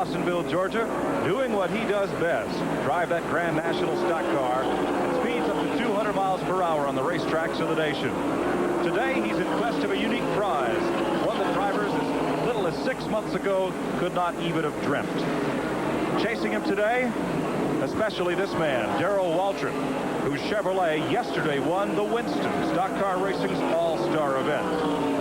Dawsonville, Georgia, doing what he does best, drive that Grand National stock car and speeds up to 200 miles per hour on the racetracks of the nation. Today, he's in quest of a unique prize, one that drivers as little as 6 months ago could not even have dreamt. Chasing him today, especially this man, Darrell Waltrip, whose Chevrolet yesterday won the Winston Stock Car Racing's All-Star event.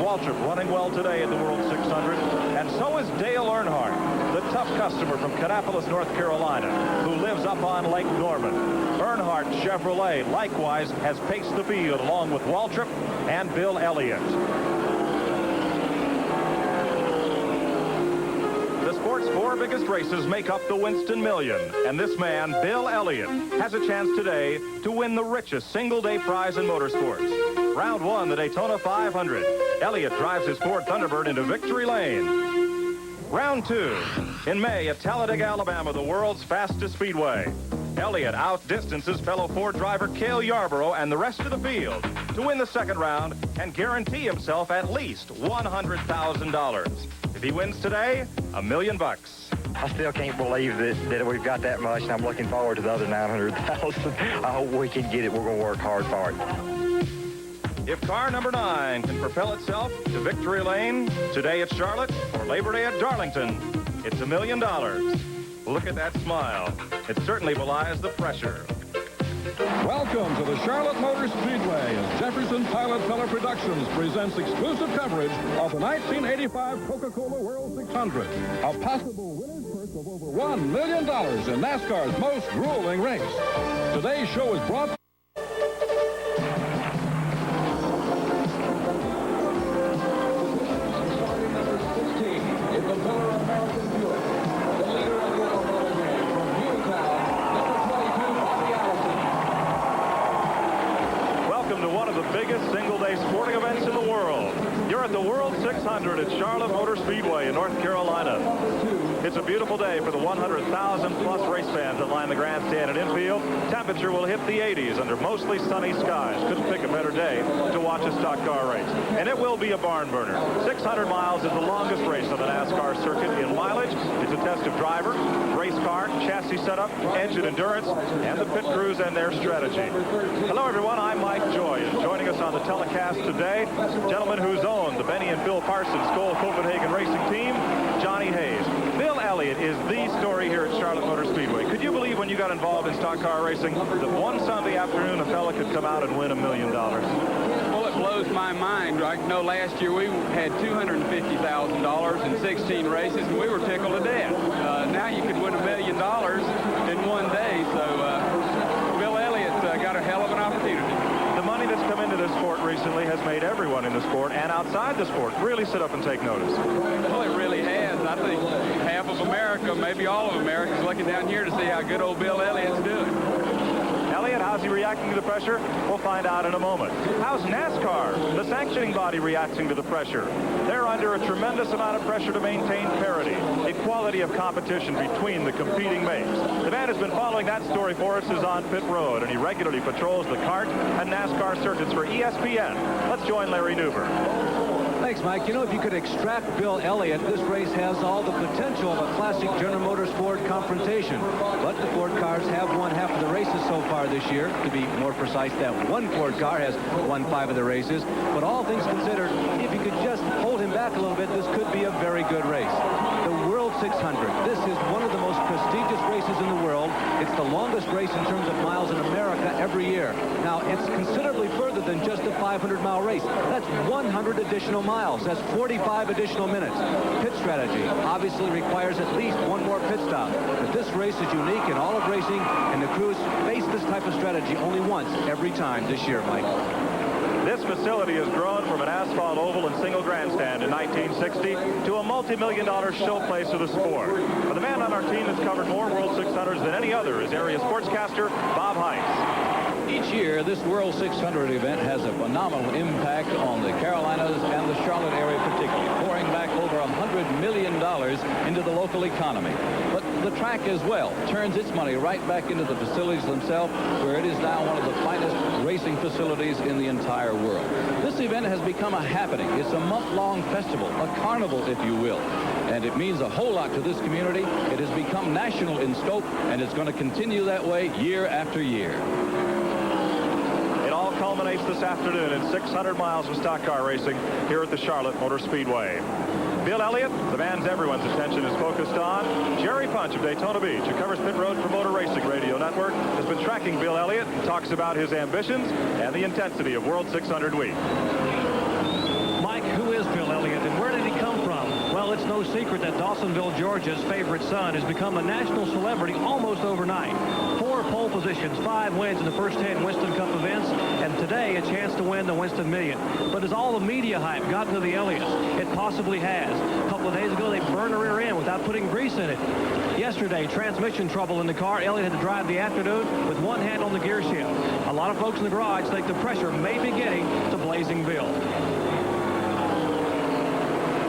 Waltrip running well today in the World 600, and so is Dale Earnhardt, the tough customer from Kannapolis, North Carolina, who lives up on Lake Norman. Earnhardt Chevrolet likewise has paced the field along with Waltrip and Bill Elliott. The sport's 4 biggest races make up the Winston Million, and this man, Bill Elliott, has a chance today to win the richest single-day prize in motorsports. Round 1, the Daytona 500. Elliott drives his Ford Thunderbird into victory lane. Round 2, in May at Talladega, Alabama, the world's fastest speedway. Elliott outdistances fellow Ford driver Cale Yarborough and the rest of the field to win the second round and guarantee himself at least $100,000. If he wins today, $1 million. I still can't believe that we've got that much, and I'm looking forward to the other 900,000. I hope we can get it. We're going to work hard for it. If car number 9 can propel itself to victory lane today at Charlotte or Labor Day at Darlington, it's $1 million. Look at that smile. It certainly belies the pressure. Welcome to the Charlotte Motor Speedway as Jefferson Pilot Feller Productions presents exclusive coverage of the 1985 Coca-Cola World 600. A possible winner's purse of over $1 million in NASCAR's most grueling race. Today's show is brought biggest single-day sporting events in the world. You're at the World 600 at Charlotte Motor Speedway in North Carolina. It's a beautiful day for the 100,000-plus race fans that line the grandstand and infield. Temperature will hit the 80s under mostly sunny skies. Couldn't pick a better day to watch a stock car race. And it will be a barn burner. 600 miles is the longest race on the NASCAR circuit in mileage. It's a test of driver, race car, chassis setup, engine endurance, and the pit crews and their strategy. Hello, everyone. I'm Mike Joy, and joining us on the telecast today, gentleman who's owned the Benny and Phil Parsons Skoal Copenhagen Racing Team, Johnny Hayes. Bill Elliott is the story here at Charlotte Motor Speedway. Could you believe when you got involved in stock car racing that one Sunday afternoon a fella could come out and win $1 million? Well, it blows my mind. I know last year we had $250,000 in 16 races, and we were tickled to death. Now you could win $1 million in one day, so Bill Elliott got a hell of an opportunity. The money that's come into this sport recently has made everyone in the sport and outside the sport really sit up and take notice. Well, it really has. I think half of America, maybe all of America, is looking down here to see how good old Bill Elliott's doing. Elliott, how's he reacting to the pressure? We'll find out in a moment. How's NASCAR, the sanctioning body, reacting to the pressure? They're under a tremendous amount of pressure to maintain parity, equality of competition between the competing makes. The man who's been following that story for us is on pit road, and he regularly patrols the kart and NASCAR circuits for ESPN. Let's join Larry Newber. Thanks, Mike. You know, if you could extract Bill Elliott, this race has all the potential of a classic General Motors Ford confrontation. But the Ford cars have won half of the races so far this year. To be more precise, that one Ford car has won 5 of the races. But all things considered, if you could just hold him back a little bit, this could be a very good race. The World 600. This is one of the most prestigious races in the world. It's the longest race in terms of miles in America every year. Now, it's considerably further than just a 500-mile race. That's 100 additional miles. That's 45 additional minutes. Pit strategy obviously requires at least one more pit stop. But this race is unique in all of racing, and the crews face this type of strategy only once every time this year, Mike. This facility has grown from an asphalt oval and single grandstand in 1960 to a multi-million-dollar showplace of the sport. But the man on our team that's covered more World 600s than any other is area sportscaster Bob Heitz. Each year, this World 600 event has a phenomenal impact on the Carolinas and the Charlotte area particularly, pouring back over $100 million into the local economy. But the track as well turns its money right back into the facilities themselves, where it is now one of the finest racing facilities in the entire world. This event has become a happening. It's a month-long festival, a carnival, if you will. and it means a whole lot to this community. It has become national in scope, and it's going to continue that way year after year. It all culminates this afternoon in 600 miles of stock car racing here at the Charlotte Motor Speedway. Bill Elliott, the man everyone's attention is focused on. Jerry Punch of Daytona Beach, who covers pit road for Motor Racing Radio Network, has been tracking Bill Elliott and talks about his ambitions and the intensity of World 600 Week. Mike, who is Bill Elliott and where did he come from? Well, it's no secret that Dawsonville, Georgia's favorite son has become a national celebrity almost overnight. 4 pole positions, 5 wins in the first 10 Winston Cup events, and today a chance to win the Winston Million. But has all the media hype gotten to the Elliott? It possibly has. A couple of days ago, they burned the rear end without putting grease in it. Yesterday, transmission trouble in the car. Elliott had to drive the afternoon with one hand on the gear shift. A lot of folks in the garage think the pressure may be getting to Blazing Bill.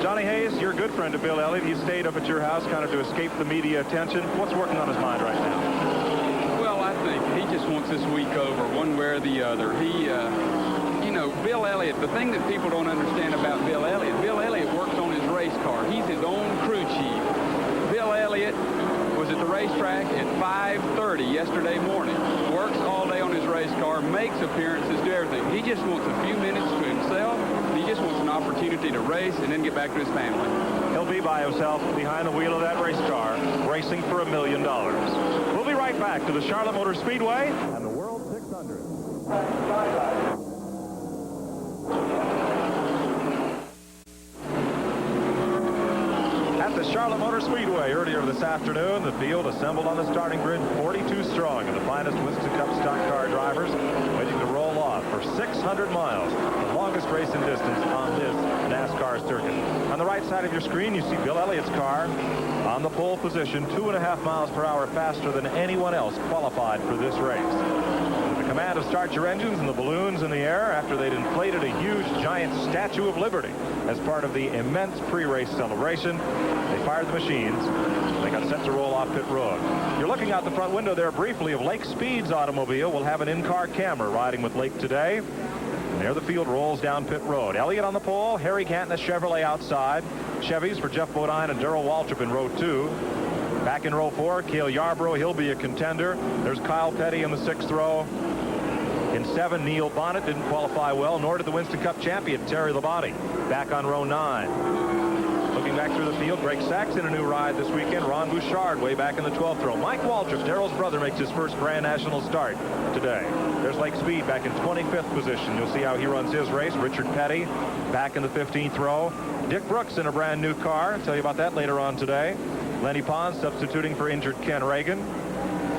Johnny Hayes, you're a good friend of Bill Elliott. He stayed up at your house kind of to escape the media attention. What's working on his mind right now? Well, I think he just wants this week over, one way or the other. You know, Bill Elliott, the thing that people don't understand about Bill Elliott works on his race car. He's his own crew chief. Bill Elliott was at the racetrack at 5:30 yesterday morning. Works all day on his race car, makes appearances, do everything. He just wants a few minutes to himself. He just wants an opportunity to race and then get back to his family. He'll be by himself behind the wheel of that race car, racing for $1 million. We'll be right back to the Charlotte Motor Speedway and the World 600. At the Charlotte Motor Speedway earlier this afternoon, the field assembled on the starting grid 42 strong of the finest Winston Cup stock car drivers waiting to roll off for 600 miles, the longest racing distance on this NASCAR circuit. On the right side of your screen, you see Bill Elliott's car on the pole position, 2.5 miles per hour faster than anyone else qualified for this race. With the command of start your engines and the balloons in the air after they'd inflated a huge giant Statue of Liberty as part of the immense pre-race celebration, they fired the machines. They got set to roll off pit road. You're looking out the front window there briefly of Lake Speed's automobile. We'll have an in-car camera riding with Lake today. And there the field rolls down pit road. Elliott on the pole, Harry Canton, a Chevrolet outside. Chevys for Jeff Bodine and Darrell Waltrip in row 2. Back in row 4, Cale Yarborough, he'll be a contender. There's Kyle Petty in the 6th row. In 7, Neil Bonnet didn't qualify well, nor did the Winston Cup champion, Terry Labonte. Back on row 9. Looking back through the field, Greg Sachs in a new ride this weekend. Ron Bouchard way back in the 12th row. Mike Waltrip, Darrell's brother, makes his first Grand National start today. There's Lake Speed back in 25th position. You'll see how he runs his race. Richard Petty back in the 15th row. Dick Brooks in a brand new car. I'll tell you about that later on today. Lenny Pons substituting for injured Ken Reagan.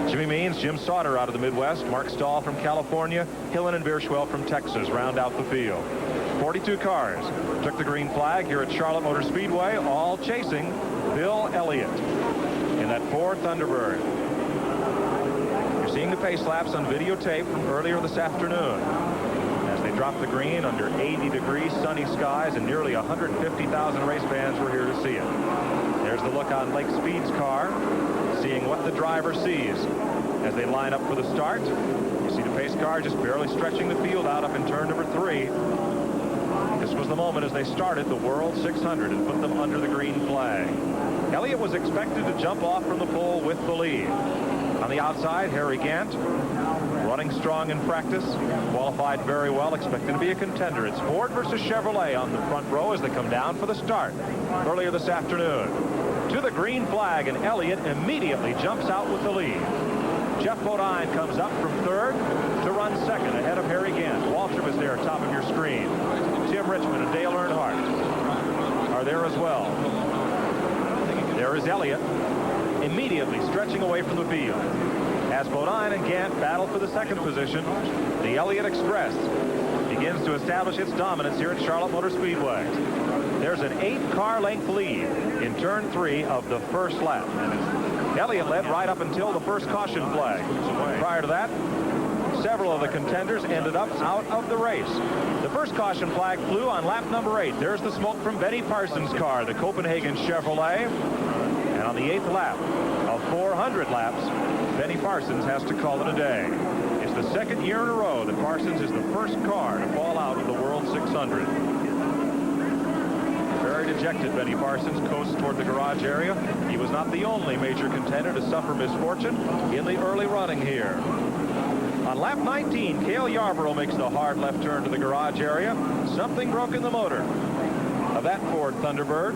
Jimmy Means, Jim Sauter out of the Midwest. Mark Stahl from California. Hillen and Bierschwell from Texas round out the field. 42 cars took the green flag here at Charlotte Motor Speedway, all chasing Bill Elliott in that Ford Thunderbird. You're seeing the pace laps on videotape from earlier this afternoon as they dropped the green under 80-degree sunny skies, and nearly 150,000 race fans were here to see it. There's the look on Lake Speed's car, seeing what the driver sees as they line up for the start. You see the pace car just barely stretching the field out up in turn number 3. This was the moment as they started the World 600 and put them under the green flag. Elliott was expected to jump off from the pole with the lead. On the outside, Harry Gant, running strong in practice, qualified very well, expected to be a contender. It's Ford versus Chevrolet on the front row as they come down for the start earlier this afternoon. To the green flag, and Elliott immediately jumps out with the lead. Jeff Bodine comes up from 3rd to run 2nd ahead of Harry Gant. Waltrip is there, top of your screen. Tim Richmond and Dale Earnhardt are there as well. There is Elliott immediately stretching away from the field. As Bodine and Gant battle for the 2nd position, the Elliott Express begins to establish its dominance here at Charlotte Motor Speedway. There's an 8-car length lead in turn 3 of the first lap. Elliott led right up until the first caution flag. Prior to that, several of the contenders ended up out of the race. The first caution flag flew on lap number 8. There's the smoke from Benny Parsons' car, the Copenhagen Chevrolet. And on the 8th lap of 400 laps, Benny Parsons has to call it a day. It's the 2nd year in a row that Parsons is the first car to fall out of the World 600. Very dejected, Benny Parsons coasts toward the garage area. He was not the only major contender to suffer misfortune in the early running here. On lap 19, Cale Yarborough makes the hard left turn to the garage area. Something broke in the motor of that Ford Thunderbird.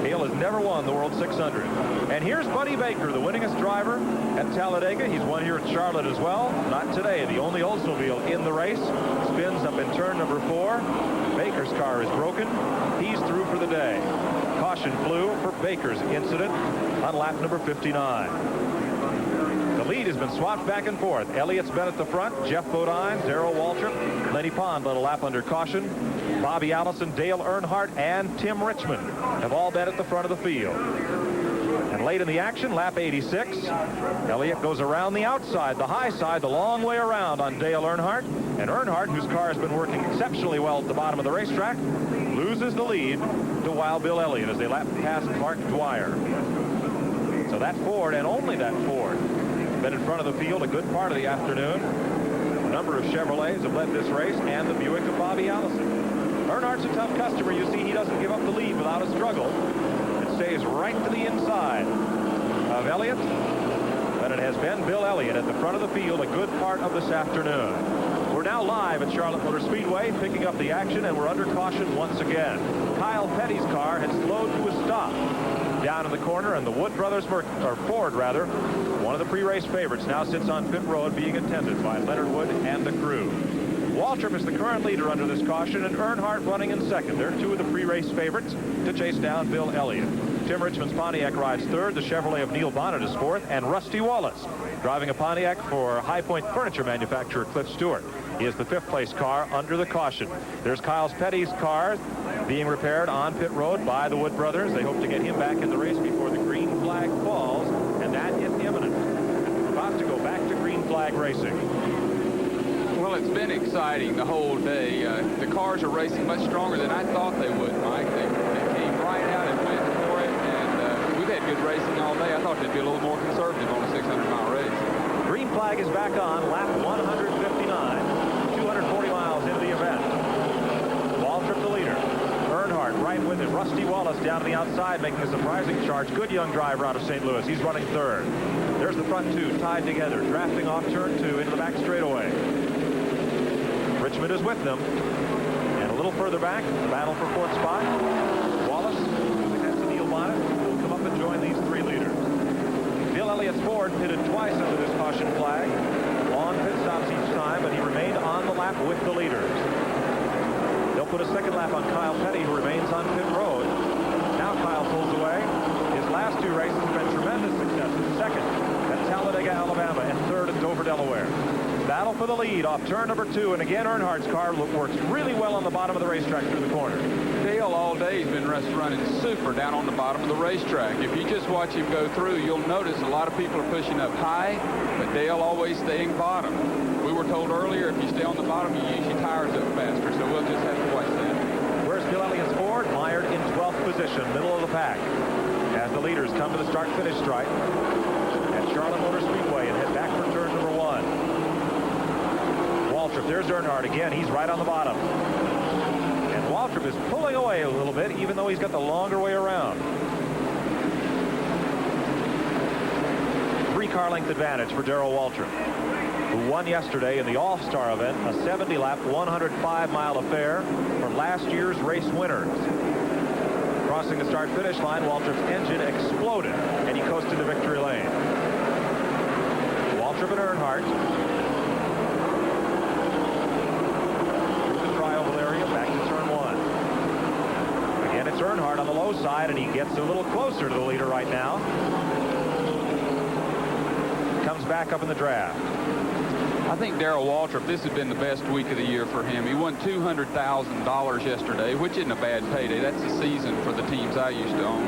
Cale has never won the World 600. And here's Buddy Baker, the winningest driver at Talladega. He's won here at Charlotte as well. Not today. The only Oldsmobile in the race. Spins up in turn number 4. Baker's car is broken. He's through for the day. Caution flew for Baker's incident on lap number 59. The lead has been swapped back and forth. Elliott's been at the front. Jeff Bodine, Darrell Waltrip, Lenny Pond led a lap under caution. Bobby Allison, Dale Earnhardt, and Tim Richmond have all been at the front of the field. And late in the action, lap 86, Elliott goes around the outside, the high side, the long way around on Dale Earnhardt. And Earnhardt, whose car has been working exceptionally well at the bottom of the racetrack, loses the lead to Wild Bill Elliott as they lap past Clark Dwyer. So that Ford, and only that Ford, been in front of the field a good part of the afternoon. A number of Chevrolets have led this race, and the Buick of Bobby Allison. Earnhardt's a tough customer. You see, he doesn't give up the lead without a struggle. It stays right to the inside of Elliott. But it has been Bill Elliott at the front of the field a good part of this afternoon. We're now live at Charlotte Motor Speedway, picking up the action, and we're under caution once again. Kyle Petty's car had slowed to a stop down in the corner, and the Wood Brothers, or Ford rather, one of the pre-race favorites, now sits on pit road being attended by Leonard Wood and the crew. Waltrip is the current leader under this caution, and Earnhardt running in second. They're two of the pre-race favorites to chase down Bill Elliott. Tim Richmond's Pontiac rides third. The Chevrolet of Neil Bonnet is fourth, and Rusty Wallace, driving a Pontiac for High Point furniture manufacturer Cliff Stewart, is the fifth place car under the caution. There's Kyle Petty's car being repaired on pit road by the Wood Brothers. They hope to get him back in the race before the green flag falls, and that is imminent. We're about to go back to green flag racing. Well, it's been exciting the whole day. The cars are racing much stronger than I thought they would, Mike. They came right out and went for it, and we've had good racing all day. I thought they'd be a little more conservative on a 600-mile race. Green flag is back on, lap 159, 240 miles into the event. Waltrip the leader. Earnhardt right with it. Rusty Wallace down to the outside making a surprising charge. Good young driver out of St. Louis. He's running third. There's the front two tied together, drafting off turn 2 into the back straightaway. Richmond is with them. And a little further back, the battle for fourth spot. Wallace, moving next to Neil Bonnet, will come up and join these three leaders. Bill Elliott's Ford pitted twice under this caution flag. Long pit stops each time, but he remained on the lap with the leaders. They'll put a second lap on Kyle Petty, who remains on pit road. Now Kyle pulls away. His last two races have been tremendous successes. Second at Talladega, Alabama, and third at Dover, Delaware. Battle for the lead off turn number 2, and again Earnhardt's car works really well on the bottom of the racetrack through the corner. Dale all day has been running super down on the bottom of the racetrack. If you just watch him go through, you'll notice a lot of people are pushing up high, but Dale always staying bottom. We were told earlier if you stay on the bottom, you use your tires up faster, so we'll just have to watch that. Where's Bill Elliott's Ford? Mired in 12th position, middle of the pack, as the leaders come to the start-finish stripe at Charlotte Motor Speedway and head back for turn number 1. Waltrip, there's Earnhardt again. He's right on the bottom. And Waltrip is pulling away a little bit, even though he's got the longer way around. 3-car length advantage for Darrell Waltrip, who won yesterday in the All-Star event, a 70-lap, 105-mile affair for last year's race winners. Crossing the start-finish line, Waltrip's engine exploded, and he coasted to victory lane. Waltrip and Earnhardt back to turn 1. Again, it's Earnhardt on the low side, and he gets a little closer to the leader right now. Comes back up in the draft. I think Darrell Waltrip, this has been the best week of the year for him. He won $200,000 yesterday, which isn't a bad payday. That's the season for the teams I used to own.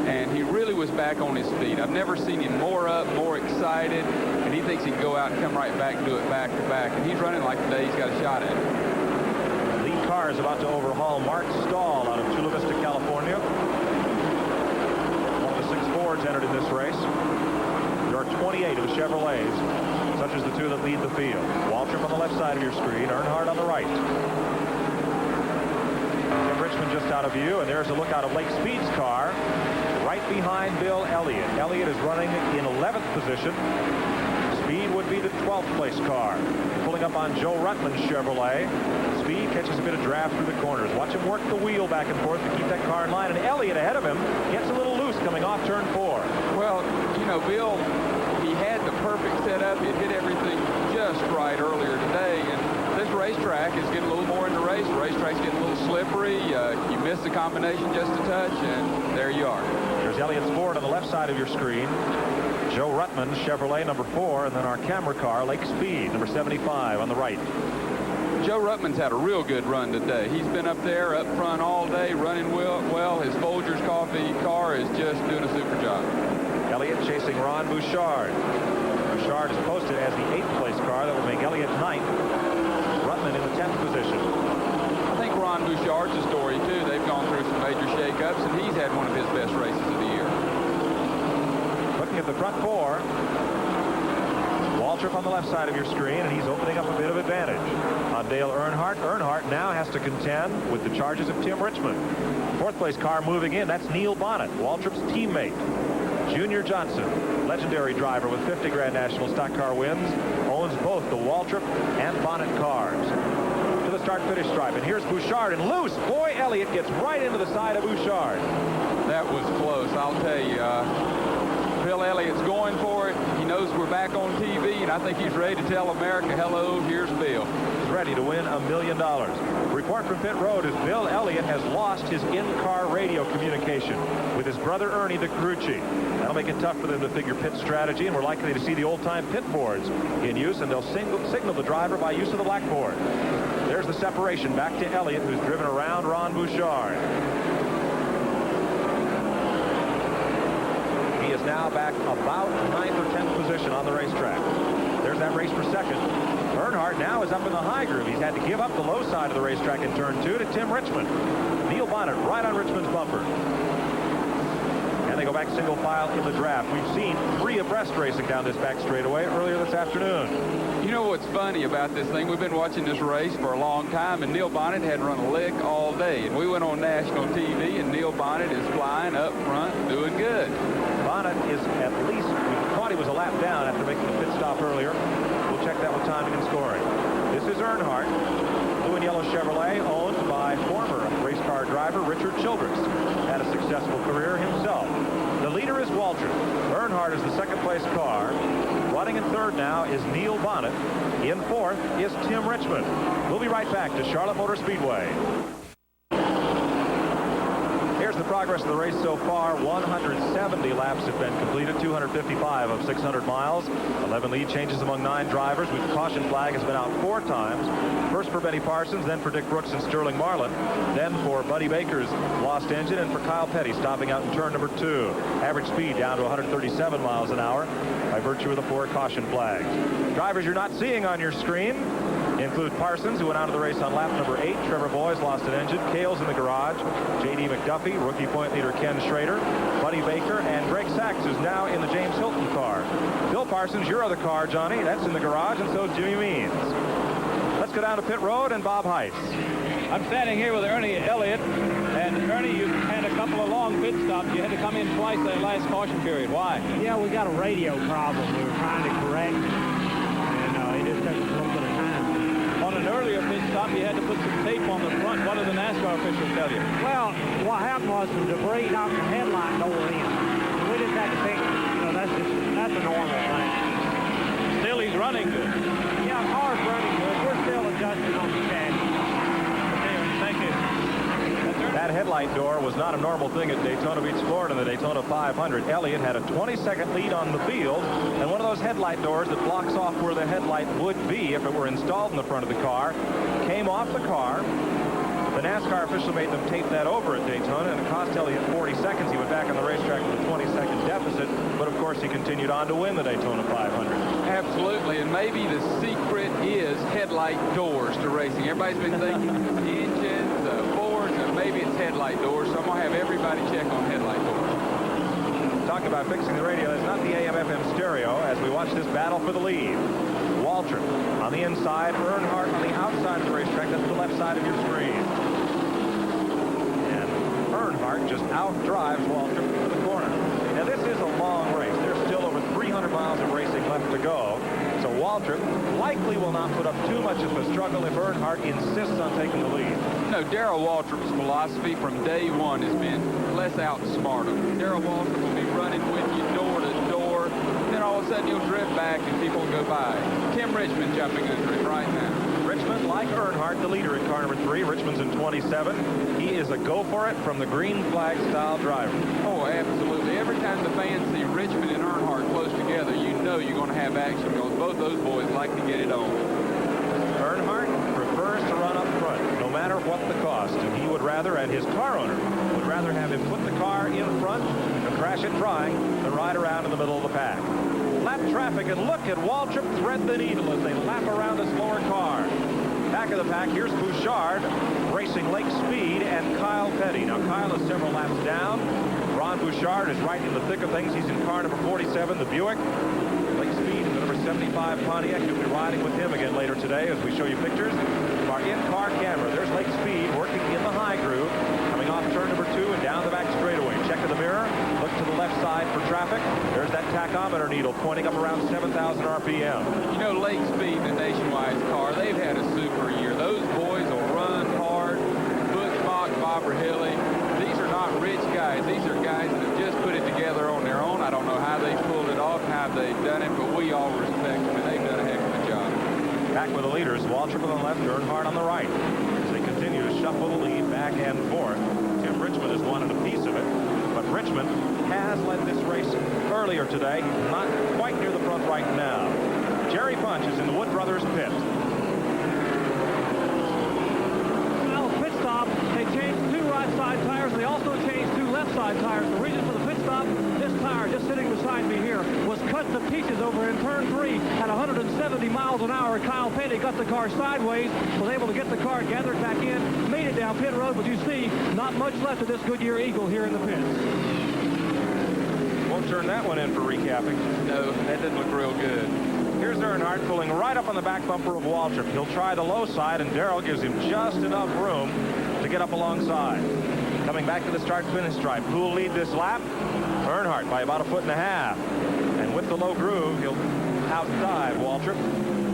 And he really was back on his feet. I've never seen him more up, more excited, and he thinks he can go out and come right back and do it back to back. And he's running like the day he's got a shot at it. Car is about to overhaul Mark Stahl out of Chula Vista, California. One of the 6 Fords entered in this race. There are 28 of the Chevrolets, such as the two that lead the field. Waltrip on the left side of your screen, Earnhardt on the right. Tim Richmond Richmond just out of view, and there's a look out of Lake Speed's car right behind Bill Elliott. Elliott is running in 11th position. Speed would be the 12th place car. Pulling up on Joe Ruttman's Chevrolet. Speed catches a bit of draft through the corners. Watch him work the wheel back and forth to keep that car in line. And Elliott ahead of him gets a little loose coming off turn 4. Well, you know, Bill, he had the perfect setup. He hit everything just right earlier today. And this racetrack is getting a little more in the race. The racetrack's getting a little slippery. You miss the combination just a touch, and there you are. There's Elliott's Ford on the left side of your screen. Joe Ruttman, Chevrolet, number 4, and then our camera car, Lake Speed, number 75 on the right. Joe Ruttman's had a real good run today. He's been up there, up front all day, running well. His Folgers Coffee car is just doing a super job. Elliott chasing Ron Bouchard. Bouchard is posted as the 8th place car. That will make Elliott 9th. Ruttman in the 10th position. I think Ron Bouchard's a story, too. They've gone through some major shakeups, and he's had one of his best races of the year. Looking at the front 4. Waltrip on the left side of your screen, and he's opening up a bit of advantage on Dale Earnhardt. Earnhardt now has to contend with the charges of Tim Richmond. 4th place car moving in. That's Neil Bonnet, Waltrip's teammate. Junior Johnson, legendary driver with 50 Grand National stock car wins, owns both the Waltrip and Bonnet cars. To the start-finish stripe, and here's Bouchard, and loose. Boy, Elliott gets right into the side of Bouchard. That was close, I'll tell you. Bill Elliott's going for it. He knows we're back on TV, and I think he's ready to tell America, hello, here's Bill. He's ready to win $1 million. Report from pit road is Bill Elliott has lost his in-car radio communication with his brother Ernie DeCarucci. That'll make it tough for them to figure pit strategy, and we're likely to see the old-time pit boards in use, and they'll signal the driver by use of the blackboard. There's the separation back to Elliott, who's driven around Ron Bouchard. He is now back about 9th or 10th position on the racetrack. There's that race for second. Earnhardt now is up in the high groove. He's had to give up the low side of the racetrack in turn 2 to Tim Richmond. Neil Bonnet right on Richmond's bumper. And they go back single file in the draft. We've seen 3 abreast racing down this back straightaway earlier this afternoon. You know what's funny about this thing? We've been watching this race for a long time, and Neil Bonnet hadn't run a lick all day. And we went on national TV, and Neil Bonnet is flying up front, doing good. Bonnet is at least, we thought he was a lap down after making the pit stop earlier. We'll check that with timing and scoring. This is Earnhardt, blue and yellow Chevrolet, owned by former race car driver Richard Childress. Had a successful career himself. The leader is Waltrip. Earnhardt is the 2nd place car. Running in 3rd now is Neil Bonnet. In 4th is Tim Richmond. We'll be right back to Charlotte Motor Speedway. Here's the progress of the race so far. 170 laps have been completed, 255 of 600 miles. 11 lead changes among 9 drivers. The caution flag has been out 4 times. First for Benny Parsons, then for Dick Brooks and Sterling Marlin, then for Buddy Baker's lost engine, and for Kyle Petty stopping out in turn number 2. Average speed down to 137 miles an hour by virtue of the 4 caution flags. Drivers you're not seeing on your screen include Parsons, who went out of the race on lap number 8. Trevor Boyes lost an engine. Kale's in the garage. J.D. McDuffie, rookie point leader Ken Schrader, Buddy Baker, and Greg Sachs, who's now in the James Hilton car. Bill Parsons, your other car, Johnny, that's in the garage, and so Jimmy Means. Let's go down to pit road and Bob Heiss. I'm standing here with Ernie Elliott, and Ernie, you've had a couple of long pit stops. You had to come in twice that last caution period. Why? Yeah, we got a radio problem we were trying to correct, and it just took us a little bit of time. On an earlier pit stop, you had to put some tape on the front. What did the NASCAR officials tell you? Well, what happened was the debris knocked the headlight door in. We just had to fix it. That's a normal thing. Still, he's running good. Yeah, the car's running good. We're still adjusting on the chassis. Thank you. That headlight door was not a normal thing at Daytona Beach, Florida, in the Daytona 500. Elliott had a 20-second lead on the field, and one of those headlight doors that blocks off where the headlight would be if it were installed in the front of the car came off the car. The NASCAR official made them tape that over at Daytona, and it cost Elliott 40 seconds. He went back on the racetrack with a 20-second deficit, but of course he continued on to win the Daytona 500. Absolutely, and maybe the secret is headlight doors to racing. Everybody's been thinking engines, Fords, and maybe it's headlight doors, so I'm going to have everybody check on headlight doors. Talk about fixing the radio. It's not the AM/FM stereo as we watch this battle for the lead. Waltrip on the inside, Earnhardt on the outside of the racetrack. That's the left side of your screen. Earnhardt just outdrives Waltrip to the corner. Now, this is a long race. There's still over 300 miles of racing left to go. So Waltrip likely will not put up too much of a struggle if Earnhardt insists on taking the lead. No, Darrell Waltrip's philosophy from day one has been let's outsmart him. Darrell Waltrip will be running with you door to door. Then all of a sudden he'll drift back and people will go by. Tim Richmond jumping into it right now. Richmond, like Earnhardt, the leader in car number 3. Richmond's in 27. He is a go-for-it from the green flag style driver. Oh, absolutely. Every time the fans see Richmond and Earnhardt close together, you know you're going to have action because both those boys like to get it on. Earnhardt prefers to run up front, no matter what the cost. And he would rather, and his car owner would rather have him put the car in front and crash it trying than ride around in the middle of the pack. Lap traffic, and look at Waltrip thread the needle as they lap around this lower car. Back of the pack, here's Bouchard racing Lake Speed and Kyle Petty. Now, Kyle is several laps down. Ron Bouchard is right in the thick of things. He's in car number 47, the Buick. Lake Speed in the number 75 Pontiac. You'll be riding with him again later today as we show you pictures. Our in-car camera. There's Lake Speed working in the high groove, coming off turn number 2 and down the back straightaway. Check in the mirror. Look to the left side for traffic. There's that tachometer needle pointing up around 7,000 RPM. You know, Lake Speed and the Nationwide car, they've had a super year. Those boys will run hard. Butch Mock, Bob Rahilly. These are not rich guys. These are guys that have just put it together on their own. I don't know how they pulled it off, how they've done it, but we all respect them, and they've done a heck of a job. Back with the leaders, Waltrip on the left, Earnhardt on the right. As they continue to shuffle the lead back and forth. Tim Richmond has wanted a piece of it, but Richmond has led this race earlier today. Not quite near the front right now. Jerry Punch is in the Wood Brothers pit. Well, pit stop, they changed 2 right side tires. They also changed 2 left side tires. The reason for the pit stop, this tire just sitting beside me here was cut to pieces over in turn 3 at 170 miles an hour. Kyle Petty got the car sideways, was able to get the car gathered back in, made it down pit road, but you see not much left of this Goodyear Eagle here in the pits. Won't turn that one in for recapping. No, that didn't look real good. Here's Earnhardt pulling right up on the back bumper of Waltrip. He'll try the low side, and Darrell gives him just enough room to get up alongside. Coming back to the start-finish stripe. Who will lead this lap? Earnhardt by about 1.5 feet. And with the low groove, he'll outdive Waltrip.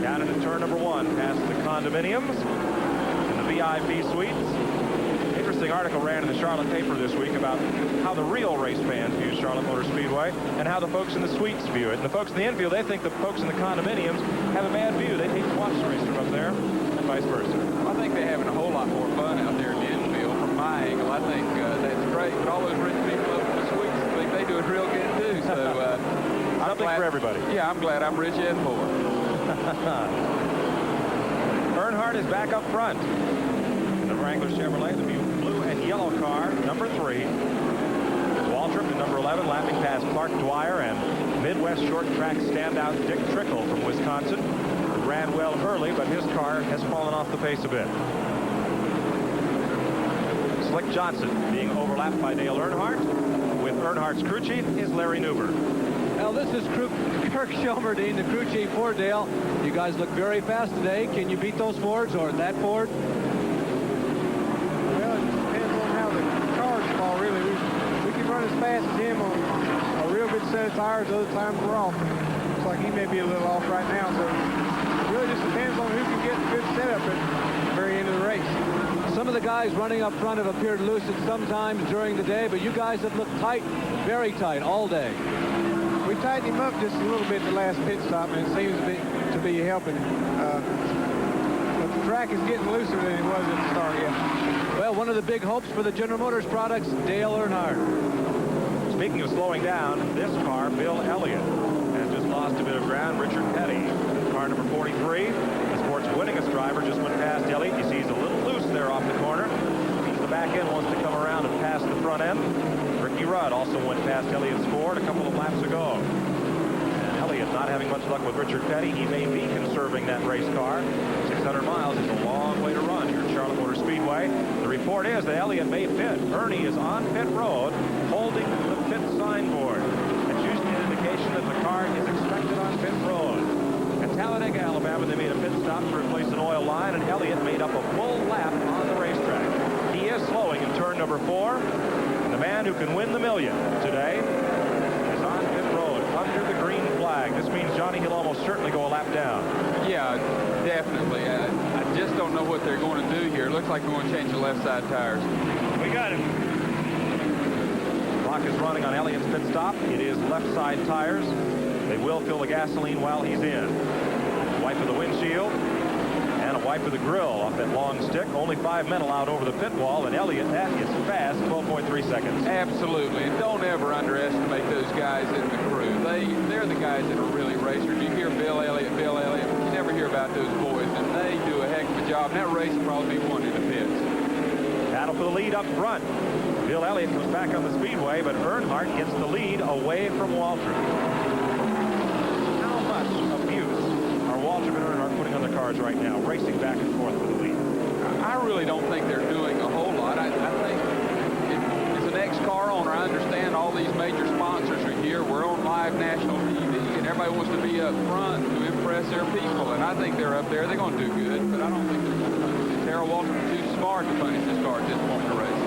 Down into turn number 1, past the condominiums and the VIP suites. Interesting article ran in the Charlotte paper this week about how the real race fans view Charlotte Motor Speedway and how the folks in the suites view it. And the folks in the infield, they think the folks in the condominiums have a bad view. They hate to watch the race from up there, and vice versa. I think they're having a whole lot more fun out there in the infield. From my angle, I think that's great. But all those rich people up in the suites think they do it real good too. So something for everybody. Yeah, I'm glad I'm rich and poor. Earnhardt is back up front. The Wrangler Chevrolet, the blue and yellow car, number 3. Waltrip in number 11, lapping past Clark Dwyer and Midwest short track standout Dick Trickle from Wisconsin. Who ran well early, but his car has fallen off the pace a bit. Slick Johnson being overlapped by Dale Earnhardt. With Earnhardt's crew chief is Larry Newber. Well, this is Kirk Shelmerdine, the crew chief for Dale. You guys look very fast today. Can you beat those Fords or that Ford? Well, it depends on how the cars fall, really. We can run as fast as him on a real good set of tires. Other times we're off. Looks like he may be a little off right now. So it really just depends on who can get a good setup at the very end of the race. Some of the guys running up front have appeared loose at some times during the day, but you guys have looked tight, very tight, all day. We tightened him up just a little bit the last pit stop, and it seems to be helping. But the track is getting looser than it was at the start, yeah. Well, one of the big hopes for the General Motors products, Dale Earnhardt. Speaking of slowing down, this car, Bill Elliott, has just lost a bit of ground. Richard Petty, car number 43. The sport's winningest driver just went past Elliott. You see he's a little loose there off the corner. Means the back end wants to come around and pass the front end. Ricky Rudd also went past Elliott's Ford a couple of laps ago. And Elliott not having much luck with Richard Petty. He may be conserving that race car. 600 miles is a long way to run here at Charlotte Motor Speedway. The report is that Elliott may pit. Ernie is on pit road holding the pit signboard. That's usually an indication that the car is expected on pit road. At Talladega, Alabama, they made a pit stop to replace an oil line, and Elliott made up a full lap on the racetrack. He is slowing in turn number 4. man who can win the million today is on pit road under the green flag. This means Johnny he'll almost certainly go a lap down. Yeah, definitely. I just don't know what they're going to do here. It looks like they're going to change the left side tires. We got him. Clock is running on Elliott's pit stop. It is left side tires. They will fill the gasoline while he's in. Wipe of the windshield and a wipe of the grill off that long stick. Only 5 men allowed over the pit wall, and Elliott, that is fast, 12.3 seconds. Absolutely, and don't ever underestimate those guys in the crew. They're the guys that are really racers. You hear Bill Elliott, you never hear about those boys, and they do a heck of a job. And that race will probably be won in the pits. Battle for the lead up front. Bill Elliott comes back on the speedway, but Earnhardt gets the lead away from Waltrip. How much abuse are Waltrip and Earnhardt putting on their cars right now, racing back and forth for the lead? I really don't think they're doing a whole lot. I think as an ex-car owner, I understand all these major sponsors are here. We're on live national TV, and everybody wants to be up front to impress their people. And I think they're up there. They're going to do good, but I don't think they're going to do good. Darrell Waltrip is too smart to punish his car at this point in the race.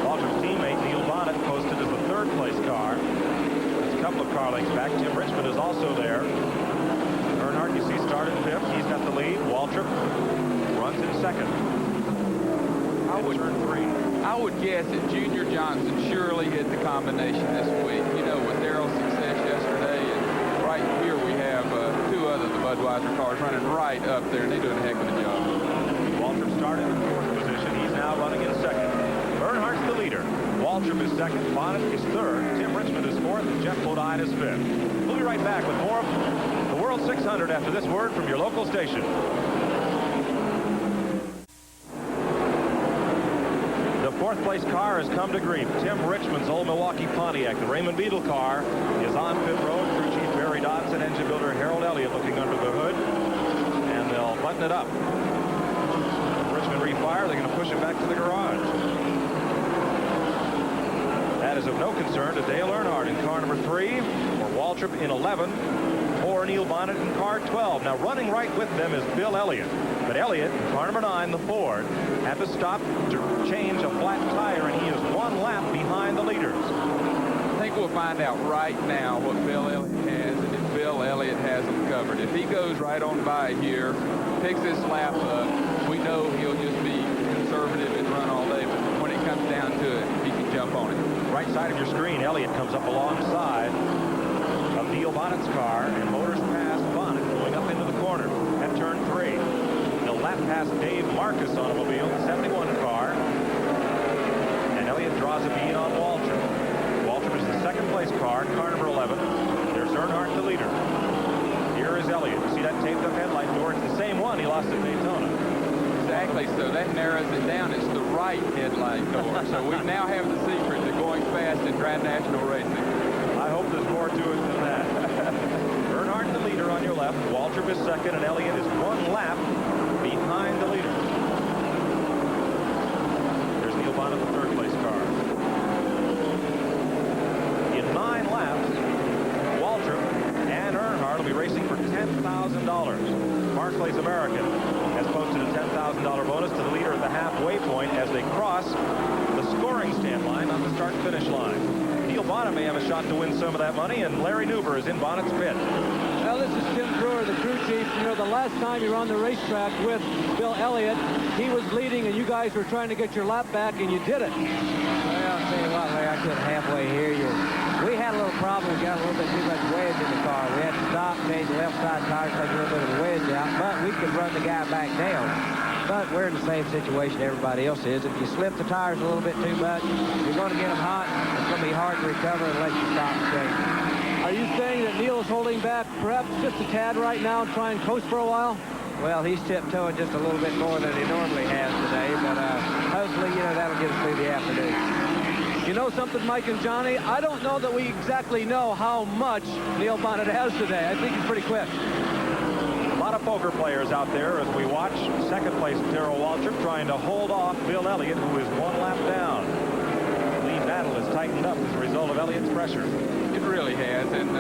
Waltrip's teammate Neil Bonnet posted as the third-place car. There's a couple of car lengths back. Tim Richmond is also there. Earnhardt, you see, started fifth. He's got the lead. Waltrip runs in second. I would guess that Junior Johnson surely hit the combination this week. You know, with Darrell's success yesterday, and right here we have two other the Budweiser cars running right up there, and they're doing a heck of a job. Waltrip started in fourth position. He's now running in second. Earnhardt's the leader. Waltrip is second. Bonnet is third. Tim Richmond is fourth. And Jeff Bodine is fifth. We'll be right back with more of the World 600 after this word from your local station. Fourth place car has come to grief. Tim Richmond's old Milwaukee Pontiac. The Raymond Beetle car is on pit road. Crew chief Barry Dodson, engine builder Harold Elliott looking under the hood. And they'll button it up. Richmond refire. They're going to push it back to the garage. That is of no concern to Dale Earnhardt in car number 3, or Waltrip in 11, or Neil Bonnet in car 12. Now running right with them is Bill Elliott. But Elliott, car number 9, the Ford, had to stop to change a flat tire, and he is 1 lap behind the leaders. I think we'll find out right now what Bill Elliott has, and if Bill Elliott has them covered. If he goes right on by here, picks this lap up, we know he'll just be conservative and run all day. But when it comes down to it, he can jump on it. Right side of your screen, Elliott comes up alongside of Neil Bonnet's car, and motors past Bonnet going up into the corner at turn 3. They'll lap past Dave Marcus automobile, the 71 car, and Elliott draws a bead on Waltrip. Waltrip is the second place car number 11. There's Earnhardt, the leader. Here is Elliott. You see that taped up headlight door? It's the same one he lost at Daytona. Exactly, so that narrows it down. It's the right headlight door. So we now have the secret to going fast in Grand National racing. I hope there's more to it than that. Earnhardt, the leader on your left. Waltrip is second, and Elliott is 1 lap behind the leader. There's Neil Bonnet, the third place car. In 9 laps, Waltrip and Earnhardt will be racing for $10,000. Barclays American has posted a $10,000 bonus to the leader at the halfway point as they cross the scoring stand line on the start-finish line. Neil Bonnet may have a shot to win some of that money, and Larry Newber is in Bonnet's pit. Well, this is Tim Brewer, the crew chief. You know, the last time you were on the racetrack with Bill Elliott, he was leading, and you guys were trying to get your lap back, and you did it. Well, I'll tell you what, Larry, I couldn't halfway here. We had a little problem. We got a little bit too much wedge in the car. We had to stop, change the left side tires, take a little bit of the wedge out, but we could run the guy back down. But we're in the same situation everybody else is. If you slip the tires a little bit too much, you're going to get them hot. It's going to be hard to recover unless you stop and change. Are you saying that Neil is holding back perhaps just a tad right now and try and coast for a while? Well, he's tiptoeing just a little bit more than he normally has today, but hopefully, you know, that'll get us through the afternoon. You know something, Mike and Johnny? I don't know that we exactly know how much Neil Bonnet has today. I think he's pretty quick. A lot of poker players out there as we watch second place Darrell Waltrip trying to hold off Bill Elliott, who is 1 lap down. The lead battle has tightened up as a result of Elliott's pressure. It really has, and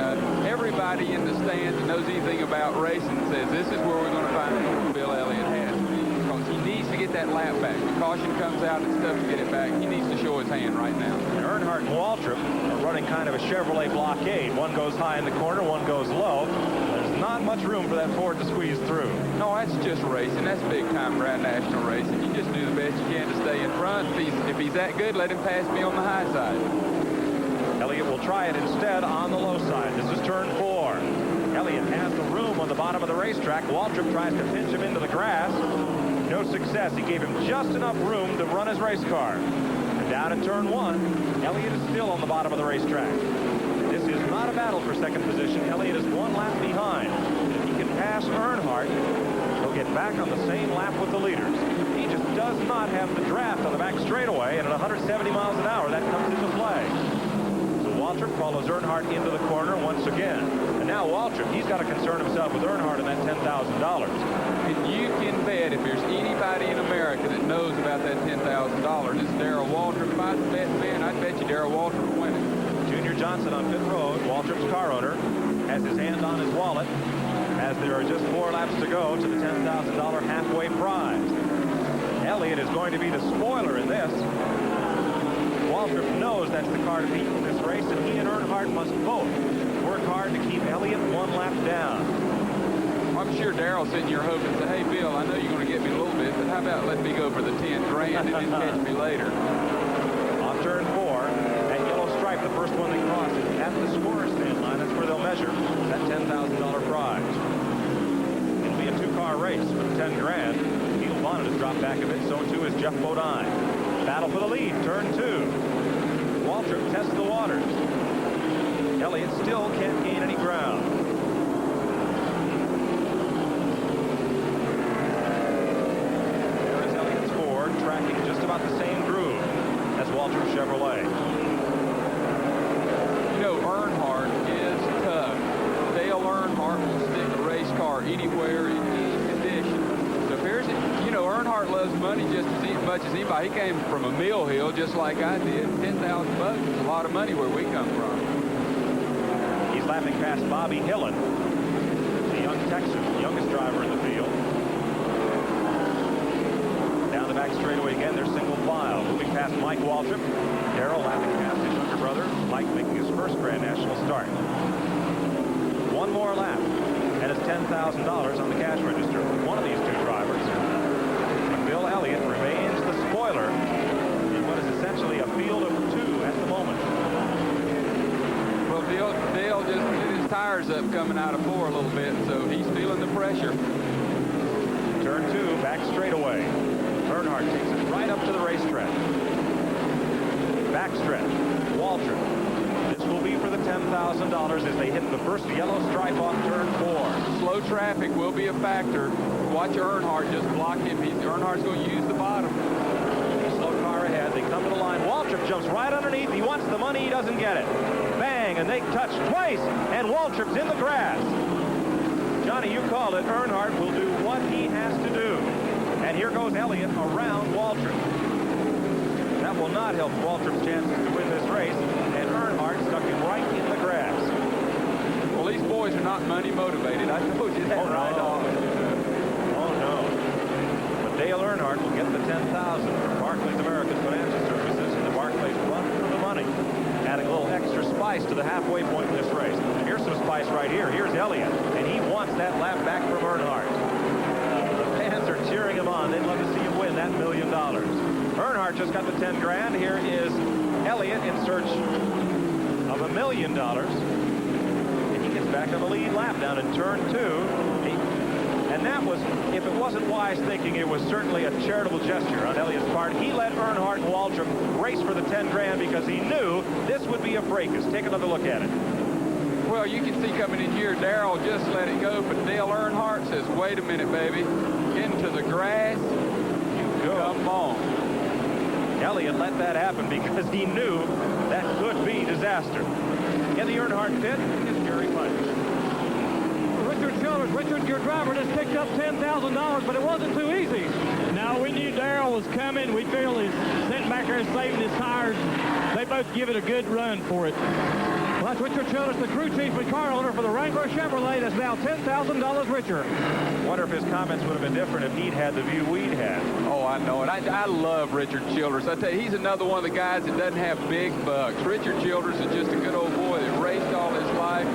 everybody in the stands that knows anything about racing says this is where we're going to find out what Bill Elliott has. Because he needs to get get that lap back. The caution comes out, it's tough to get it back. He needs to show his hand right now. And Earnhardt and Waltrip are running kind of a Chevrolet blockade. One goes high in the corner, one goes low. There's not much room for that Ford to squeeze through. No, that's just racing. That's big-time Grand National racing. You just do the best you can to stay in front. If he's that good, let him pass me on the high side. Elliott will try it instead on the low side. This is turn 4. Elliott has the room on the bottom of the racetrack. Waltrip tries to pinch him into the grass. No success. He gave him just enough room to run his race car. And down in turn 1, Elliott is still on the bottom of the racetrack. This is not a battle for second position. Elliott is 1 lap behind. If he can pass Earnhardt, he'll get back on the same lap with the leaders. He just does not have the draft on the back straightaway, and at 170 miles an hour, that comes into play. Waltrip follows Earnhardt into the corner once again. And now Waltrip, he's got to concern himself with Earnhardt and that $10,000. And you can bet if there's anybody in America that knows about that $10,000, it's Darrell Waltrip. If I was a betting man, I'd bet you Darrell Waltrip will win it. Junior Johnson on pit road, Waltrip's car owner, has his hand on his wallet as there are just 4 laps to go to the $10,000 halfway prize. Elliott is going to be the spoiler in this. Waltrip knows that's the car to beat in this race, and he and Earnhardt must both work hard to keep Elliott 1 lap down. I'm sure Darrell's sitting here hoping, say, hey, Bill, I know you're going to get me a little bit, but how about let me go for the 10 grand and then catch me later? On turn 4, that yellow stripe, the first one they cross, is at the scorer's stand line. That's where they'll measure that $10,000 prize. It'll be a 2-car race for the 10 grand. Neil Bonnet has dropped back a bit, so too is Jeff Bodine. Battle for the lead, turn 2. Waltrip tests the waters. Elliott still can't gain any ground. There is Elliott's Ford tracking just about the same groove as Waltrip Chevrolet. You know, Earnhardt is tough. Dale Earnhardt will stick a race car anywhere in any condition. So here's it. You know, Earnhardt loves money just as much as anybody. He came from a mill hill just like I did. $10,000 is a lot of money where we come from. He's lapping past Bobby Hillin, the young Texan, the youngest driver in the field. Down the back straightaway again, they're single file. Moving past Mike Waltrip. Darrell lapping past his younger brother. Mike making his first Grand National start. 1 more lap, and it's $10,000 on the cash register for one of these 2 drivers. And Bill Elliott remains the spoiler in what is essentially a field of 2 at the moment. Well, Dale just hit his tires up coming out of 4 a little bit, so he's feeling the pressure. Turn 2, back straightaway. Earnhardt takes it right up to the racetrack. Backstretch. Waltrip. This will be for the $10,000 as they hit the first yellow stripe off turn 4. Slow traffic will be a factor. Watch Earnhardt just block him. Earnhardt's going to use the bottom. Slow car ahead. They come to the line. Waltrip jumps right underneath. He wants the money. He doesn't get it. Bang, and they touch twice, and Waltrip's in the grass. Johnny, you called it. Earnhardt will do what he has to do. And here goes Elliott around Waltrip. That will not help Waltrip's chances to win this race, and Earnhardt stuck him right in the grass. Well, these boys are not money motivated. I told you that right off. Oh, no. But Dale Earnhardt will get the $10,000 from Barclays American Financial Services, and the Barclays run for the money, adding a little extra spice to the halfway point in this race. Here's some spice right here. Here's Elliott, and he wants that lap back from Earnhardt. The fans are cheering him on. They'd love to see him win that $1 million. Earnhardt just got the 10 grand. Here is Elliott in search of $1 million. And he gets back on the lead lap down in turn 2. And that was, if it wasn't wise thinking, it was certainly a charitable gesture on Elliott's part. He let Earnhardt and Waltrip race for the 10 grand because he knew this would be a fracas. Take another look at it. Well, you can see coming in here, Darrell just let it go, but Dale Earnhardt says, wait a minute, baby. Into the grass. You go. Come on. Elliott let that happen because he knew that could be disaster. In the Earnhardt pit is Gary Piper. Richard Childers, Richard, your driver just picked up $10,000, but it wasn't too easy. No, we knew Darrell was coming. We feel he's sitting back there saving his tires. They both give it a good run for it. Well, that's Richard Childress, the crew chief and car owner for the Wrangler Chevrolet, that's now $10,000 richer. Wonder if his comments would have been different if he'd had the view we'd had. Oh, I know it. I love Richard Childress. I tell you, he's another one of the guys that doesn't have big bucks. Richard Childress is just a good old boy that raced all his life.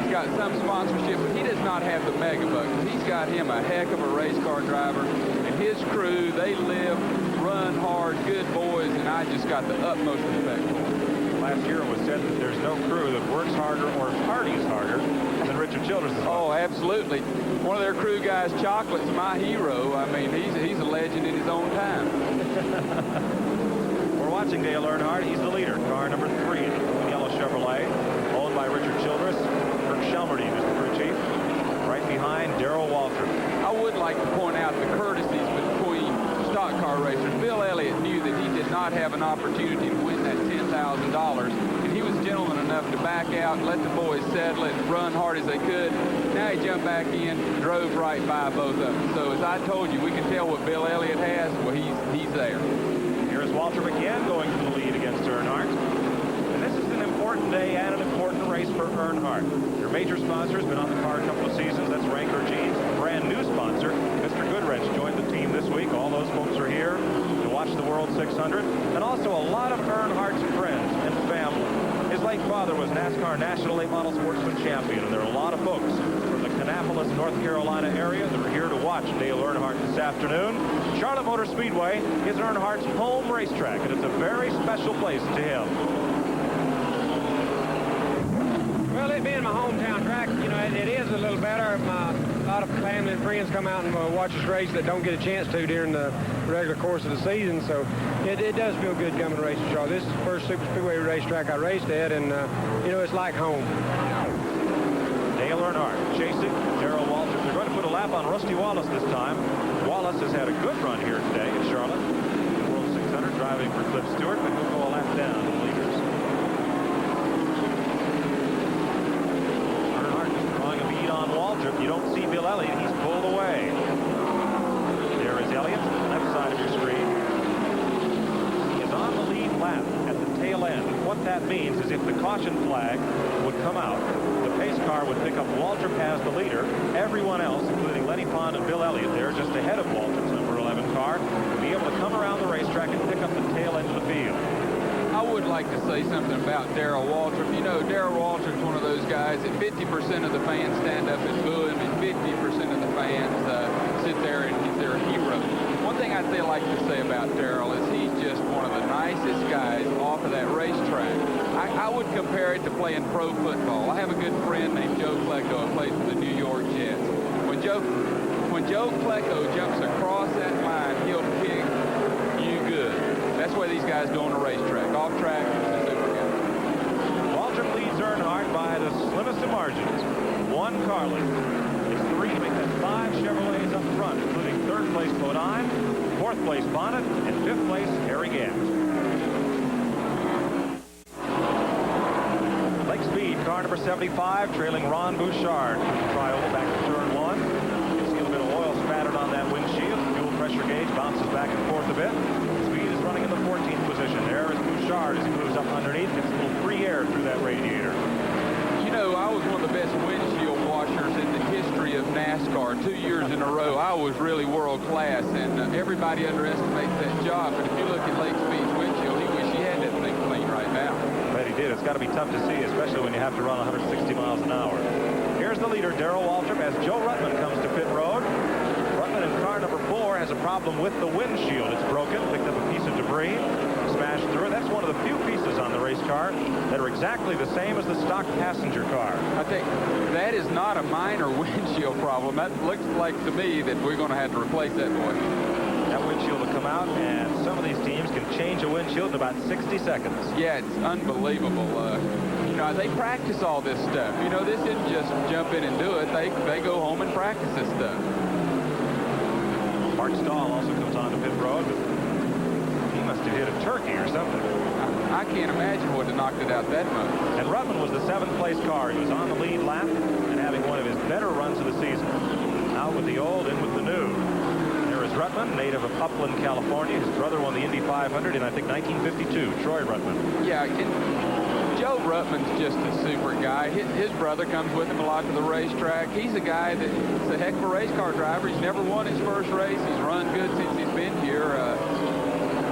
He's got some sponsorship, but he does not have the mega bucks. He's got him a heck of a race car driver, and his crew, they live, run hard, good boys, and I just got the utmost respect for them. Last year it was said that there's no crew that works harder or parties harder than Richard Childress. Oh, absolutely. One of their crew guys, Chocolate's my hero. I mean, he's a legend in his own time. We're watching Dale Earnhardt. He's the leader. Car number 3, the yellow Chevrolet, owned by Richard Childress. Kirk Shelmerdine is the crew chief. Right behind, Darrell Waltrip. I would like to point out the courtesies between stock car racers. Bill Elliott knew that he did not have an opportunity to win that $10,000, and he was gentleman enough to back out, let the boys settle it, run hard as they could. Now he jumped back in, drove right by both of them. So as I told you, we can tell what Bill Elliott has. Well, he's there. Here's Waltrip again going for the lead against Earnhardt. And this is an important day and an important race for Earnhardt. Your major sponsor has been on the car a couple of seasons. That's Wrangler Jeans. Brand new sponsor, Mr. Goodwrench, joined the team this week. All those folks are here to watch the World 600. And also a lot of Earnhardt's friends and family. His late father was NASCAR National Late Model Sportsman Champion, and there are a lot of folks from the Kannapolis, North Carolina area that are here to watch Dale Earnhardt this afternoon. Charlotte Motor Speedway is Earnhardt's home racetrack, and it's a very special place to him. Well, it being my hometown track, you know, it is a little better. A lot of family and friends come out and watch us race that don't get a chance to during the regular course of the season. So it does feel good coming to race in Charlotte. This is the first super speedway racetrack I raced at, and you know, it's like home. Dale Earnhardt chasing Darrell Waltrip. They're going to put a lap on Rusty Wallace this time. Wallace has had a good run here today in Charlotte. The World 600 driving for Cliff Stewart, but he'll go a lap down to the leaders. Earnhardt just drawing a bead on Waltrip. You don't see Bill Elliott. He's pulled away. There is Elliott, left side of your screen. He is on the lead lap at the tail end. What that means is if the caution flag would come out, the pace car would pick up Waltrip as the leader. Everyone else, including Lenny Pond and Bill Elliott, there just ahead of Waltrip's number 11 car, would be able to come around the racetrack and pick up the tail end of the field. I would like to say something about Darrell Waltrip. You know, Darrell Waltrip's one of those guys that 50% of the fans stand up and boo him, and 50% of the fans sit there and he's their hero. One thing I'd like to say about Darrell is he's just one of the nicest guys off of that racetrack. I would compare it to playing pro football. I have a good friend named Joe Klecko who plays for the New York Jets. When Joe Klecko jumps across that line, he'll kick you good. That's what these guys do on the racetrack. Off track, it's super good. Waltrip leads Earnhardt by the slimmest of margins. One car lead. It's 3 to make that 5 Chevrolets up front, including 3rd place Bodine, 4th place Bonnet, and 5th place Harry Gant. Lake Speed, car number 75, trailing Ron Bouchard. Trial back to turn 1. You can see a little bit of oil spattered on that windshield. The fuel pressure gauge bounces back and forth a bit. Speed is running in the 14th position. There is Bouchard as he moves up underneath. Gets a little free air through that radiator. You know, I was one of the best windshield washers in the history of NASCAR. 2 years in a row, I was really world class, and everybody underestimates that job. But if you look at Lake Speed's windshield, he wish he had that thing clean right now. I bet he did. It's got to be tough to see, especially when you have to run 160 miles an hour. Here's the leader, Darrell Waltrip, as Joe Ruttman comes to pit road. Ruttman in car number 4 has a problem with the windshield. It's broken, picked up a piece of debris, smashed through it. That's one of the few pieces on the race car that are exactly the same as the stock passenger car. I think that is not a minor windshield problem. That looks like to me that we're going to have to replace that boy. That windshield will come out, and some of these teams can change a windshield in about 60 seconds. Yeah, it's unbelievable. You know, they practice all this stuff. You know, this isn't just jump in and do it. They go home and practice this stuff. Mark Stahl also comes on to pit road, but he must have hit a turkey or something. I can't imagine what knocked it out that much. And Ruttman was the 7th place car. He was on the lead lap and having one of his better runs of the season. Out with the old, in with the new. There is Ruttman, native of Upland, California. His brother won the Indy 500 in, I think, 1952, Troy Ruttman. Yeah, Joe Ruttman's just a super guy. His brother comes with him a lot to the racetrack. He's a guy that's a heck of a race car driver. He's never won his first race. He's run good since he's been here.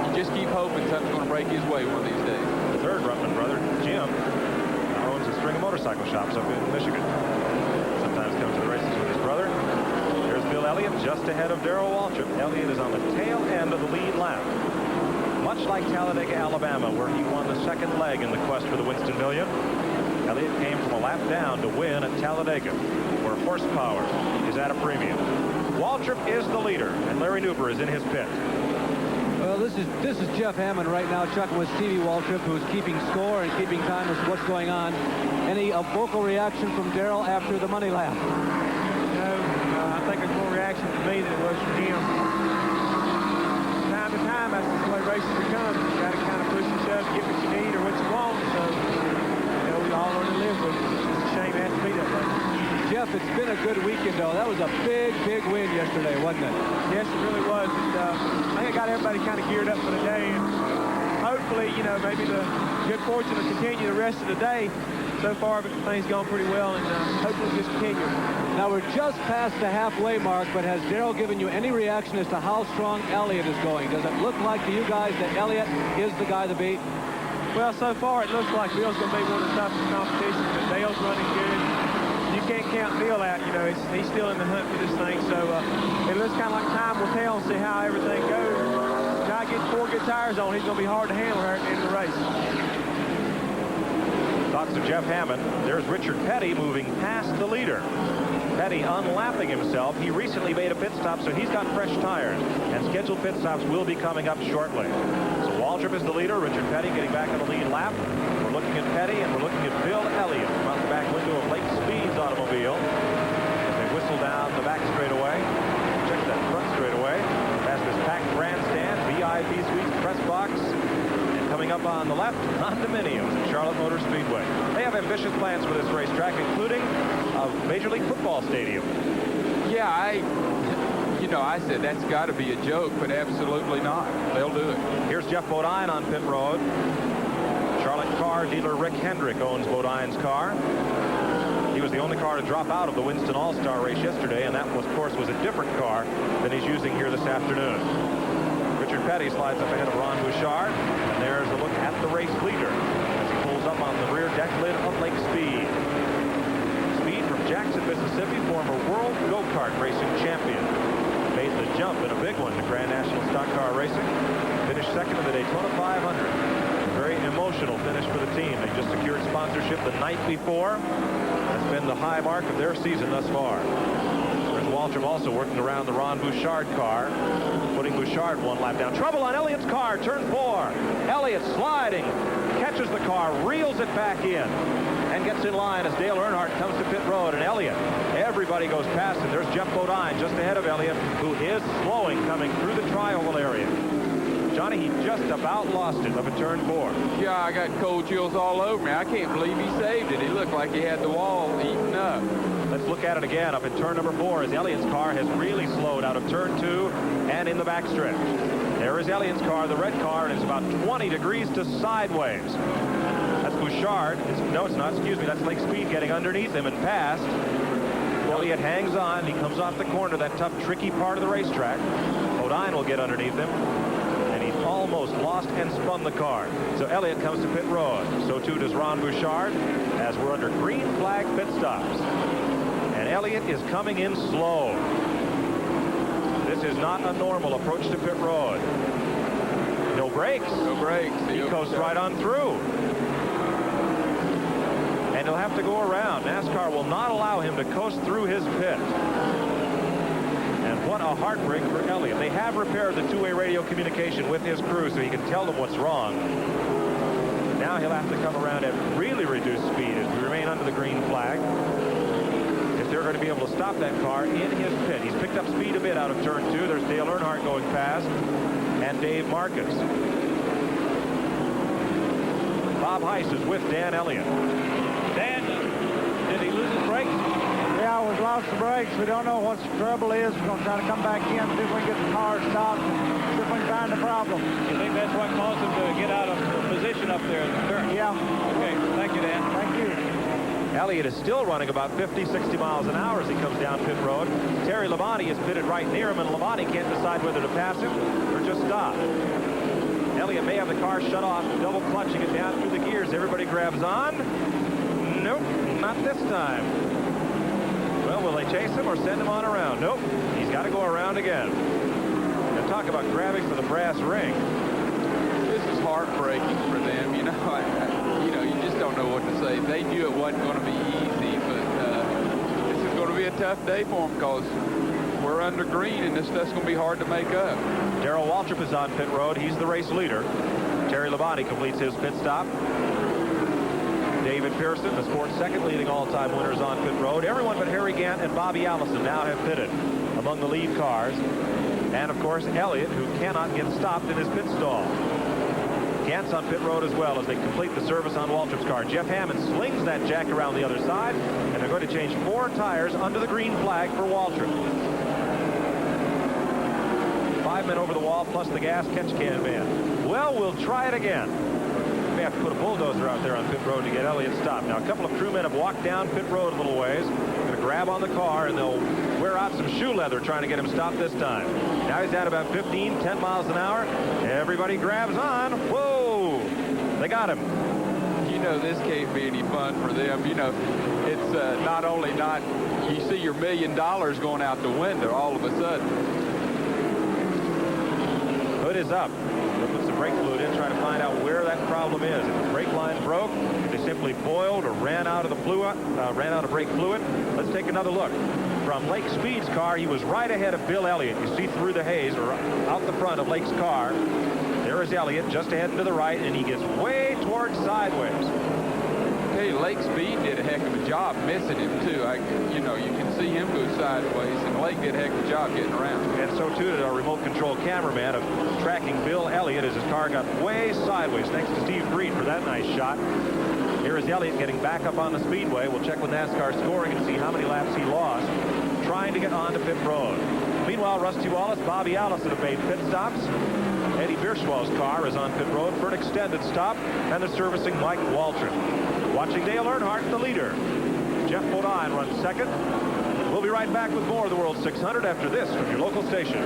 You just keep hoping something's going to break his way one of these days. The third Ruttman brother, Jim, owns a string of motorcycle shops up in Michigan. Sometimes comes to the races with his brother. There's Bill Elliott just ahead of Darrell Waltrip. Elliott is on the tail end of the lead lap. Much like Talladega, Alabama, where he won the second leg in the quest for the Winston Million. Elliott came from a lap down to win at Talladega, where horsepower is at a premium. Waltrip is the leader, and Larry Newber is in his pit. Well, this is Jeff Hammond right now, chucking with Stevie Waltrip, who's keeping score and keeping time with what's going on. Any vocal reaction from Darrell after the money lap? No, I think there's more reaction from me than it was from him. Time to time, that's the way racing becomes. You got to kind of push and shove to get what you need or what you want. So, we all learn to live with it. It's just a shame it has to be that way. Jeff, it's been a good weekend, though. That was a big, big win yesterday, wasn't it? Yes, it really was. I think it got everybody kind of geared up for the day. And hopefully, maybe the good fortune will continue the rest of the day. So far, everything's gone pretty well, and hopefully just continue. Now, we're just past the halfway mark, but has Darrell given you any reaction as to how strong Elliott is going? Does it look like to you guys that Elliott is the guy to beat? Well, so far, it looks like Bill's going to be one of the toughest competitions, but Dale's running good. You can't count Bill out, he's still in the hunt for this thing, so it looks kind of like time will tell and see how everything goes. If I get 4 good tires on, he's going to be hard to handle here at the end of the race. Talks to Jeff Hammond. There's Richard Petty moving past the leader. Petty unlapping himself. He recently made a pit stop, so he's got fresh tires. And scheduled pit stops will be coming up shortly. So Waltrip is the leader. Richard Petty getting back on the lead lap. We're looking at Petty, and we're looking at Bill Elliott from out the back window of Lake Speed's automobile. As they whistle down the back straightaway. Check that front straightaway. Past this packed grandstand, VIP suites, press box. Coming up on the left, condominiums at Charlotte Motor Speedway. They have ambitious plans for this racetrack, including a Major League Football stadium. Yeah, I said that's got to be a joke, but absolutely not. They'll do it. Here's Jeff Bodine on pit road. Charlotte car dealer Rick Hendrick owns Bodine's car. He was the only car to drop out of the Winston All-Star race yesterday, and that, of course, was a different car than he's using here this afternoon. Richard Petty slides up ahead of Ron Bouchard, and there's a look at the race leader as he pulls up on the rear deck lid of Lake Speed. Speed from Jackson, Mississippi, former world go-kart racing champion. Made the jump in a big one to Grand National Stock Car Racing. Finished second in the Daytona 500. A very emotional finish for the team. They just secured sponsorship the night before. That's been the high mark of their season thus far. Waltrip also working around the Ron Bouchard car, putting Bouchard 1 lap down. Trouble on Elliott's car, turn 4. Elliott sliding, catches the car, reels it back in, and gets in line as Dale Earnhardt comes to pit road. And Elliott, everybody goes past him. There's Jeff Bodine just ahead of Elliott, who is slowing coming through the tri-oval area. Johnny, he just about lost it up at turn 4. Yeah, I got cold chills all over me. I can't believe he saved it. He looked like he had the wall eaten up. Let's look at it again up in turn number 4 as Elliott's car has really slowed out of turn 2 and in the backstretch. There is Elliott's car, the red car, and it's about 20 degrees to sideways. That's Bouchard. No, it's not. Excuse me. That's Lake Speed getting underneath him and past. Elliott hangs on. He comes off the corner, that tough, tricky part of the racetrack. Bodine will get underneath him. And he's almost lost and spun the car. So Elliott comes to pit road. So too does Ron Bouchard as we're under green flag pit stops. And Elliott is coming in slow. This is not a normal approach to pit road. No brakes. No brakes. He coasts right on through. And he'll have to go around. NASCAR will not allow him to coast through his pit. And what a heartbreak for Elliott. They have repaired the two-way radio communication with his crew so he can tell them what's wrong. Now he'll have to come around at really reduced speed as we remain under the green flag. They're going to be able to stop that car in his pit. He's picked up speed a bit out of turn 2. There's Dale Earnhardt going past and Dave Marcus. Bob Heiss is with Dan Elliott. Dan, did he lose his brakes? Yeah, we've lost the brakes. We don't know what the trouble is. We're going to try to come back in, see if we can get the car stopped, and see if we can find the problem. You think that's what caused him to get out of position up there in the turn? Yeah. Okay, thank you. Dan. Thank you. Elliott is still running about 50, 60 miles an hour as he comes down pit road. Terry Labonte is pitted right near him, and Labonte can't decide whether to pass him or just stop. Elliott may have the car shut off, double clutching it down through the gears. Everybody grabs on. Nope, not this time. Well, will they chase him or send him on around? Nope, he's got to go around again. And talk about grabbing for the brass ring. This is heartbreaking for them. You know, you just don't know what to say. They knew it wasn't going to be easy, but this is going to be a tough day for them because we're under green, and this stuff's going to be hard to make up. Darrell Waltrip is on pit road. He's the race leader. Terry Labonte completes his pit stop. David Pearson, the sport's second leading all-time winners on pit road. Everyone but Harry Gant and Bobby Allison now have pitted among the lead cars. And, of course, Elliott, who cannot get stopped in his pit stall. Gant's on pit road as well as they complete the service on Waltrip's car. Jeff Hammond slings that jack around the other side, and they're going to change 4 tires under the green flag for Waltrip. 5 men over the wall, plus the gas catch can man. Well, we'll try it again. May have to put a bulldozer out there on pit road to get Elliott stopped. Now, a couple of crewmen have walked down pit road a little ways. Going to grab on the car, and they'll wear out some shoe leather trying to get him stopped this time. Now he's at about 15, 10 miles an hour. Everybody grabs on. Whoa! They got him. You know, this can't be any fun for them. You know, it's not only not, you see your $1 million going out the window all of a sudden. Hood is up. They'll put some brake fluid in, trying to find out where that problem is. If the brake line broke, if they simply boiled or ran out of the fluid, ran out of brake fluid. Let's take another look. From Lake Speed's car, he was right ahead of Bill Elliott. You see through the haze or out the front of Lake's car. There is Elliott just ahead and to the right, and he gets way towards sideways. Hey, Lake Speed did a heck of a job missing him, too. You know, you can see him go sideways, and Lake did a heck of a job getting around. And so, too, did our remote control cameraman of tracking Bill Elliott as his car got way sideways. Thanks to Steve Breed for that nice shot. Here is Elliott getting back up on the speedway. We'll check with NASCAR scoring and see how many laps he lost trying to get onto pit road. Meanwhile, Rusty Wallace, Bobby Allison have made pit stops. Eddie Bierschwal's car is on pit road for an extended stop, and they're servicing Mike Waltrip. Watching Dale Earnhardt, the leader. Jeff Bodine runs second. We'll be right back with more of the World 600 after this from your local station.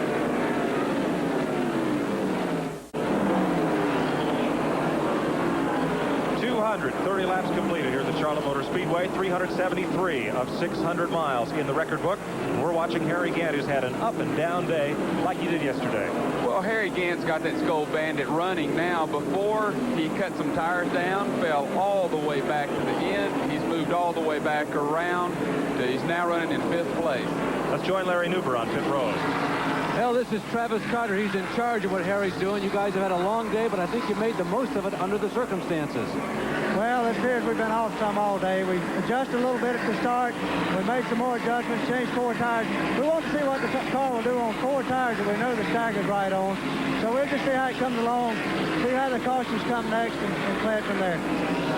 230 laps completed here at the Charlotte Motor Speedway. 373 of 600 miles in the record book. We're watching Harry Gant, who's had an up and down day like he did yesterday. Well, Harry Gant's got that Skull Bandit running now. Before, he cut some tires down, fell all the way back to the end. He's moved all the way back around. He's now running in 5th place. Let's join Larry Newber on pit road. Well, this is Travis Carter. He's in charge of what Harry's doing. You guys have had a long day, but I think you made the most of it under the circumstances. Well, it appears we've been off some all day. We adjusted a little bit at the start. We made some more adjustments, changed 4 tires. We want to see what the car will do on 4 tires that we know the stack is right on. So we'll just see how it comes along, see how the cautions come next, and play it from there.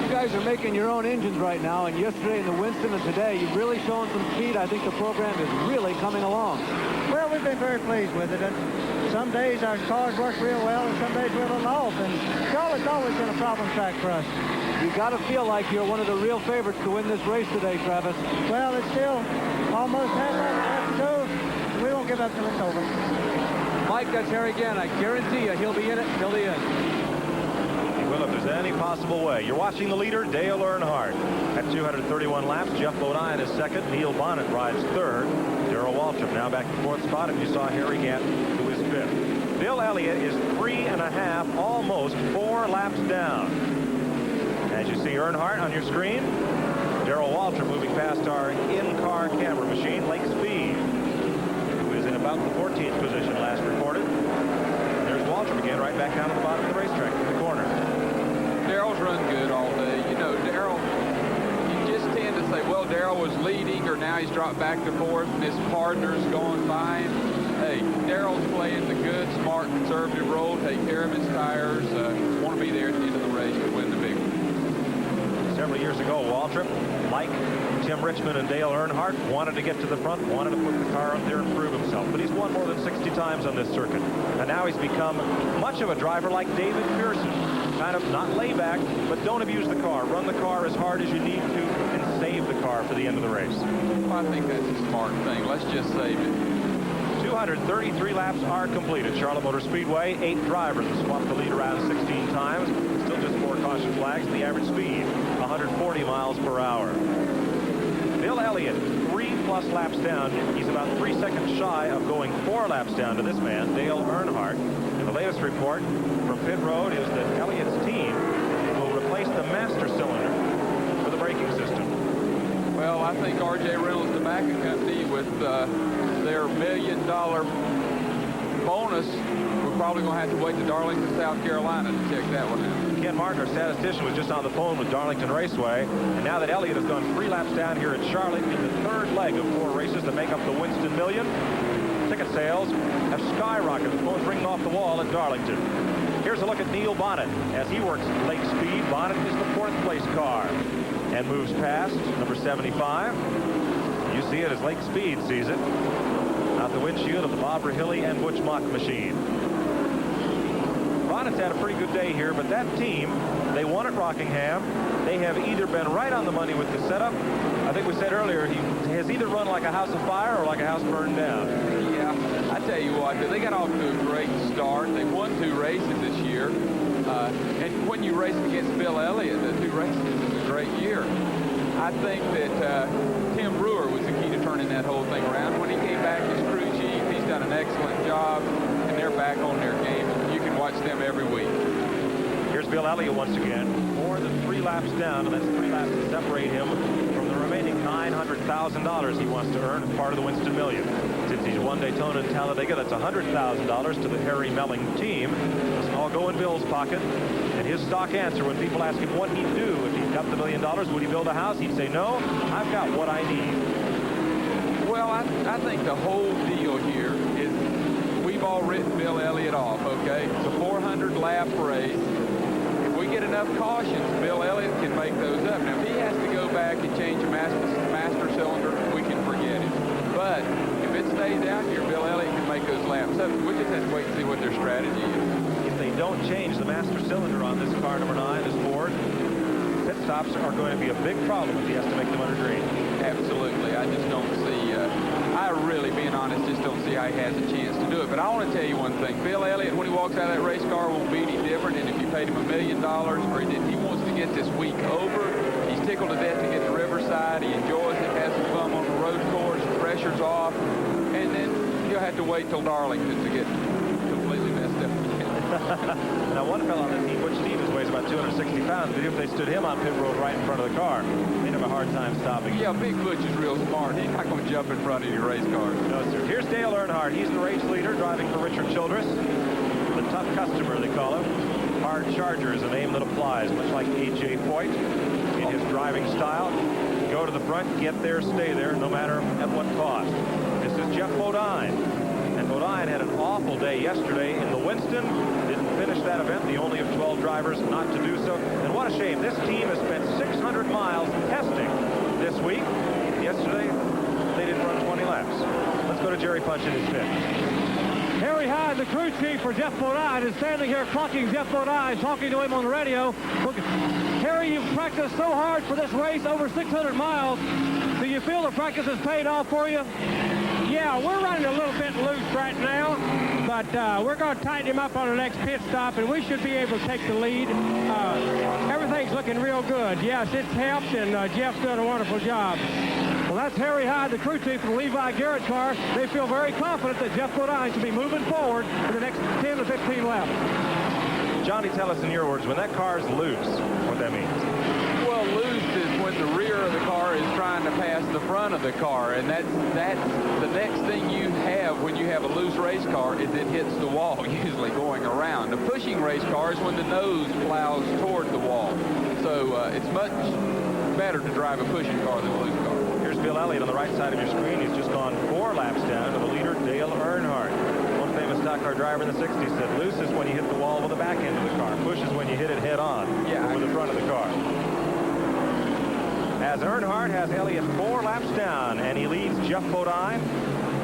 You guys are making your own engines right now, and yesterday in the Winston and today, you've really shown some speed. I think the program is really coming along. Well, we've been very pleased with it. And some days our cars work real well, and some days we're a little off. And Charlotte's always been a problem track for us. You got to feel like you're one of the real favorites to win this race today, Travis. Well, it's still almost half to go. We won't give up till it's over. Mike, that's Harry Gant. I guarantee you he'll be in it till the end. He will if there's any possible way. You're watching the leader, Dale Earnhardt. At 231 laps, Jeff Bodine is second. Neil Bonnet rides third. Darrell Waltrip now back to 4th spot, and you saw Harry Gant, who is 5th. Bill Elliott is 3.5, almost 4 laps down. As you see Earnhardt on your screen, Darrell Waltrip moving past our in-car camera machine, Lake Speed, who is in about the 14th position last reported. And there's Waltrip again, right back down at the bottom of the racetrack in the corner. Darrell's run good all day. You know, Darrell, you just tend to say, well, Darrell was leading, or now he's dropped back to 4th, and his partner's going by him. Hey, Darrell's playing the good, smart, conservative role, take care of his tires, want to be there at the end of the race to win the big one. Several years ago, Waltrip, like Tim Richmond and Dale Earnhardt, wanted to get to the front, wanted to put the car up there and prove himself. But he's won more than 60 times on this circuit. And now he's become much of a driver like David Pearson. kind of not lay back, but don't abuse the car. Run the car as hard as you need to and save the car for the end of the race. I think that's a smart thing. Let's just save it. 233 laps are complete at Charlotte Motor Speedway. 8 drivers have swapped the lead around 16 times. Still just 4 caution flags. The average speed, 140 miles per hour. Bill Elliott, 3+ laps down. He's about 3 seconds shy of going 4 laps down to this man, Dale Earnhardt. And the latest report from pit road is that Elliott's team will replace the master cylinder for the braking system. Well, I think R.J. Reynolds Tobacco Company, with their $1 million bonus, we're probably going to have to wait to Darlington, South Carolina to check that one out. Ken Martin, our statistician, was just on the phone with Darlington Raceway. And now that Elliott has gone 3 laps down here at Charlotte in the 3rd leg of 4 races that make up the Winston Million, ticket sales have skyrocketed. The phone's ringing off the wall at Darlington. Here's a look at Neil Bonnet as he works late speed. Bonnet is the 4th place car and moves past number 75. You see it as Lake Speed sees it out the windshield of the Bob Rahilly and Butch Mock machine. Bonnet's had a pretty good day here, but that team, they won at Rockingham. They have either been right on the money with the setup. I think we said earlier, he has either run like a house of fire or like a house burned down. Yeah, I tell you what, they got off to a great start. They won 2 races this year. And when you race against Bill Elliott, the 2 races is a great year. I think that Tim Brewer was the key to turning that whole thing around. When he came back as crew chief, he's done an excellent job, and they're back on their game. You can watch them every week. Here's Bill Elliott once again, more than 3 laps down, and that's 3 laps to separate him from the remaining $900,000 he wants to earn as part of the Winston Million. Since he's won Daytona and Talladega, that's $100,000 to the Harry Melling team. This all go in Bill's pocket. And his stock answer when people ask him what he'd do if he got the $1 million, would he build a house? He'd say, no, I've got what I need. Well, I think the whole deal here is we've all written Bill Elliott off, okay? It's a 400-lap race. If we get enough cautions, Bill Elliott can make those up. Now, if he has to go back and change a master cylinder, we can forget it. But if it stays out here, Bill Elliott can make those laps up. We just have to wait and see what their strategy is. If they don't change the master cylinder on this car, number 9, this Ford, pit stops are going to be a big problem if he has to make them under green. Absolutely. I just don't see, I really, being honest, just don't see how he has a chance to do it. But I want to tell you one thing. Bill Elliott, when he walks out of that race car, won't be any different. And if you paid him $1 million or if he wants to get this week over, he's tickled to death to get to Riverside. He enjoys it, has some fun on the road course, pressure's off. And then he'll have to wait till Darlington to get completely messed up. Now, one fellow on the team, Butch Stevens, weighs about 260 pounds, but if they stood him on pit road right in front of the car, they'd have a hard time stopping him. Yeah, Big Butch is real smart. He's not going to jump in front of your race car. No, sir. Here's Dale Earnhardt. He's the race leader, driving for Richard Childress. The tough customer, they call him. Hard charger is a name that applies, much like A.J. Foyt in his driving style. Go to the front, get there, stay there, no matter at what cost. This is Jeff Bodine. And Bodine had an awful day yesterday in the Winston. Didn't finish that event, the only of 12 drivers not to do so. And what a shame. This team has spent 600 miles testing this week. Yesterday, they didn't run 20 laps. Let's go to Jerry Punch in his pit. Harry Hyde, the crew chief for Jeff Bodine, is standing here clocking Jeff Bodine, talking to him on the radio. Look, Harry, you've practiced so hard for this race, over 600 miles. Do you feel the practice has paid off for you? Yeah, we're running a little bit loose right now, but we're going to tighten him up on the next pit stop, and we should be able to take the lead. Everything's looking real good. Yes, it's helped, and Jeff's done a wonderful job. Well, that's Harry Hyde, the crew chief of the Levi Garrett car. They feel very confident that Jeff Bodine should be moving forward in the next 10 to 15 laps. Johnny, tell us in your words, when that car's loose, what that means. Well, loose is when the rear of the car is trying to pass the front of the car, and that's the next thing you have when you have a loose race car is it hits the wall, usually going around. The pushing race car is when the nose plows toward the wall. So it's much better to drive a pushing car than a loose car. Here's Bill Elliott on the right side of your screen. He's just gone 4 laps down to the leader, Dale Earnhardt. One famous stock car driver in the 60s said, loose is when you hit the wall with the back end of the car. Push is when you hit it head on with the front of the car. As Earnhardt has Elliott 4 laps down, and he leads Jeff Bodine,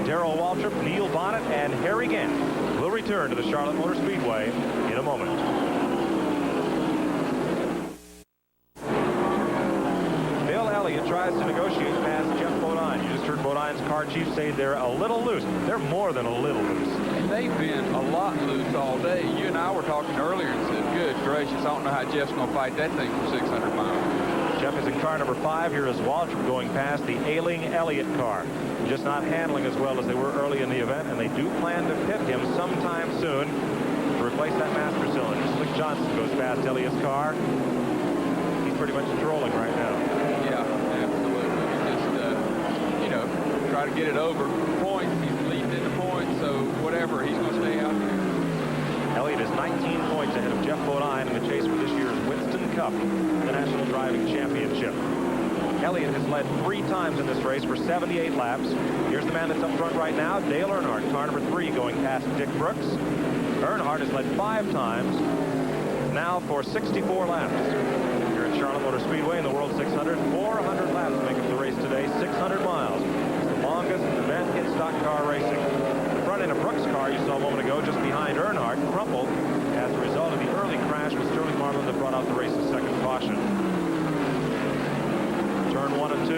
Darrell Waltrip, Neil Bonnet, and Harry Gant. We'll return to the Charlotte Motor Speedway in a moment. tries to negotiate past Jeff Bodine. You just heard Bodine's car chief say they're a little loose. They're more than a little loose. And they've been a lot loose all day. You and I were talking earlier and said, good gracious, I don't know how Jeff's going to fight that thing for 600 miles. Jeff is in car number 5. Here is Waltrip going past the Ailing Elliott car. Just not handling as well as they were early in the event, and they do plan to pit him sometime soon to replace that master cylinder. Slick Johnson goes past Elliott's car. He's pretty much trolling right now. Yeah, absolutely. Just, you know, try to get it over points. He's leading into points, so whatever, he's going to stay out there. Elliott is 19 points ahead of Jeff Bodine in the chase for this year's Winston Cup, the National Driving Championship. Elliott has led 3 times in this race for 78 laps. Here's the man that's up front right now, Dale Earnhardt, car number 3, going past Dick Brooks. Earnhardt has led 5 times, now for 64 laps. Here at Charlotte Motor Speedway in the World 600, 400 laps make up the race today, 600 miles. It's the longest event in stock car racing. The front end of Brooks' car you saw a moment ago just behind Earnhardt crumpled as a result of the early crash with Sterling Marlin that brought out the race's second caution. Turn 1 and 2.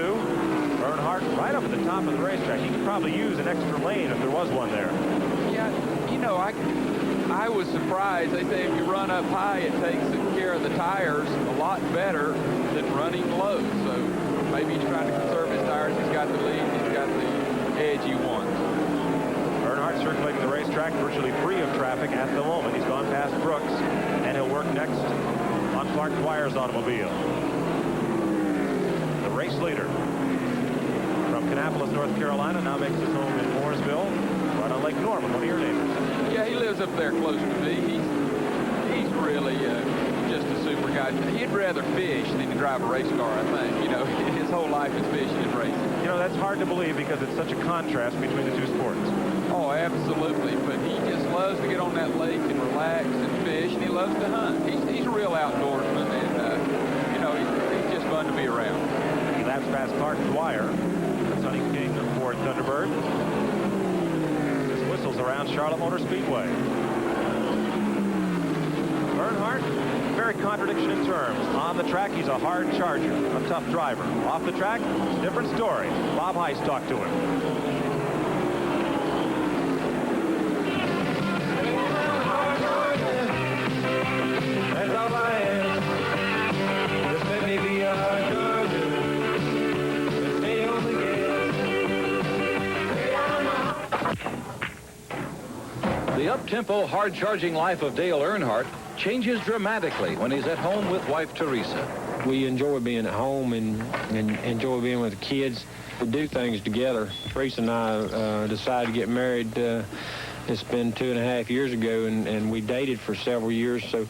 Earnhardt right up at the top of the racetrack. He could probably use an extra lane if there was one there. Yeah, you know, I was surprised. They say if you run up high, it takes care of the tires a lot better than running low. So maybe he's trying to conserve his tires. He's got the lead. He's got the edge he wants. Earnhardt circulating the racetrack virtually free of traffic at the moment. He's gone past Brooks, and he'll work next on Clark Dwyer's automobile. The race leader from Kannapolis, North Carolina, now makes his home in Mooresville, right on Lake Norman, one of your neighbors. Yeah, he lives up there close to me. He's really just a super guy. He'd rather fish than to drive a race car, I think. You know, his whole life is fishing and racing. You know, that's hard to believe because it's such a contrast between the two sports. Oh, absolutely. But he just loves to get on that lake and relax and fish, and he loves to hunt. He's a real outdoorsman, and, you know, he's just fun to be around. He laps past Clark Dwyer. That's Honey King for Thunderbird. This whistles around Charlotte Motor Speedway. Earnhardt, very contradiction in terms. On the track, he's a hard charger, a tough driver. Off the track, it's a different story. Bob Heiss talked to him. The up-tempo, hard-charging life of Dale Earnhardt changes dramatically when he's at home with wife Teresa. We enjoy being at home and enjoy being with the kids. We do things together. Teresa and I decided to get married. It's been 2.5 years ago, and we dated for several years. So,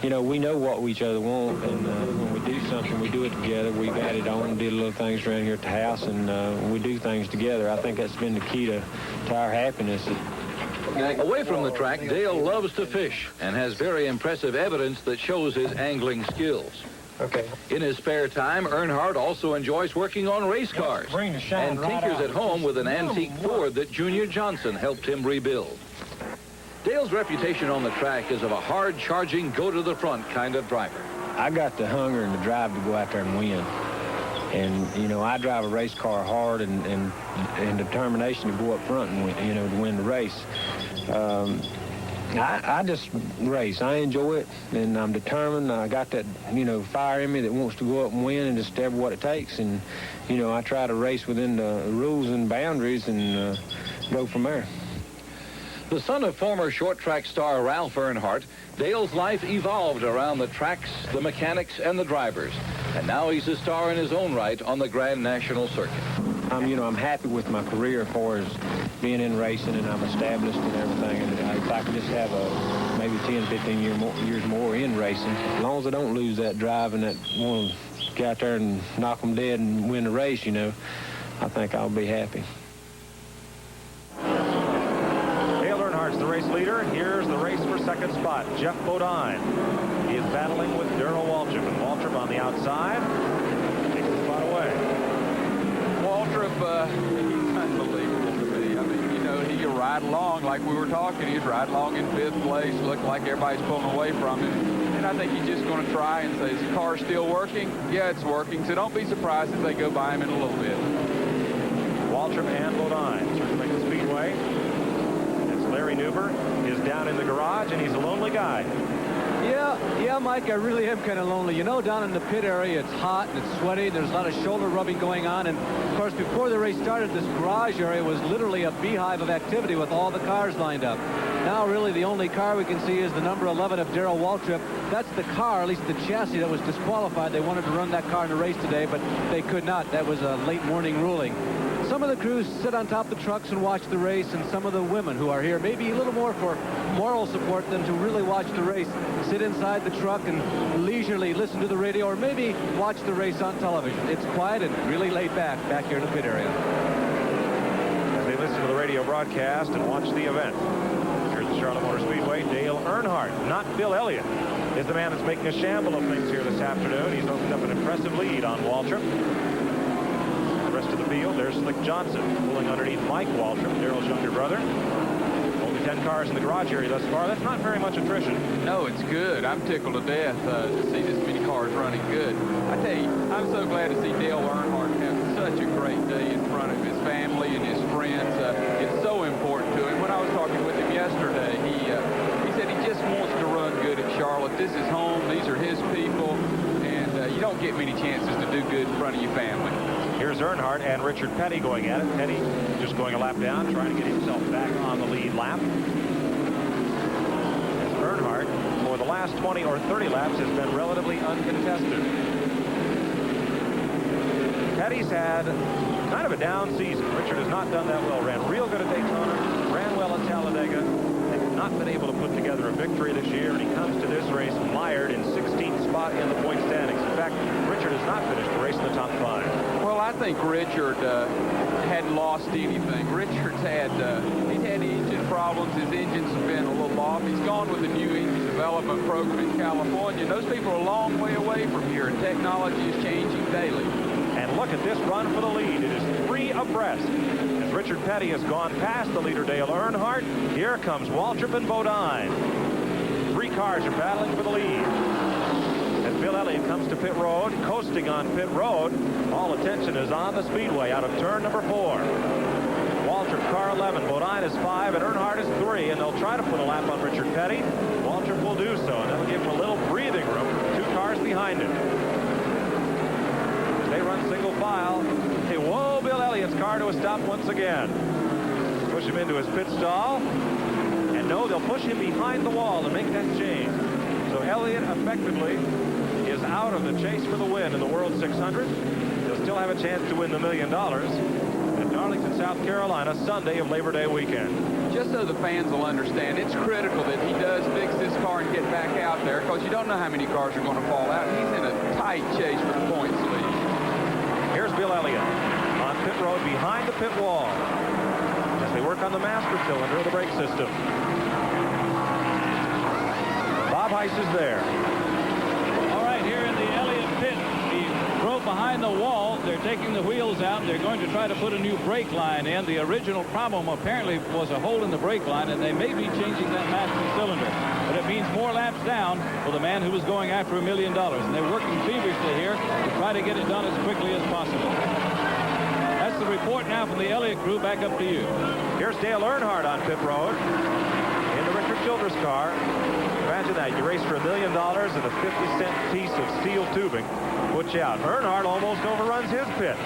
you know, we know what each other want, and when we do something, we do it together. We've added on, did little things around here at the house, and we do things together. I think that's been the key to our happiness. Away from the track, Dale loves to fish and has very impressive evidence that shows his angling skills. Okay. In his spare time, Earnhardt also enjoys working on race cars and tinkers at home with an antique Ford that Junior Johnson helped him rebuild. Dale's reputation on the track is of a hard-charging, go-to-the-front kind of driver. I got the hunger and the drive to go out there and win. And, you know, I drive a race car hard and determination to go up front and win, you know, to win the race. I just race. I enjoy it, and I'm determined. I got that, you know, fire in me that wants to go up and win and just ever what it takes. And, you know, I try to race within the rules and boundaries and go from there. The son of former short-track star Ralph Earnhardt, Dale's life evolved around the tracks, the mechanics, and the drivers. And now he's a star in his own right on the Grand National Circuit. You know, I'm happy with my career as far as being in racing, and I'm established and everything. And if I could just have maybe 10, 15 years more in racing, as long as I don't lose that drive and that want to get out there and knock them dead and win the race, you know, I think I'll be happy. Dale Earnhardt's the race leader. Here's the race for second spot, Jeff Bodine. He is battling with Darrell Waltrip, and Waltrip on the outside takes the spot away. Waltrip, he's unbelievable to me. I mean, you know, he'll ride along like we were talking. He's right along in 5th place. Looked like everybody's pulling away from him. And I think he's just going to try and say, is the car still working? Yeah, it's working. So don't be surprised if they go by him in a little bit. Waltrip and Bodine circling the speedway. It's Larry Newber is down in the garage, and he's a lonely guy. Yeah, Mike, I really am kind of lonely. You know, down in the pit area, it's hot and it's sweaty. There's a lot of shoulder rubbing going on. And, of course, before the race started, this garage area was literally a beehive of activity with all the cars lined up. Now, really, the only car we can see is the number 11 of Darrell Waltrip. That's the car, at least the chassis, that was disqualified. They wanted to run that car in the race today, but they could not. That was a late morning ruling. Some of the crews sit on top of the trucks and watch the race, and some of the women who are here, maybe a little more for moral support than to really watch the race, sit inside the truck and leisurely listen to the radio, or maybe watch the race on television. It's quiet and really laid back here in the pit area. As they listen to the radio broadcast and watch the event. Here's the Charlotte Motor Speedway. Dale Earnhardt, not Bill Elliott, is the man that's making a shamble of things here this afternoon. He's opened up an impressive lead on Waltrip. Rest of the field, there's Slick Johnson pulling underneath Mike Waltrip, Darrell's younger brother. Only 10 cars in the garage area thus far. That's not very much attrition. No, it's good. I'm tickled to death to see this many cars running good. I tell you, I'm so glad to see Dale Earnhardt have such a great day in front of his family and his friends. It's so important to him. When I was talking with him yesterday, he said he just wants to run good at Charlotte. This is home. These are his people. And you don't get many chances to do good in front of your family. Here's Earnhardt and Richard Petty going at it. Petty just going a lap down, trying to get himself back on the lead lap. As Earnhardt, for the last 20 or 30 laps, has been relatively uncontested. Petty's had kind of a down season. Richard has not done that well. Ran real good at Daytona, ran well at Talladega. They've not been able to put together a victory this year, and he comes to this race mired in 16th spot in the point standings. In fact, Richard has not finished the race in the top 5. Well, I think Richard hadn't lost anything. Richard's had he's had engine problems. His engines have been a little off. He's gone with a new engine development program in California. Those people are a long way away from here, and technology is changing daily. And look at this run for the lead. It is 3 abreast. As Richard Petty has gone past the leader, Dale Earnhardt, here comes Waltrip and Bodine. 3 cars are battling for the lead. As Bill Elliott comes to pit road, coasting on pit road, all attention is on the speedway out of turn number 4. Waltrip, car 11, Bodine is 5, and Earnhardt is 3, and they'll try to put a lap on Richard Petty. Waltrip will do so, and that'll give him a little breathing room. 2 cars behind him. They run single file. Hey, whoa, Bill Elliott's car to a stop once again. Push him into his pit stall. And no, they'll push him behind the wall to make that change. So Elliott effectively is out of the chase for the win in the World 600. He'll still have a chance to win the $1 million at Darlington, South Carolina, Sunday of Labor Day weekend. Just so the fans will understand, it's critical that he does fix this car and get back out there, because you don't know how many cars are going to fall out. He's in a tight chase for the points lead. Here's Bill Elliott on pit road behind the pit wall as they work on the master cylinder of the brake system. Bob Heiss is there. All right, here in the Elliott pit, he drove behind the wall. They're taking the wheels out. They're going to try to put a new brake line in. The original problem apparently was a hole in the brake line, and they may be changing that master cylinder. But it means more laps down for the man who was going after $1 million. And they're working feverishly here to try to get it done as quickly as possible. That's the report now from the Elliott crew. Back up to you. Here's Dale Earnhardt on pit road in the Richard Childress car. Imagine that. You race for $1 million and a 50-cent piece of steel tubing puts you out. Earnhardt almost overruns his pit.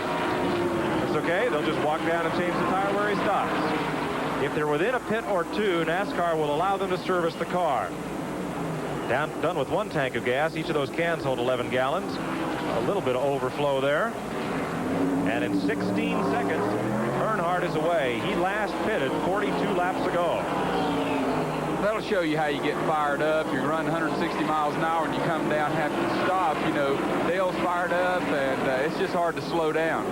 It's okay. They'll just walk down and change the tire where he stops. If they're within a pit or 2, NASCAR will allow them to service the car. Done with 1 tank of gas. Each of those cans hold 11 gallons. A little bit of overflow there. And in 16 seconds, Earnhardt is away. He last pitted 42 laps ago. That'll show you how you get fired up. You're running 160 miles an hour and you come down and have to stop. You know, Dale's fired up, and it's just hard to slow down.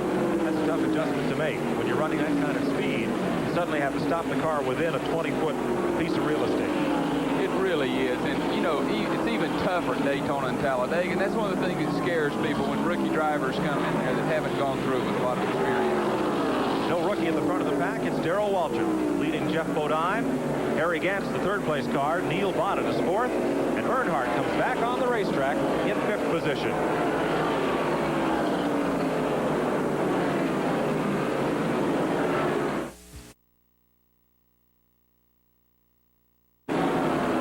That's a tough adjustment to make. When you're running that kind of speed, you suddenly have to stop the car within a 20-foot piece of real estate. It really is. And, you know, it's even tougher at Daytona and Talladega. And that's one of the things that scares people when rookie drivers come in there that haven't gone through it with a lot of experience. No rookie at the front of the pack. It's Darrell Waltrip leading Geoff Bodine. Harry Gantz, the third-place car. Neil Bonnet is fourth. And Earnhardt comes back on the racetrack in fifth position.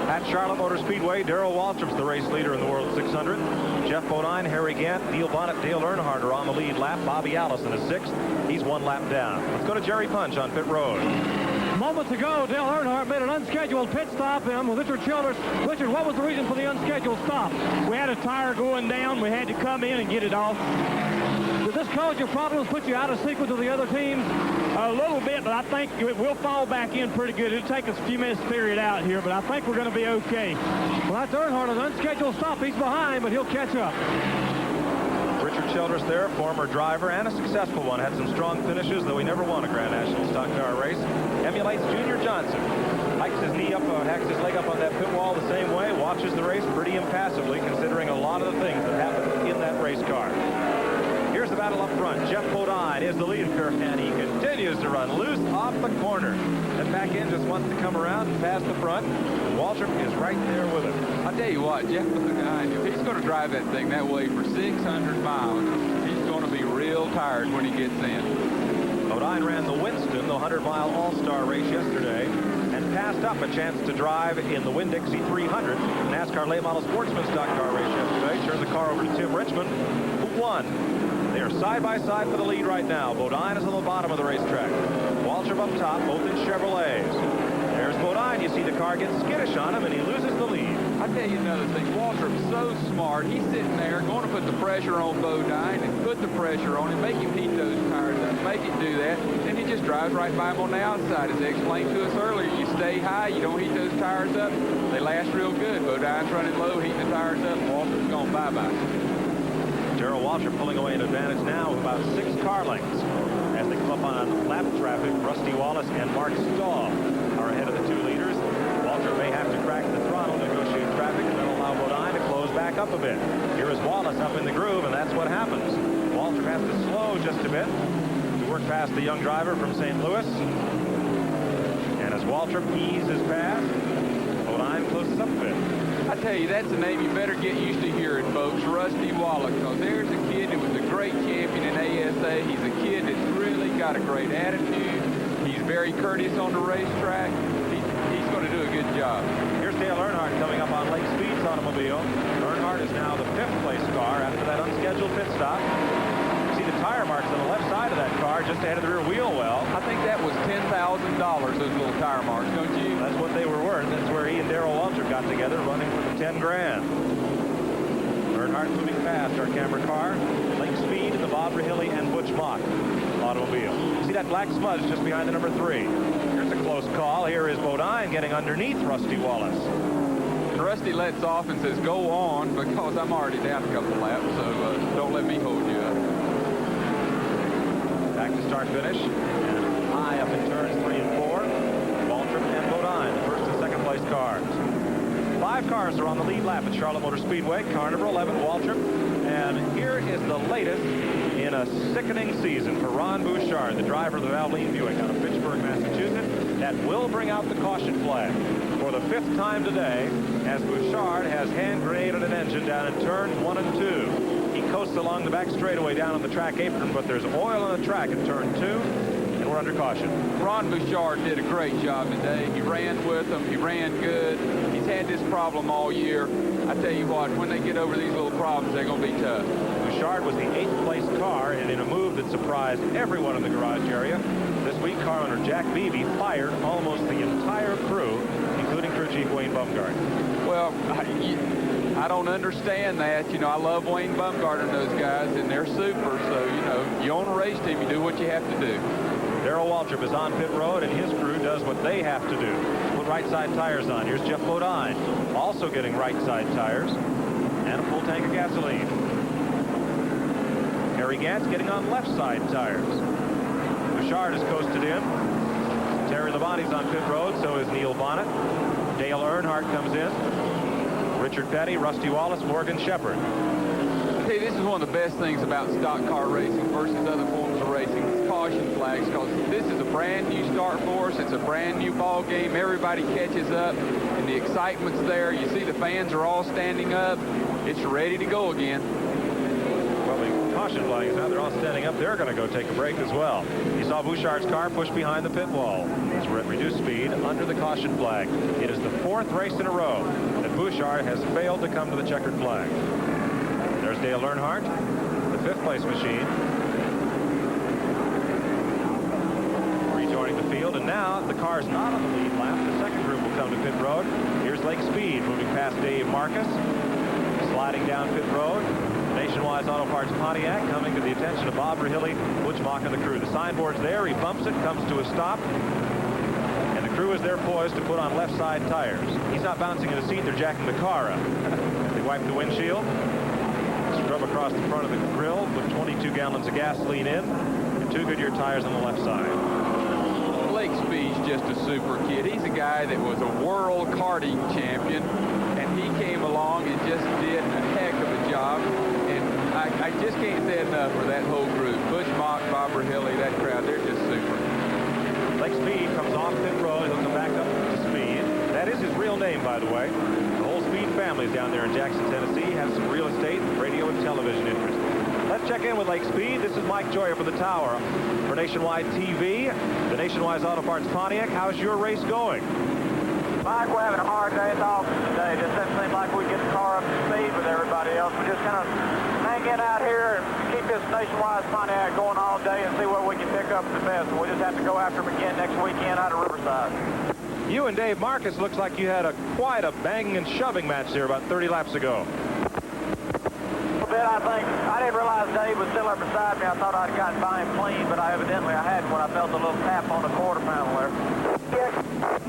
At Charlotte Motor Speedway, Darrell Waltrip's the race leader in the World 600. Geoff Bodine, Harry Gant, Neil Bonnet, Dale Earnhardt are on the lead lap. Bobby Allison is sixth. He's one lap down. Let's go to Jerry Punch on pit road. Moments ago, Dale Earnhardt made an unscheduled pit stop with Richard Childress. Richard, what was the reason for the unscheduled stop? We had a tire going down. We had to come in and get it off. Did this cause your problems, put you out of sequence with the other teams? A little bit, but I think we'll fall back in pretty good. It'll take us a few minutes to figure it out here, but I think we're going to be okay. Well, that's Earnhardt, an unscheduled stop. He's behind, but he'll catch up. Richard Childress there, former driver and a successful one. Had some strong finishes, though he never won a Grand National stock car race. Emulates Junior Johnson. Hikes his knee up, hacks his leg up on that pit wall the same way. Watches the race pretty impassively, considering a lot of the things that happen in that race car. Here's the battle up front. Geoff Bodine is the leader, and he continues to run loose off the corner. That back end just wants to come around and pass the front. Waltrip is right there with him. I'll tell you what, Geoff Bodine, if he's going to drive that thing that way for 600 miles, he's going to be real tired when he gets in. Bodine ran the Winston, the 100-mile All-Star race yesterday, and passed up a chance to drive in the Winn-Dixie 300 NASCAR late model sportsman stock car race yesterday. Turned the car over to Tim Richmond, who won. They are side by side for the lead right now. Bodine is on the bottom of the racetrack. Waltrip up top, both in Chevrolets. There's Bodine. You see the car get skittish on him, and he loses the lead. I'll tell you another thing. Waltrip's so smart. He's sitting there going to put the pressure on Bodine and put the pressure on him, make him heat those tires up, make him do that, and he just drives right by him on the outside. As they explained to us earlier, you stay high, you don't heat those tires up, they last real good. Bodine's running low, heating the tires up, Waltrip's going bye-bye. Darrell Waltrip pulling away an advantage now of about 6 car lengths. As they come up on lap traffic, Rusty Wallace and Mark Stahl are ahead of the 2 leaders. Waltrip may have to crack the throttle, negotiate traffic, and then allow Bodine to close back up a bit. Here is Wallace up in the groove, and that's what happens. Waltrip has to slow just a bit to work past the young driver from St. Louis. And as Waltrip eases past, Bodine closes up a bit. I tell you, that's a name you better get used to hearing, folks. Rusty Wallace. Because there's a kid that was a great champion in ASA. He's a kid that's really got a great attitude. He's very courteous on the racetrack. He's going to do a good job. Here's Dale Earnhardt coming up on Lake Speed's automobile. Earnhardt is now the 5th place car after that unscheduled pit stop. You see the tire marks on the left side of that car just ahead of the rear wheel well. I think that was $10,000, those little tire marks, don't you? That's what they were worth. That's where he and Darrell Waltrip got together, running for the 10 grand. Earnhardt moving past our camera car. Lake Speed in the Bob Rahilly and Butch Mock automobile. See that black smudge just behind the number 3. Here's a close call. Here is Bodine getting underneath Rusty Wallace. Rusty lets off and says, go on, because I'm already down a couple laps, so don't let me hold you up. Back to start finish. And high up in turns 3 and 4. Waltrip and Bodine, the first and second place cars. 5 cars are on the lead lap at Charlotte Motor Speedway. Carnival 11, Waltrip. And here is the latest in a sickening season for Ron Bouchard, the driver of the Valvoline Buick out of Fitchburg, Massachusetts. That will bring out the caution flag for the 5th time today, as Bouchard has hand grenaded an engine down in turns 1 and 2. He coasts along the back straightaway down on the track apron, but there's oil on the track in turn 2, and we're under caution. Ron Bouchard did a great job today. He ran with them. He ran good. He's had this problem all year. I tell you what, when they get over these little problems, they're going to be tough. Bouchard was the 8th place car, and in a move that surprised everyone in the garage area, this week car owner Jack Beebe fired almost the entire crew, including crew chief Wayne Bumgarner. Well, I don't understand that. You know, I love Wayne Bumgarner and those guys, and they're super. So, you know, you own a race team, you do what you have to do. Darrell Waltrip is on pit road, and his crew does what they have to do. Put right side tires on. Here's Geoff Bodine, also getting right side tires and a full tank of gasoline. Harry Gantz getting on left side tires. Bouchard has coasted in. Terry Labonte's on pit road, so is Neil Bonnet. Dale Earnhardt comes in. Richard Petty, Rusty Wallace, Morgan Shepherd. Hey, this is one of the best things about stock car racing versus other forms of racing. It's called caution flags because this is a brand new start for us. It's a brand new ball game. Everybody catches up, and the excitement's there. You see the fans are all standing up. It's ready to go again. Well, the caution flag is out. They're all standing up. They're going to go take a break as well. You saw Bouchard's car push behind the pit wall. It's at reduced speed under the caution flag. It is the 4th race in a row that Bouchard has failed to come to the checkered flag. There's Dale Earnhardt, the 5th place machine. Rejoining the field, and now the car's not on the lead lap. The second group will come to pit road. Here's Lake Speed moving past Dave Marcus, sliding down pit road. Nationwide Auto Parts Pontiac coming to the attention of Bob Rahilly, Butch Mock, and the crew. The signboard's there. He bumps it, comes to a stop, and the crew is there poised to put on left side tires. He's not bouncing in the seat. They're jacking the car up. They wipe the windshield, scrub across the front of the grill, put 22 gallons of gasoline in, and 2 Goodyear tires on the left side. Lake Speed's just a super kid. He's a guy that was a world karting champion, and he came along and just did a heck of a job. And I just can't say enough for that whole group. Butch Mock, Bob Rahilly, that crowd, they're just super. Lake Speed comes off pit road. He'll come back up to Speed. That is his real name, by the way. The whole Speed family is down there in Jackson, Tennessee. Has some real estate, radio, and television interest. Let's check in with Lake Speed. This is Mike Joyer for the Tower. For Nationwide TV, the Nationwide Auto Parts Pontiac, how's your race going? Mike, we're having a hard day at the office today. It just doesn't seem like we get the car up to speed with everybody else. We're just kind of hanging out here and keep this Nationwide Pontiac going all day and see what we can pick up the best. We'll just have to go after them again next weekend out of Riverside. You and Dave Marcus looks like you had quite a banging and shoving match there about 30 laps ago. I think. I didn't realize Dave was still up beside me. I thought I'd gotten by him clean, but evidently I hadn't when I felt a little tap on the quarter panel there.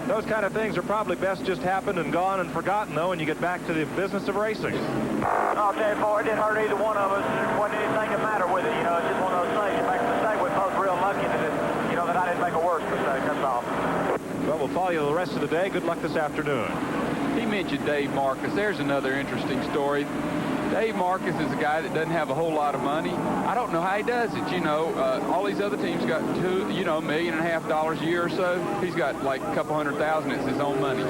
Those kind of things are probably best just happened and gone and forgotten, though, when you get back to the business of racing. I'll tell you, boy, it didn't hurt either one of us. There wasn't anything the matter with it. You know, it's just one of those things. You make a mistake. We're both real lucky that that I didn't make a worse mistake. That's all. Well, we'll follow you the rest of the day. Good luck this afternoon. He mentioned Dave Marcus. There's another interesting story. Dave Marcus is a guy that doesn't have a whole lot of money. I don't know how he does it. You know, all these other teams got $1.5 million a year or so. He's got like a couple $100,000. It's his own money.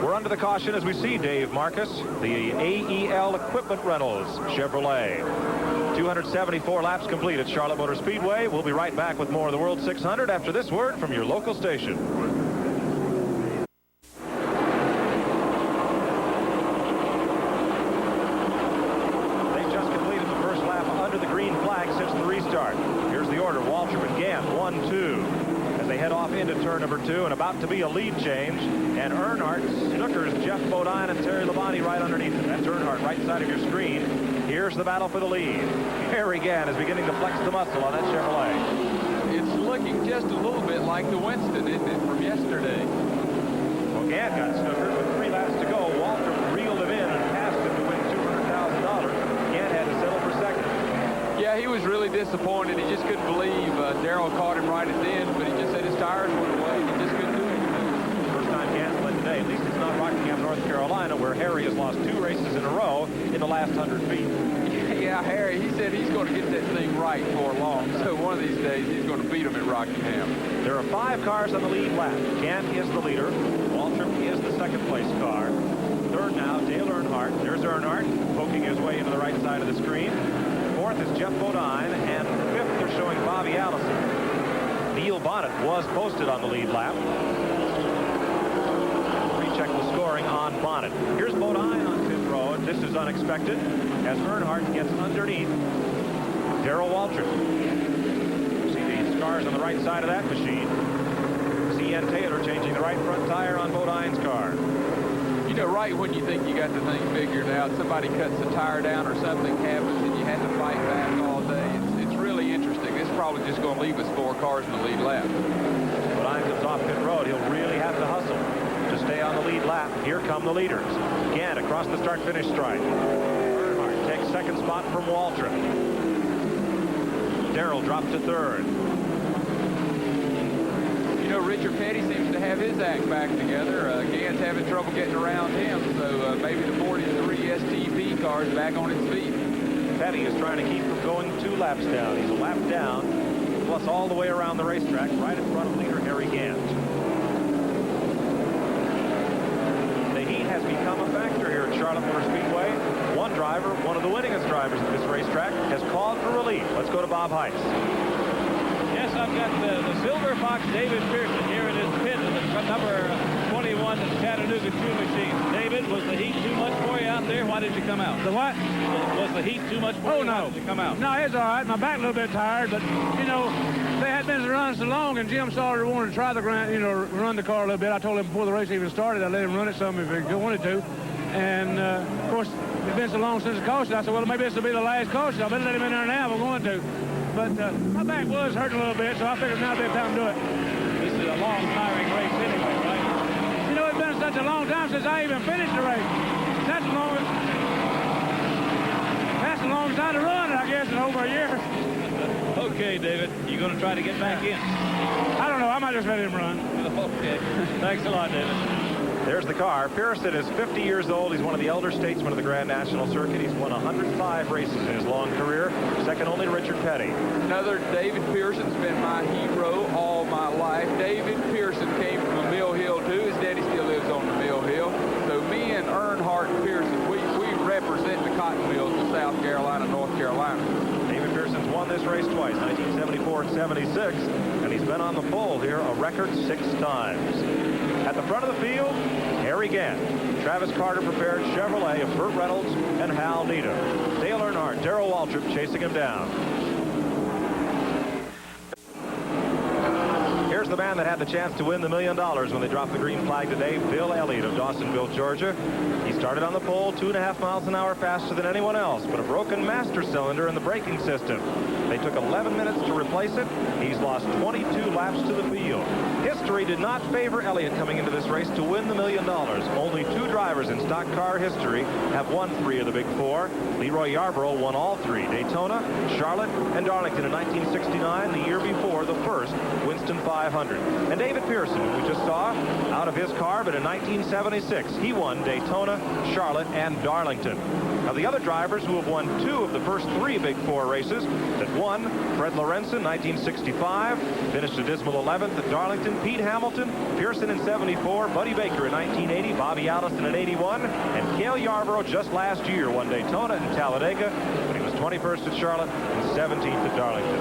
We're under the caution as we see Dave Marcus, the AEL Equipment Rentals Chevrolet. 274 laps complete at Charlotte Motor Speedway. We'll be right back with more of the World 600 after this word from your local station. Here's the order. Waltrip and Gant, 1-2. As they head off into turn number 2 and about to be a lead change. And Earnhardt, Snookers, Jeff Bodine, and Terry Labonte right underneath him. That's Earnhardt, right side of your screen. Here's the battle for the lead. Harry Gant is beginning to flex the muscle on that Chevrolet. It's looking just a little bit like the Winston, isn't it, from yesterday? Well, Gant got Snookers with 3 laps to go. Waltrip reeled him in and passed him to win $200,000. Gant had to settle for second. Yeah, he was really disappointed. He just couldn't believe Darrell caught him right at the end, but he just said his tires went away. He just couldn't do anything. First time Gant's led today. At least it's not Rockingham, North Carolina, where Harry has lost 2 races in a row in the last 100 feet. Yeah, Harry, he said he's going to get that thing right before long. So one of these days, he's going to beat him at Rockingham. There are 5 cars on the lead lap. Gant is the leader. Waltrip is the second place car. Third now, Dale Earnhardt. There's Earnhardt poking his way into the right side of the screen. Fourth is Jeff Bodine, and fifth they're showing Bobby Allison. Neil Bonnet was posted on the lead lap. Recheck the scoring on Bonnet. Here's Bodine on pit road. This is unexpected as Earnhardt gets underneath Darrell Waltrip. See the scars on the right side of that machine. C.N. Taylor changing the right front tire on Bodine's car. You know, right when you think you got the thing figured out, somebody cuts the tire down or something happens and you had to fight back all day. It's really interesting. This is probably just going to leave us 4 cars in the lead lap. Bodine comes off pit road. He'll really have to hustle to stay on the lead lap. Here come the leaders. Again, across the start-finish stripe. Earnhardt takes second spot from Waltrip. Darrell drops to third. You know, Richard Petty seems to have his act back together. Gant's having trouble getting around him, so maybe the 43 STP car is back on its feet. Petty is trying to keep from going 2 laps down. He's a lap down. plus all the way around the racetrack, right in front of leader Harry Gant. The heat has become a factor here at Charlotte Motor Speedway. One driver, one of the winningest drivers at this racetrack, has called for relief. Let's go to Bob Heitz. Yes, I've got the Silver Fox David Pearson here in his pit in the number 21 Chattanooga 2 machine. David, was the heat too much for you out there? Why did you come out? The what? Was the heat too much for you? no. Why did you come out? No, it's all right. My back a little bit tired, but, you know, they had been running so long, and Jim Sauter wanted to try the ground, you know, run the car a little bit. I told him before the race even started, I'd let him run it some if he wanted to. And, of course, it's been so long since the caution. I said, well, maybe this will be the last caution. I better let him in there now if I'm going to. But my back was hurting a little bit, so I figured now'd be the time to do it. This is a long, tiring race anyway, right? You know, it's been such a long time since I even finished the race. That's the longest time to run, I guess, in over a year. Okay, David, you going to try to get back in? I don't know. I might just let him run. Okay. Thanks a lot, David. There's the car. Pearson is 50 years old. He's one of the elder statesmen of the Grand National Circuit. He's won 105 races in his long career, second only to Richard Petty. Another David Pearson's been my hero all my life. David Pearson came from a Mill Hill, too. His daddy still lives on the Mill Hill. So me and Earnhardt Pearson, we represent the cotton mills of South Carolina, North Carolina. David Pearson's won this race twice, 1974 and 76, and he's been on the pole here a record 6 times. At the front of the field, Harry Gant, Travis Carter prepared Chevrolet of Burt Reynolds and Hal Needham. Dale Earnhardt, Darrell Waltrip chasing him down. Here's the man that had the chance to win the $1 million when they dropped the green flag today, Bill Elliott of Dawsonville, Georgia. He started on the pole 2.5 miles an hour faster than anyone else, but a broken master cylinder in the braking system. They took 11 minutes to replace it. He's lost 22 laps to the field. History did not favor Elliott coming into this race to win the $1 million. Only 2 drivers in stock car history have won 3 of the big 4. Leroy Yarborough won all 3. Daytona, Charlotte, and Darlington in 1969, the year before the first Winston 500. And David Pearson, who we just saw out of his car, but in 1976, he won Daytona, Charlotte, and Darlington. Of the other drivers who have won 2 of the first 3 big 4 races that won, Fred Lorenzen, 1965, finished a dismal 11th at Darlington, Pete Hamilton, Pearson in 74, Buddy Baker in 1980, Bobby Allison in 81, and Cale Yarborough just last year won Daytona and Talladega, but he was 21st at Charlotte and 17th at Darlington.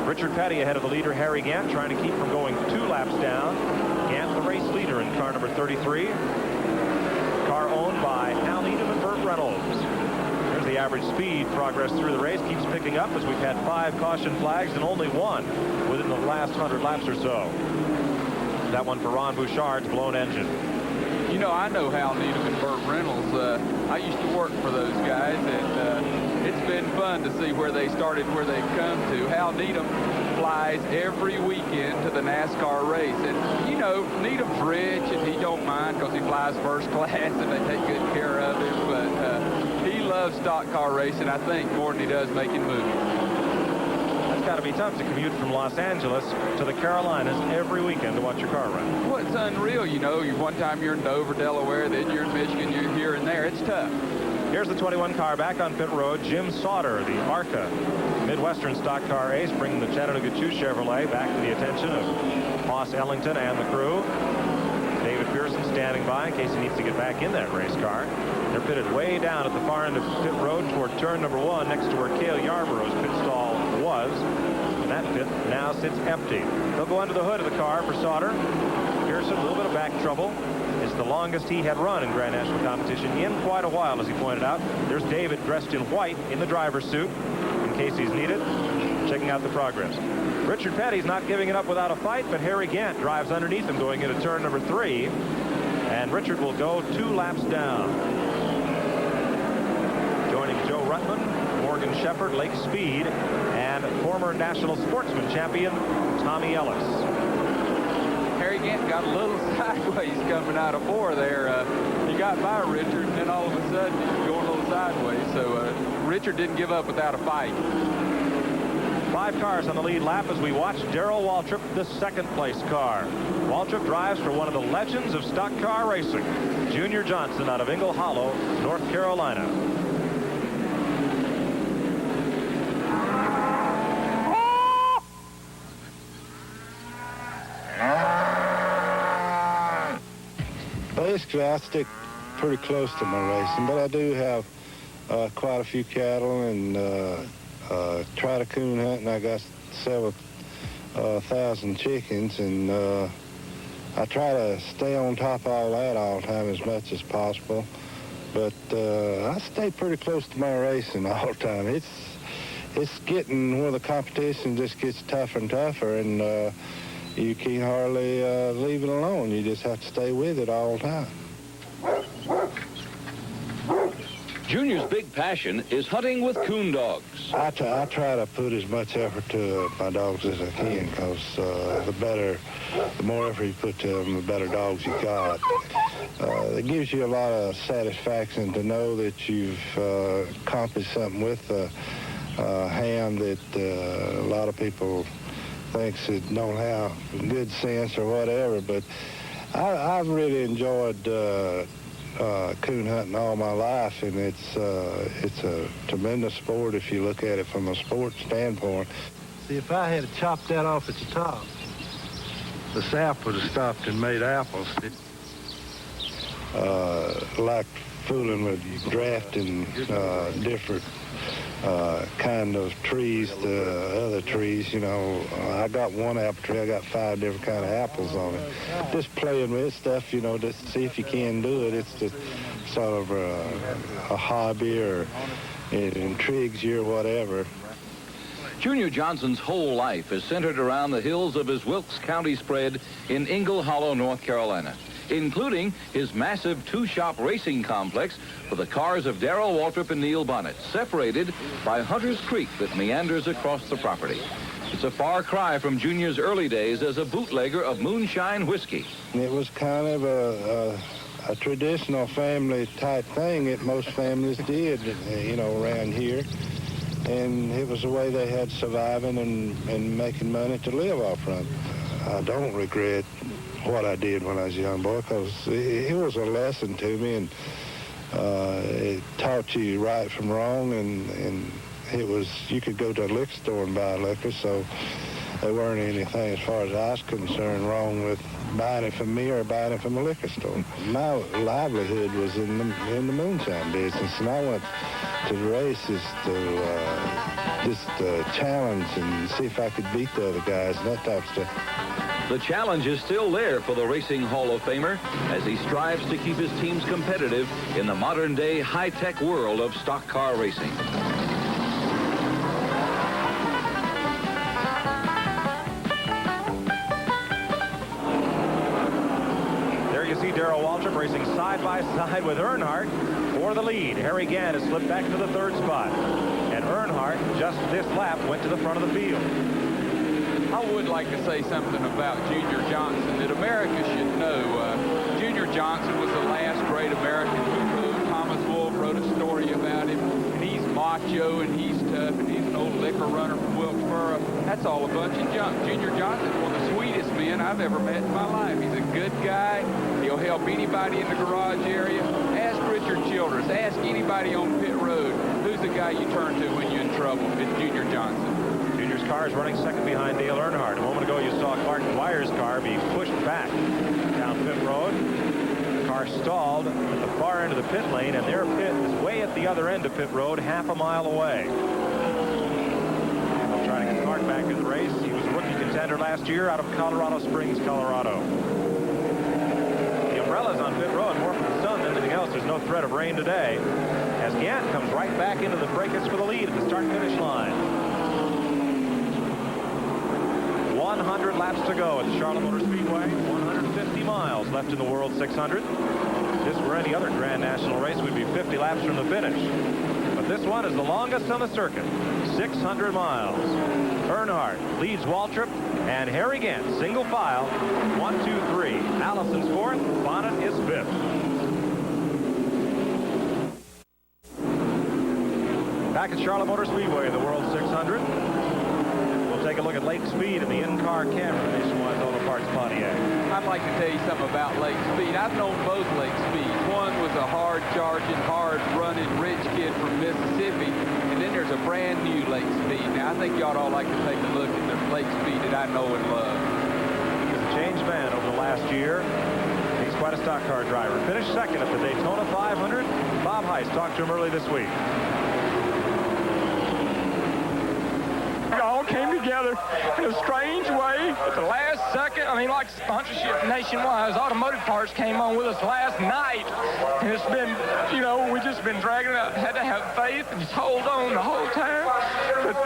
Richard Petty ahead of the leader, Harry Gant, trying to keep from going 2 laps down. Gant, the race leader in car number 33. Car owned by Hal Needham and Burt Reynolds. There's the average speed progress through the race. Keeps picking up as we've had 5 caution flags and only 1 within the last 100 laps or so. That one for Ron Bouchard's blown engine. You know, I know Hal Needham and Burt Reynolds. I used to work for those guys, and it's been fun to see where they started, where they've come to. Hal Needham flies every weekend to the NASCAR race. And, you know, Needham's rich, and he don't mind because he flies first class, and they take good care of him. But he loves stock car racing, I think, more than he does making movies. That's got to be tough to commute from Los Angeles to the Carolinas every weekend to watch your car run. Well, it's unreal, you know. One time you're in Dover, Delaware, then you're in Michigan, you're here and there. It's tough. Here's the 21 car back on pit road. Jim Sauter, the ARCA Midwestern stock car ace, bringing the Chattanooga 2 Chevrolet back to the attention of Hoss Ellington and the crew. David Pearson standing by in case he needs to get back in that race car. They're pitted way down at the far end of pit road toward turn number 1, next to where Cale Yarborough's pit stall was. And that pit now sits empty. They'll go under the hood of the car for Sauter. Pearson, a little bit of back trouble. It's the longest he had run in Grand National competition in quite a while, as he pointed out. There's David dressed in white in the driver's suit in case he's needed. Checking out the progress. Richard Petty's not giving it up without a fight, but Harry Gant drives underneath him going into turn number 3. And Richard will go 2 laps down. Joining Joe Rutman, Morgan Shepherd, Lake Speed, and former national sportsman champion Tommy Ellis. Harry Gant got a little sideways coming out of 4 there. He got by Richard, and then all of a sudden he was going a little sideways. So Richard didn't give up without a fight. 5 cars on the lead lap as we watch Darrell Waltrip, the second place car. Waltrip drives for one of the legends of stock car racing, Junior Johnson out of Ingle Hollow, North Carolina. basically, I stick pretty close to my racing, but I do have quite a few cattle and try to coon hunt, and I got several thousand chickens, and I try to stay on top of all that all the time as much as possible. But I stay pretty close to my racing all the time. It's getting where the competition just gets tougher and tougher, and you can't hardly leave it alone. You just have to stay with it all the time. Junior's big passion is hunting with coon dogs. I try to put as much effort to my dogs as I can, because the more effort you put to them, the better dogs you got. It gives you a lot of satisfaction to know that you've accomplished something with a ham that a lot of people thinks it don't have good sense or whatever. But I've really enjoyed coon hunting all my life, and it's a tremendous sport if you look at it from a sports standpoint. See, if I had chopped that off at the top, the sap would have stopped and made apples. Like fooling with drafting different kind of trees to other trees, you know. I got one apple tree, I got 5 different kind of apples on it. Just playing with stuff, you know, just to see if you can do it. It's just sort of a hobby, or it intrigues you or whatever. Junior Johnson's whole life is centered around the hills of his Wilkes County spread in Ingle Hollow, North Carolina, including his massive 2-shop racing complex for the cars of Darrell Waltrip and Neil Bonnet, separated by Hunter's Creek that meanders across the property. It's a far cry from Junior's early days as a bootlegger of moonshine whiskey. It was kind of a traditional family type thing that most families did, you know, around here. And it was the way they had surviving and making money to live off from. I don't regret what I did when I was a young boy, because it was a lesson to me, and it taught you right from wrong, and it was, you could go to a liquor store and buy liquor, so there weren't anything, as far as I was concerned, wrong with buying it from me or buying it from a liquor store. My livelihood was in the moonshine business, and I went to the races to just challenge and see if I could beat the other guys and that type of stuff. The challenge is still there for the Racing Hall of Famer as he strives to keep his teams competitive in the modern-day high-tech world of stock car racing. There you see Darrell Waltrip racing side by side with Earnhardt for the lead. Harry Gant has slipped back to the 3rd spot. And Earnhardt, just this lap, went to the front of the field. I would like to say something about Junior Johnson that America should know. Junior Johnson was the last great American who rode. Thomas Wolfe wrote a story about him. And he's macho and he's tough and he's an old liquor runner from Wilkesboro. That's all a bunch of junk. Junior Johnson is one of the sweetest men I've ever met in my life. He's a good guy. He'll help anybody in the garage area. Ask Richard Childress. Ask anybody on pit road. Who's the guy you turn to when you're in trouble? It's Junior Johnson. Junior's car is running second behind Dale Earnhardt. A moment ago, you saw Clark Dwyer's car be pushed back down pit road. The car stalled at the far end of the pit lane, and their pit is way at the other end of pit road, half a mile away. We'll try to get Clark back in the race. He was a rookie contender last year out of Colorado Springs, Colorado. The umbrella's on pit road, more from the sun than anything else. There's no threat of rain today, as Gant comes right back into the breakers for the lead at the start-finish line. 100 laps to go at the Charlotte Motor Speedway. 150 miles left in the World 600. If this were any other Grand National race, we'd be 50 laps from the finish. But this one is the longest on the circuit, 600 miles. Earnhardt leads Waltrip, and Harry Gant, single file, 1, 2, 3. Allison's 4th, Bonnet is 5th. Back at Charlotte Motor Speedway, the World 600. Take a look at Lake Speed and the in-car camera, Nationwide Auto Parts Pontiac. I'd like to tell you something about Lake Speed. I've known both Lake Speeds. One was a hard-charging, hard-running rich kid from Mississippi, and then there's a brand-new Lake Speed. Now, I think y'all all like to take a look at the Lake Speed that I know and love. He's a changed man over the last year. He's quite a stock car driver. Finished second at the Daytona 500. Bob Heiss talked to him early this week. It all came together in a strange way at the last second. I mean, like sponsorship nationwide, Automotive Parts came on with us last night. And it's been, you know, we've just been dragging it out. Had to have faith and just hold on the whole time. But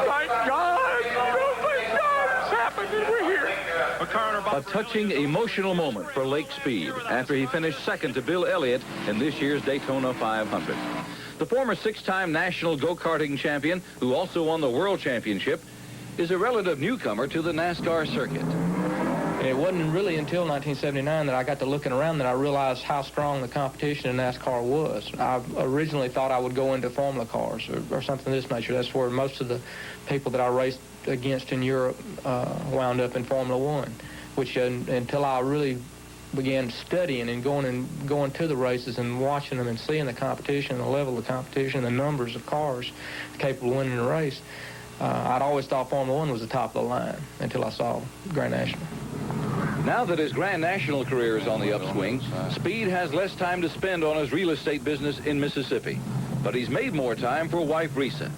thank God, you know, thank God it's happened and we're here. A touching, emotional moment for Lake Speed after he finished second to Bill Elliott in this year's Daytona 500. The former six-time national go-karting champion, who also won the World Championship, is a relative newcomer to the NASCAR circuit. And it wasn't really until 1979 that I got to looking around that I realized how strong the competition in NASCAR was. I originally thought I would go into Formula cars or something of this nature. That's where most of the people that I raced against in Europe wound up in Formula One, which until I really began studying and going to the races and watching them and seeing the competition, the level of competition, the numbers of cars capable of winning the race, I'd always thought Formula One was the top of the line until I saw Grand National. Now that his Grand National career is on the upswing, Speed has less time to spend on his real estate business in Mississippi. But he's made more time for wife Risa.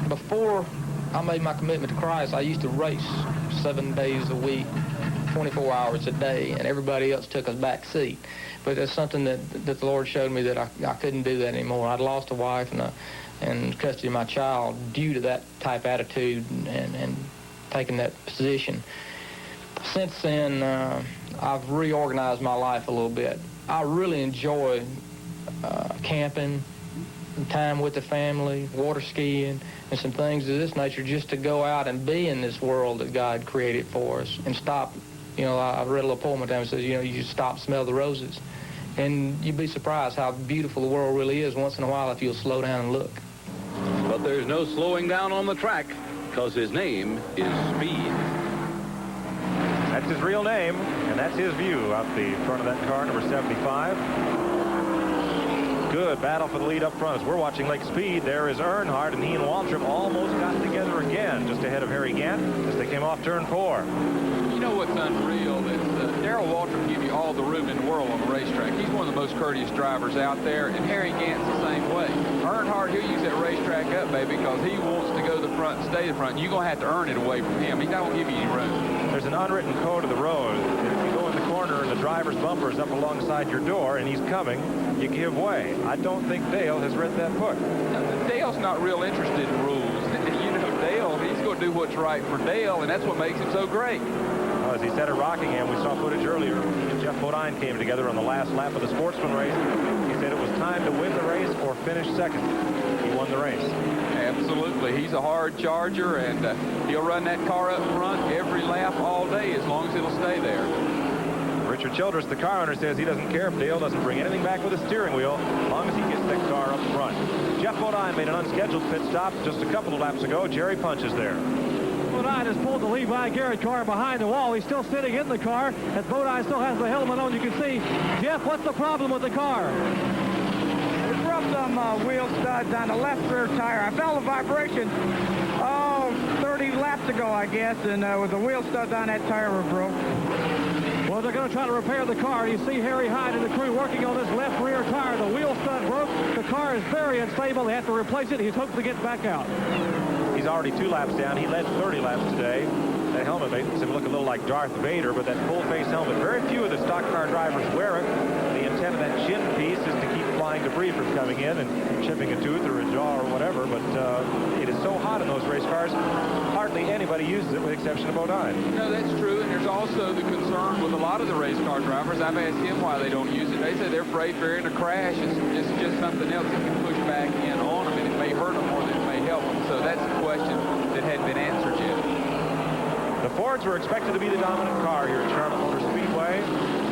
Before I made my commitment to Christ, I used to race 7 days a week, 24 hours a day, and everybody else took a back seat. But that's something that the Lord showed me that I couldn't do that anymore. I'd lost a wife and custody of my child due to that type attitude and taking that position. Since then, I've reorganized my life a little bit. I really enjoy camping, time with the family, water skiing, and some things of this nature, just to go out and be in this world that God created for us and stop. You know, I read a little poem one time that says, you know, you stop, smell the roses. And you'd be surprised how beautiful the world really is once in a while if you'll slow down and look. But there's no slowing down on the track, because his name is Speed. That's his real name, and that's his view out the front of that car, number 75. Good battle for the lead up front. As we're watching Lake Speed, there is Earnhardt, and he and Waltrip almost got together again, just ahead of Harry Gant as they came off turn 4. You know what's unreal is Darrell Waltrip give you all the room in the world on the racetrack. He's one of the most courteous drivers out there, and Harry Gant's the same way. Earnhardt, he'll use that racetrack up, baby, because he wants to go to the front and stay to the front. You're going to have to earn it away from him. He's not going to give you any room. There's an unwritten code of the road. If you go in the corner and the driver's bumper is up alongside your door and he's coming, you give way. I don't think Dale has read that book. Dale's not real interested in rules. You know, Dale, he's going to do what's right for Dale, and that's what makes him so great. Well, as he said at Rockingham, we saw footage earlier. Jeff Bodine came together on the last lap of the Sportsman race. He said it was time to win the race or finish second. He won the race. Absolutely. He's a hard charger, and he'll run that car up front every lap all day as long as it'll stay there. Richard Childress, the car owner, says he doesn't care if Dale doesn't bring anything back with the steering wheel as long as he gets that car up front. Jeff Bodine made an unscheduled pit stop just a couple of laps ago. Jerry Punch is there. Bodine has pulled the Levi Garrett car behind the wall. He's still sitting in the car as Bodine still has the helmet on. You can see, Jeff, what's the problem with the car? It rubbed some wheel studs on the left rear tire. I felt a vibration, 30 laps ago, I guess, and with the wheel studs on that tire were broke. Well, they're going to try to repair the car. You see Harry Hyde and the crew working on this left rear tire. The wheel stud broke. The car is very unstable. They have to replace it. He's hoping to get back out. He's already 2 laps down. He led 30 laps today. That helmet makes him look a little like Darth Vader, but that full-face helmet, very few of the stock car drivers wear it. The intent of that chin piece is to keep flying debris from coming in and chipping a tooth or a jaw or whatever, but it is so hot in those race cars, hardly anybody uses it with the exception of Bodine. No, that's true, and there's also the concern with a lot of the race car drivers. I've asked him why they don't use it. They say they're afraid if they're in a crash, it's just something else that can push back in on them, and it may hurt them more than it may help them. So that's a question that hadn't been answered yet. The Fords were expected to be the dominant car here at Charlotte Motor Speedway.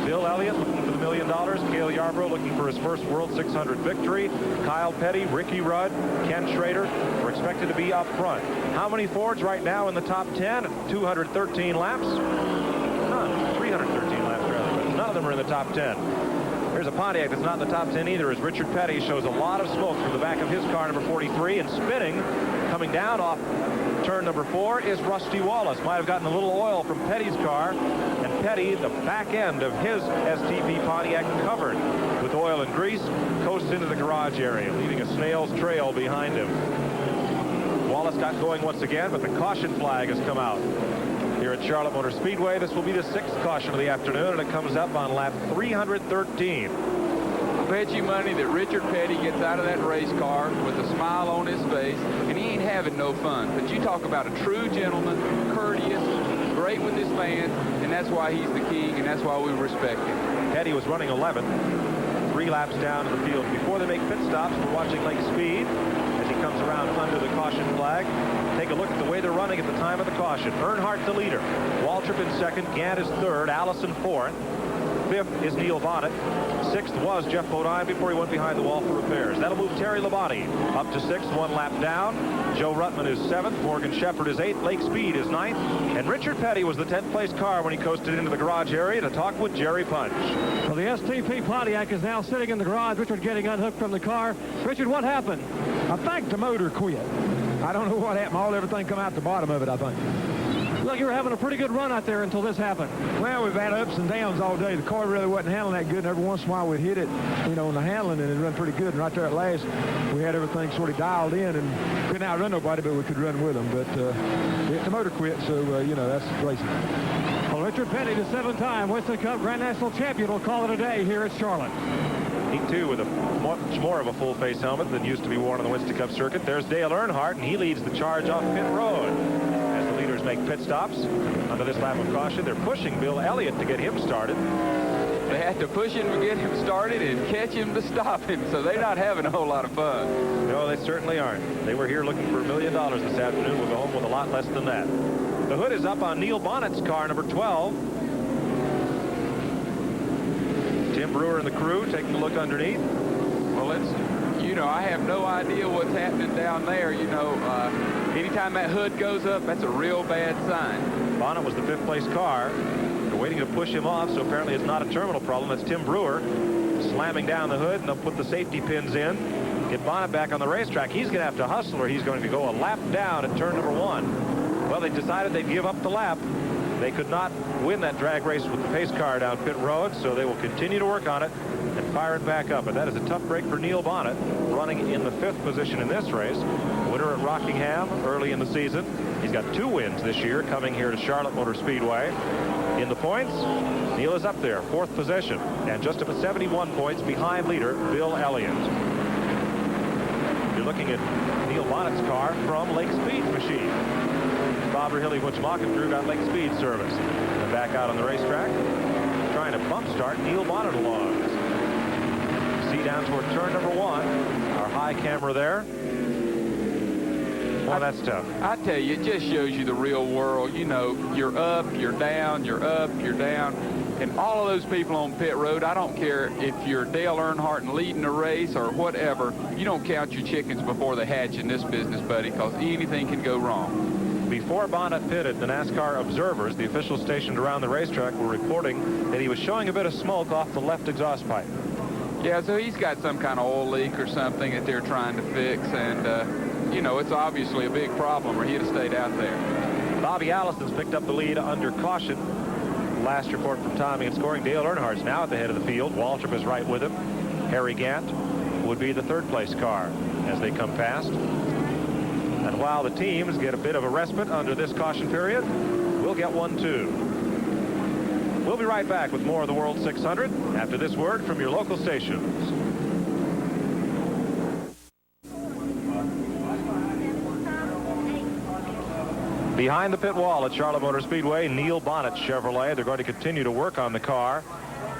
Bill Elliott looking for the $1 million. Cale Yarborough looking for his first World 600 victory. Kyle Petty, Ricky Rudd, Ken Schrader were expected to be up front. How many Fords right now in the top 10 at 213 laps? None. 313 laps rather. None of them are in the top 10. Here's a Pontiac that's not in the top 10 either, as Richard Petty shows a lot of smoke from the back of his car, number 43, and spinning, coming down off turn number 4 is Rusty Wallace. Might have gotten a little oil from Petty's car, and Petty, the back end of his STP Pontiac covered with oil and grease, coasts into the garage area, leaving a snail's trail behind him. Wallace got going once again, but the caution flag has come out. Here at Charlotte Motor Speedway, this will be the 6th caution of the afternoon, and it comes up on lap 313. I'll bet you money that Richard Petty gets out of that race car with a smile on his face, and he ain't having no fun. But you talk about a true gentleman, courteous, great with his fans, and that's why he's the king, and that's why we respect him. Petty was running 11, 3 laps down to the field. Before they make pit stops, we're watching Lake Speed as he comes around under the caution flag. Take a look at the way they're running at the time of the caution. Earnhardt the leader. Waltrip in second. Gant is third. Allison fourth. Fifth is Neil Bonnet. Sixth was Jeff Bodine before he went behind the wall for repairs. That'll move Terry Labonte up to sixth, 1 lap down. Joe Ruttman is seventh. Morgan Shepherd is eighth. Lake Speed is ninth. And Richard Petty was the 10th place car when he coasted into the garage area to talk with Jerry Punch. Well, the STP Pontiac is now sitting in the garage. Richard getting unhooked from the car. Richard, what happened? I think the motor quit. I don't know what happened. Everything come out the bottom of it, I think. Look, you were having a pretty good run out there until this happened. Well, we've had ups and downs all day. The car really wasn't handling that good, and every once in a while we'd hit it, you know, on the handling, and it run pretty good. And right there at last, we had everything sort of dialed in, and couldn't outrun nobody, but we could run with them. But the motor quit, so, you know, that's racing. Well, Richard Petty, the 7-time Winston Cup Grand National Champion, will call it a day here at Charlotte. He, too, with a much more of a full-face helmet than used to be worn on the Winston Cup circuit. There's Dale Earnhardt, and he leads the charge off pit road. As the leaders make pit stops under this lap of caution, they're pushing Bill Elliott to get him started. They had to push him to get him started and catch him to stop him, so they're not having a whole lot of fun. No, they certainly aren't. They were here looking for $1 million this afternoon. We'll go home with a lot less than that. The hood is up on Neil Bonnet's car, number 12. Tim Brewer and the crew taking a look underneath. Well, it's, you know, I have no idea what's happening down there. You know, anytime that hood goes up, that's a real bad sign. Bonnet was the 5th place car. They're waiting to push him off, so apparently it's not a terminal problem. That's Tim Brewer slamming down the hood, and they'll put the safety pins in. Get Bonnet back on the racetrack. He's going to have to hustle, or he's going to go a lap down at turn number 1. Well, they decided they'd give up the lap. They could not win that drag race with the pace car down pit road, so they will continue to work on it and fire it back up. But that is a tough break for Neil Bonnet, running in the 5th position in this race. Winner at Rockingham early in the season. He's got 2 wins this year coming here to Charlotte Motor Speedway. In the points, Neil is up there, 4th position, and just about 71 points behind leader Bill Elliott. You're looking at Neil Bonnet's car from Lake Speed Machine. Bob Rahilly, Butch Mockenbrew got Lake Speed service. And back out on the racetrack, trying to bump start Neil Bonnet along. See down toward turn number 1. Our high camera there. Well, that's tough. I tell you, it just shows you the real world. You know, you're up, you're down, you're up, you're down. And all of those people on pit road, I don't care if you're Dale Earnhardt and leading a race or whatever, you don't count your chickens before they hatch in this business, buddy, because anything can go wrong. Before Bonnet pitted, the NASCAR observers, the officials stationed around the racetrack, were reporting that he was showing a bit of smoke off the left exhaust pipe. Yeah, so he's got some kind of oil leak or something that they're trying to fix, and, you know, it's obviously a big problem, or he'd have stayed out there. Bobby Allison's picked up the lead under caution. Last report from Tommy and scoring. Dale Earnhardt's now at the head of the field. Waltrip is right with him. Harry Gant would be the 3rd place car as they come past. And while the teams get a bit of a respite under this caution period, we'll get one too. We'll be right back with more of the World 600 after this word from your local stations. Behind the pit wall at Charlotte Motor Speedway, Neil Bonnet Chevrolet. They're going to continue to work on the car,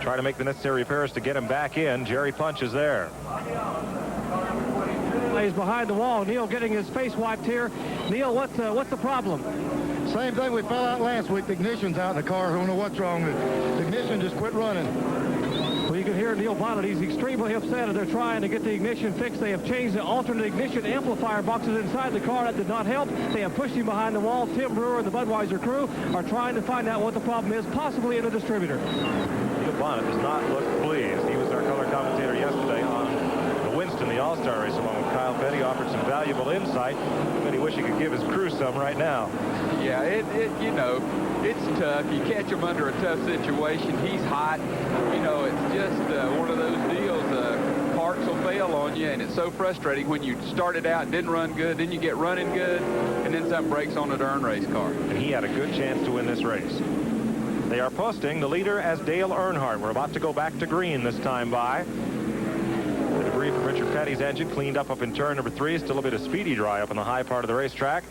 try to make the necessary repairs to get him back in. Jerry Punch is there. He's behind the wall. Neil getting his face wiped here. Neil, what's the problem? Same thing we found out last week. The ignition's out in the car. I don't know what's wrong. The ignition just quit running. Well, you can hear Neil Bonnet. He's extremely upset, and they're trying to get the ignition fixed. They have changed the alternate ignition amplifier boxes inside the car. That did not help. They have pushed him behind the wall. Tim Brewer and the Budweiser crew are trying to find out what the problem is, possibly in a distributor. Neil Bonnet does not look pleased. He was our color commentator yesterday on the Winston, the All-Star race, along with Kyle Petty, offered some valuable insight. But he wish he could give his crew some right now. Yeah, you know, it's tough. You catch him under a tough situation. He's hot. You know, it's just one of those deals. Parts will fail on you, and it's so frustrating when you started out and didn't run good, then you get running good, and then something breaks on a darn race car. And he had a good chance to win this race. They are posting the leader as Dale Earnhardt. We're about to go back to green this time by. The debris from Richard Petty's engine cleaned up in turn number 3. Still a bit of speedy dry up in the high part of the racetrack.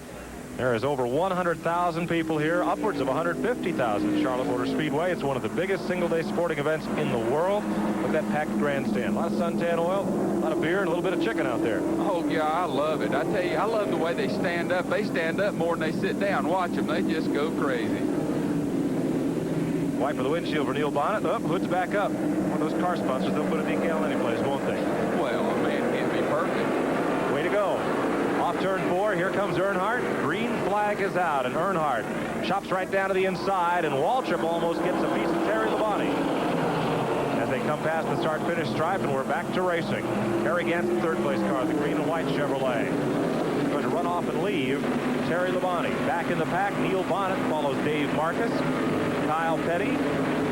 There is over 100,000 people here, upwards of 150,000 at Charlotte Motor Speedway. It's one of the biggest single-day sporting events in the world. Look at that packed grandstand. A lot of suntan oil, a lot of beer, and a little bit of chicken out there. Oh, yeah, I love it. I tell you, I love the way they stand up. They stand up more than they sit down. Watch them. They just go crazy. Wiper the windshield for Neil Bonnet. Oh, hood's back up. One of those car sponsors, they'll put a decal anyplace, won't they? Well, man, it can't be perfect. Way to go. Off turn 4, here comes Earnhardt. Green flag is out, and Earnhardt chops right down to the inside, and Waltrip almost gets a piece of Terry Labonte. As they come past the start-finish stripe, and we're back to racing. Harry Gant's the third-place car, the green and white Chevrolet. Going to run off and leave Terry Labonte. Back in the pack, Neil Bonnet follows Dave Marcus. Kyle Petty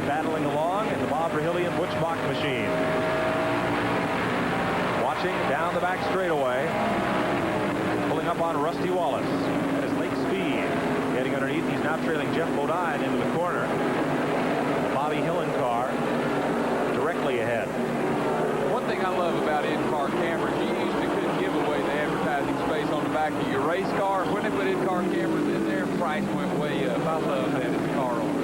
battling along in the Bob Rahillian Butch Bach machine. Watching down the back straightaway. Pulling up on Rusty Wallace at his late speed. Getting underneath, he's now trailing Jeff Bodine into the corner. Bobby Hillen car directly ahead. One thing I love about in-car cameras, you used to couldn't give away the advertising space on the back of your race car. When they put in-car cameras in there, price went way up. I love having the car on.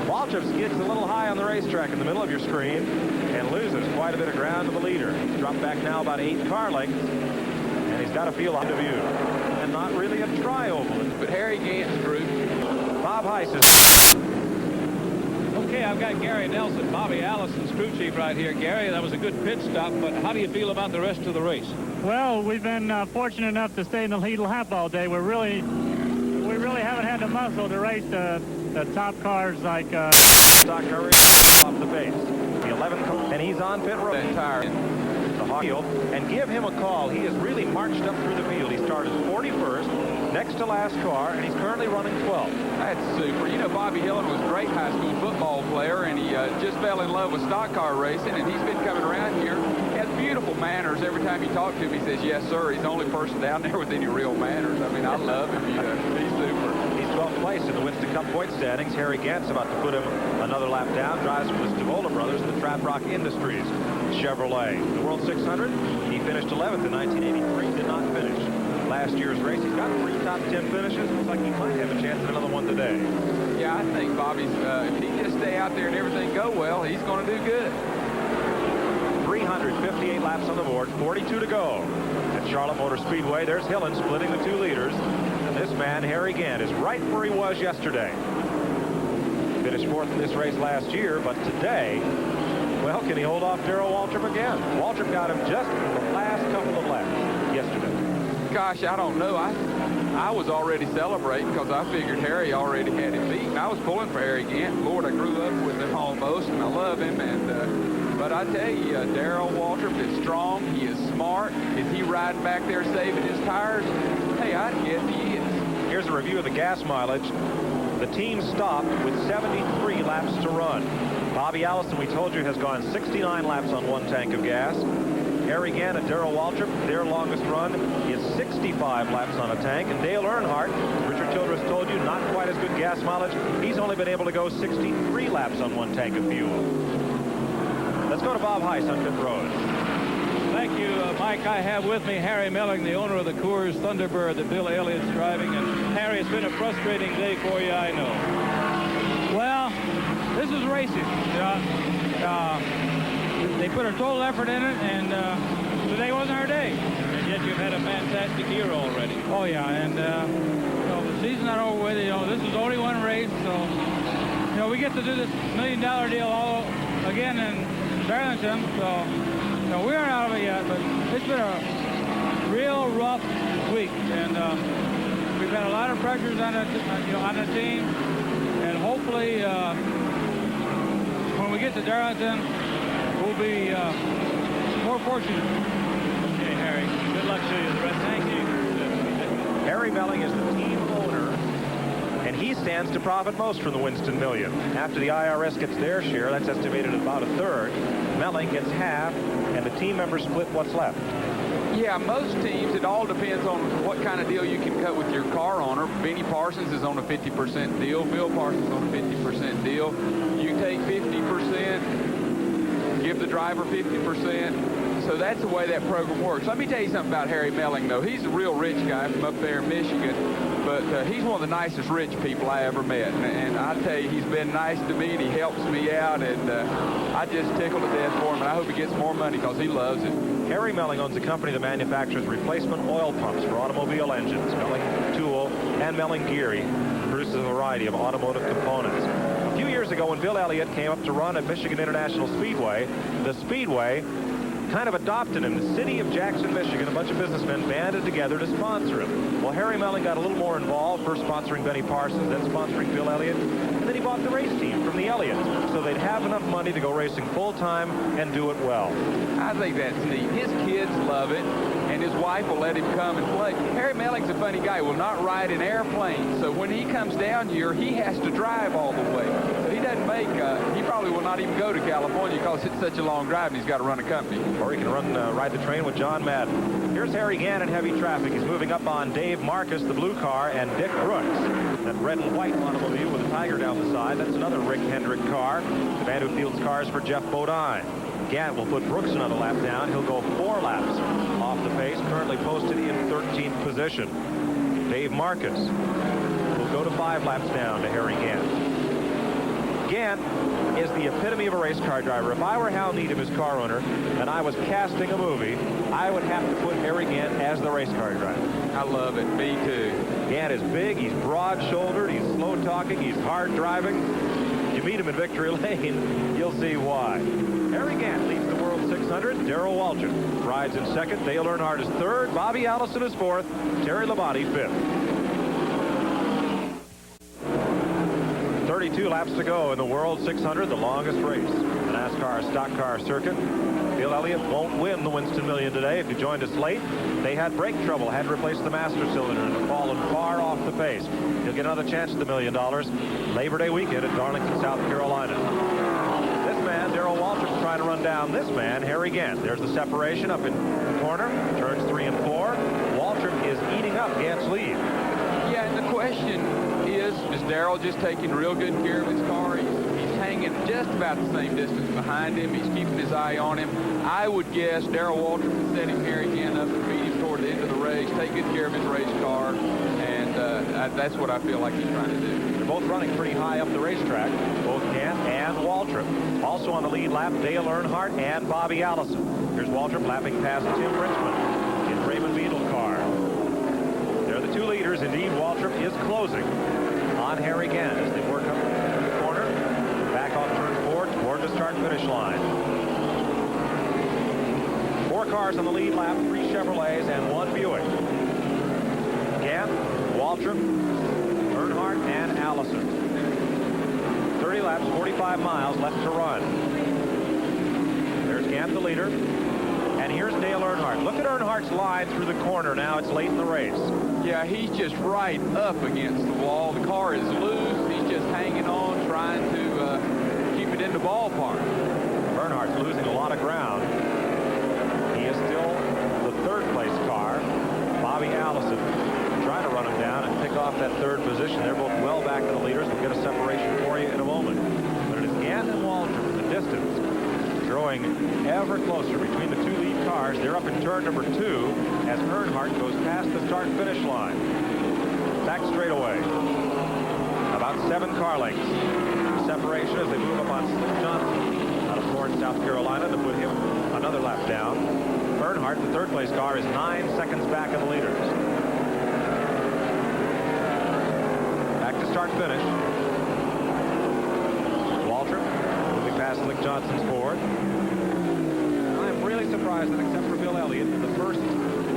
Waltrip skids a little high on the racetrack in the middle of your screen and loses quite a bit of ground to the leader. He's dropped back now about 8 car lengths, and he's got a feel on the view. And not really a tri-oval. But Harry Gant's group. Bob Heiss is... Okay, I've got Gary Nelson, Bobby Allison's crew chief right here. Gary, that was a good pit stop, but how do you feel about the rest of the race? Well, we've been fortunate enough to stay in the lead lap all day. We really haven't had the muscle to race the top cars like stock car race off the pace. The 11th, and he's on pit road. That tire. The field, and give him a call. He has really marched up through the field. He started 41st, next to last car, and he's currently running 12th. That's super. You know, Bobby Hillen was a great high school football player, and he just fell in love with stock car racing, and he's been coming around here. He has beautiful manners. Every time you talk to him, he says, yes, sir. He's the only person down there with any real manners. I mean, I love him. He's super. He's 12th place in the Winston Cup point standings. Harry Gant's about to put him another lap down. Drives for the Stavola brothers in the Trap Rock Industries Chevrolet. The World 600, he finished 11th in 1983, did not finish last year's race. He's got 3 top 10 finishes. Looks like he might have a chance at another one today. Yeah, I think Bobby's, if he just stay out there and everything go well, he's going to do good. 358 laps on the board, 42 to go at Charlotte Motor Speedway. There's Hillen splitting the 2 leaders. And this man, Harry Gant, is right where he was yesterday. Finished 4th in this race last year, but today, well, can he hold off Darrell Waltrip again? Waltrip got him just in the last couple of laps yesterday. Gosh, I don't know. I was already celebrating because I figured Harry already had him beaten. I was pulling for Harry Gant. Lord, I grew up with him almost, and I love him. And but I tell you, Darrell Waltrip is strong. He is smart. Is he riding back there saving his tires? Hey, I'd guess he is. Here's a review of the gas mileage. The team stopped with 73 laps to run. Bobby Allison, we told you, has gone 69 laps on 1 tank of gas. Harry Gant and Darrell Waltrip, their longest run is 65 laps on a tank. And Dale Earnhardt, Richard Childress told you, not quite as good gas mileage. He's only been able to go 63 laps on 1 tank of fuel. Let's go to Bob Heiss on pit road. Thank you, Mike. I have with me Harry Melling, the owner of the Coors Thunderbird that Bill Elliott's driving. And Harry, it's been a frustrating day for you, I know. Well, this is racing. They put a total effort in it, and today wasn't our day. And yet you've had a fantastic year already. Oh, yeah, and the season's not over with. This is only one race, so, we get to do this $1 million deal all again in Darlington, so, we aren't out of it yet, but it's been a real rough week, and we've had a lot of pressures on the team, and hopefully when we get to Darlington, will be more fortunate. Okay, Harry. Good luck to you. The rest. Thank you. Harry Melling is the team owner, and he stands to profit most from the Winston Million. After the IRS gets their share, that's estimated at about a third. Melling gets half, and the team members split what's left. Yeah, most teams, it all depends on what kind of deal you can cut with your car owner. Benny Parsons is on a 50% deal. Bill Parsons is on a 50% deal. You take 50%, give the driver 50%. So that's the way that program works. Let me tell you something about Harry Melling, though. He's a real rich guy from up there in Michigan, but he's one of the nicest rich people I ever met. And I tell you, he's been nice to me, and he helps me out, and I just tickle to death for him, and I hope he gets more money because he loves it. Harry Melling owns a company that manufactures replacement oil pumps for automobile engines. Melling Tool and Melling Geary produces a variety of automotive components. A few years ago, when Bill Elliott came up to run at Michigan International Speedway, the Speedway kind of adopted him. The city of Jackson, Michigan, a bunch of businessmen banded together to sponsor him. Well, Harry Melling got a little more involved, first sponsoring Benny Parsons, then sponsoring Bill Elliott, and then he bought the race team from the Elliots so they'd have enough money to go racing full-time and do it well. I think that's neat. His kids love it, and his wife will let him come and play. Harry Melling's a funny guy. He will not ride in airplanes, so when he comes down here, he has to drive all the way. So he doesn't make, he probably will not even go to California because it's such a long drive and he's got to run a company. Or he can ride the train with John Madden. Here's Harry Gant in heavy traffic. He's moving up on Dave Marcus, the blue car, and Dick Brooks, that red and white automobile with a tiger down the side. That's another Rick Hendrick car. The man who fields cars for Jeff Bodine. Gant will put Brooks another lap down. He'll go 4 laps off the pace, currently posted in 13th position. Dave Marcus will go to 5 laps down to Harry Gant. Gant is the epitome of a race car driver. If I were Hal Needham, his car owner, and I was casting a movie, I would have to put Harry Gant as the race car driver. I love it. Me too. Gant is big, he's broad-shouldered, he's slow-talking, he's hard-driving. You meet him in Victory Lane, you'll see why. Harry Gant leads the World 600. Darrell Waltrip rides in second. Dale Earnhardt is third. Bobby Allison is fourth. Terry Labonte fifth. 32 laps to go in the World 600, the longest race. The NASCAR stock car circuit. Bill Elliott won't win the Winston Million today. If you joined us late, they had brake trouble, had to replace the master cylinder, and have fallen far off the pace. He'll get another chance at the $1 million Labor Day weekend at Darlington, South Carolina. This man, Darrell Waltrip, is trying to run down this man, Harry Gant. There's the separation up in the corner, turns 3 and 4. Waltrip is eating up Gant's lead. Yeah, and the question is Darrell just taking real good care of his car? He's hanging just about the same distance behind him. He's keeping his eye on him. I would guess Darrell Waltrip is setting Harry Gant up to beat him toward the end of the race, take good care of his race car, and that's what I feel like he's trying to do. They're both running pretty high up the racetrack, both Gant and Waltrip. Also on the lead lap, Dale Earnhardt and Bobby Allison. Here's Waltrip lapping past Tim Richmond in Raymond Beadle car. They're the two leaders. Indeed, Waltrip is closing on Harry Gant as they work up the corner, back off turn 4 toward the start-finish line. 4 cars on the lead lap, 3 Chevrolets and 1 Buick. Gant, Waltrip, Earnhardt, and Allison. 30 laps, 45 miles left to run. There's Gant, the leader. And here's Dale Earnhardt. Look at Earnhardt's line through the corner now. It's late in the race. Yeah, he's just right up against the wall. The car is loose. He's just hanging on, trying to keep it in the ballpark. Earnhardt's losing a lot of ground. He is still the third-place car. Bobby Allison trying to run him down and pick off that third position. They're both well back in the leaders. We'll get a separation for you in a moment. But it is Gant and Waltrip in the distance, drawing ever closer between the two lead cars. They're up in turn number 2 as Earnhardt goes past the start-finish line. Back straightaway. About 7 car lengths. Separation as they move up on Slick Johnson out of Florence, South Carolina, to put him another lap down. Earnhardt, the third-place car, is 9 seconds back of the leaders. Back to start-finish. Waltrip moving past Slick Johnson's Ford. I'm really surprised that except for Bill Elliott, in the first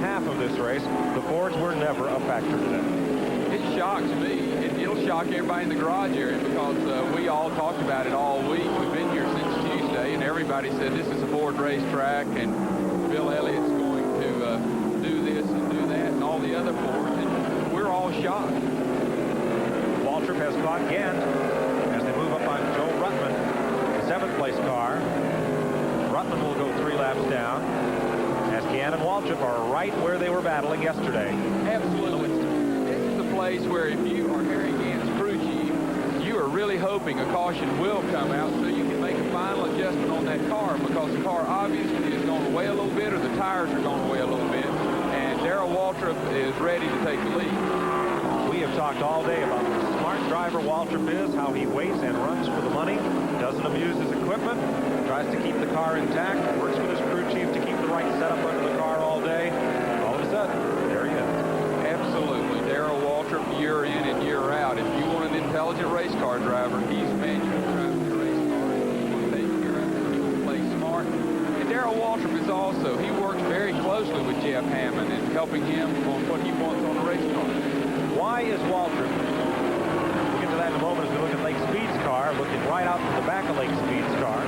half of this race, the Fords were never a factor today. It shocks me, and it'll shock everybody in the garage area because we all talked about it all week. We've been here since Tuesday, and everybody said this is a Ford racetrack, and Bill Elliott's going to do this and do that, and all the other Fords, and we're all shocked. Waltrip has caught Gant as they move up on Joe Ruttman, the 7th place car. Ruttman will go 3 laps down as Gant and Waltrip are right where they were battling yesterday. Absolutely. This is the place where if you are Harry Gant's crew chief, you are really hoping a caution will come out so you can make a final adjustment on that car, because the car obviously is going to weigh a little bit, or the tires are going to weigh a little bit, and Darrell Waltrip is ready to take the lead. We have talked all day about the smart driver Waltrip is, how he waits and runs for the money, doesn't abuse his equipment, tries to keep the car intact, works with his crew chief to keep the right setup under the car all day. All of a sudden, there he is. Absolutely. Darrell Waltrip, year in and year out. If you want an intelligent race car driver, he's the man you're driving the race car. You want to take care of it. You want to play smart. And Darrell Waltrip is also, he works very closely with Jeff Hammond and helping him on what he wants on the race car. Why is Waltrip, we'll get to that in a moment as we look at Lake Speed's car, looking right out from the back of Lake Speed's car.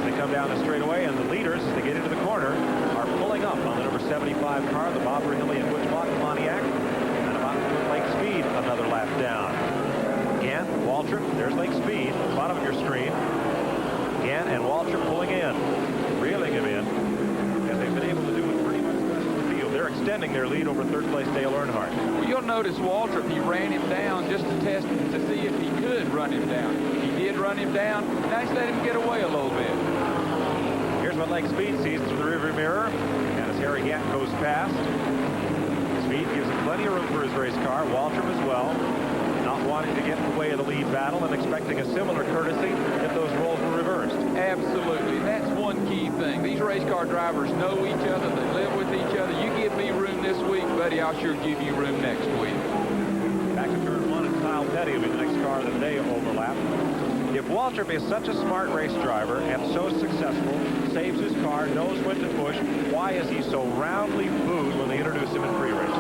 They come down the straightaway, and the leaders, as they get into the corner, are pulling up on the number 75 car, the Bob Ringley and Butch Bach Pontiac, and about to put Lake Speed another lap down. Gant, Waltrip, there's Lake Speed, bottom of your screen. Gant and Waltrip pulling in, reeling him in, as they've been able to do it pretty much the rest of the field. They're extending their lead over 3rd place Dale Earnhardt. Well, you'll notice Waltrip, he ran him down just to test him to see if he could run him down. He did run him down. Now he's let him get away a little bit. Here's what Lake Speed sees through the rearview mirror, and as Harry Gant goes past, Speed gives him plenty of room for his race car. Waltrip as well, not wanting to get in the way of the lead battle and expecting a similar courtesy if those roles were reversed. Absolutely. That's one key thing. These race car drivers know each other. They live with each other. You give me room this week, buddy, I'll sure give you room next week. Back to turn 1, and Kyle Petty will be the next car that they overlap. If Waltrip is such a smart race driver and so successful, saves his car, knows when to push, why is he so roundly booed when they introduce him in pre-race?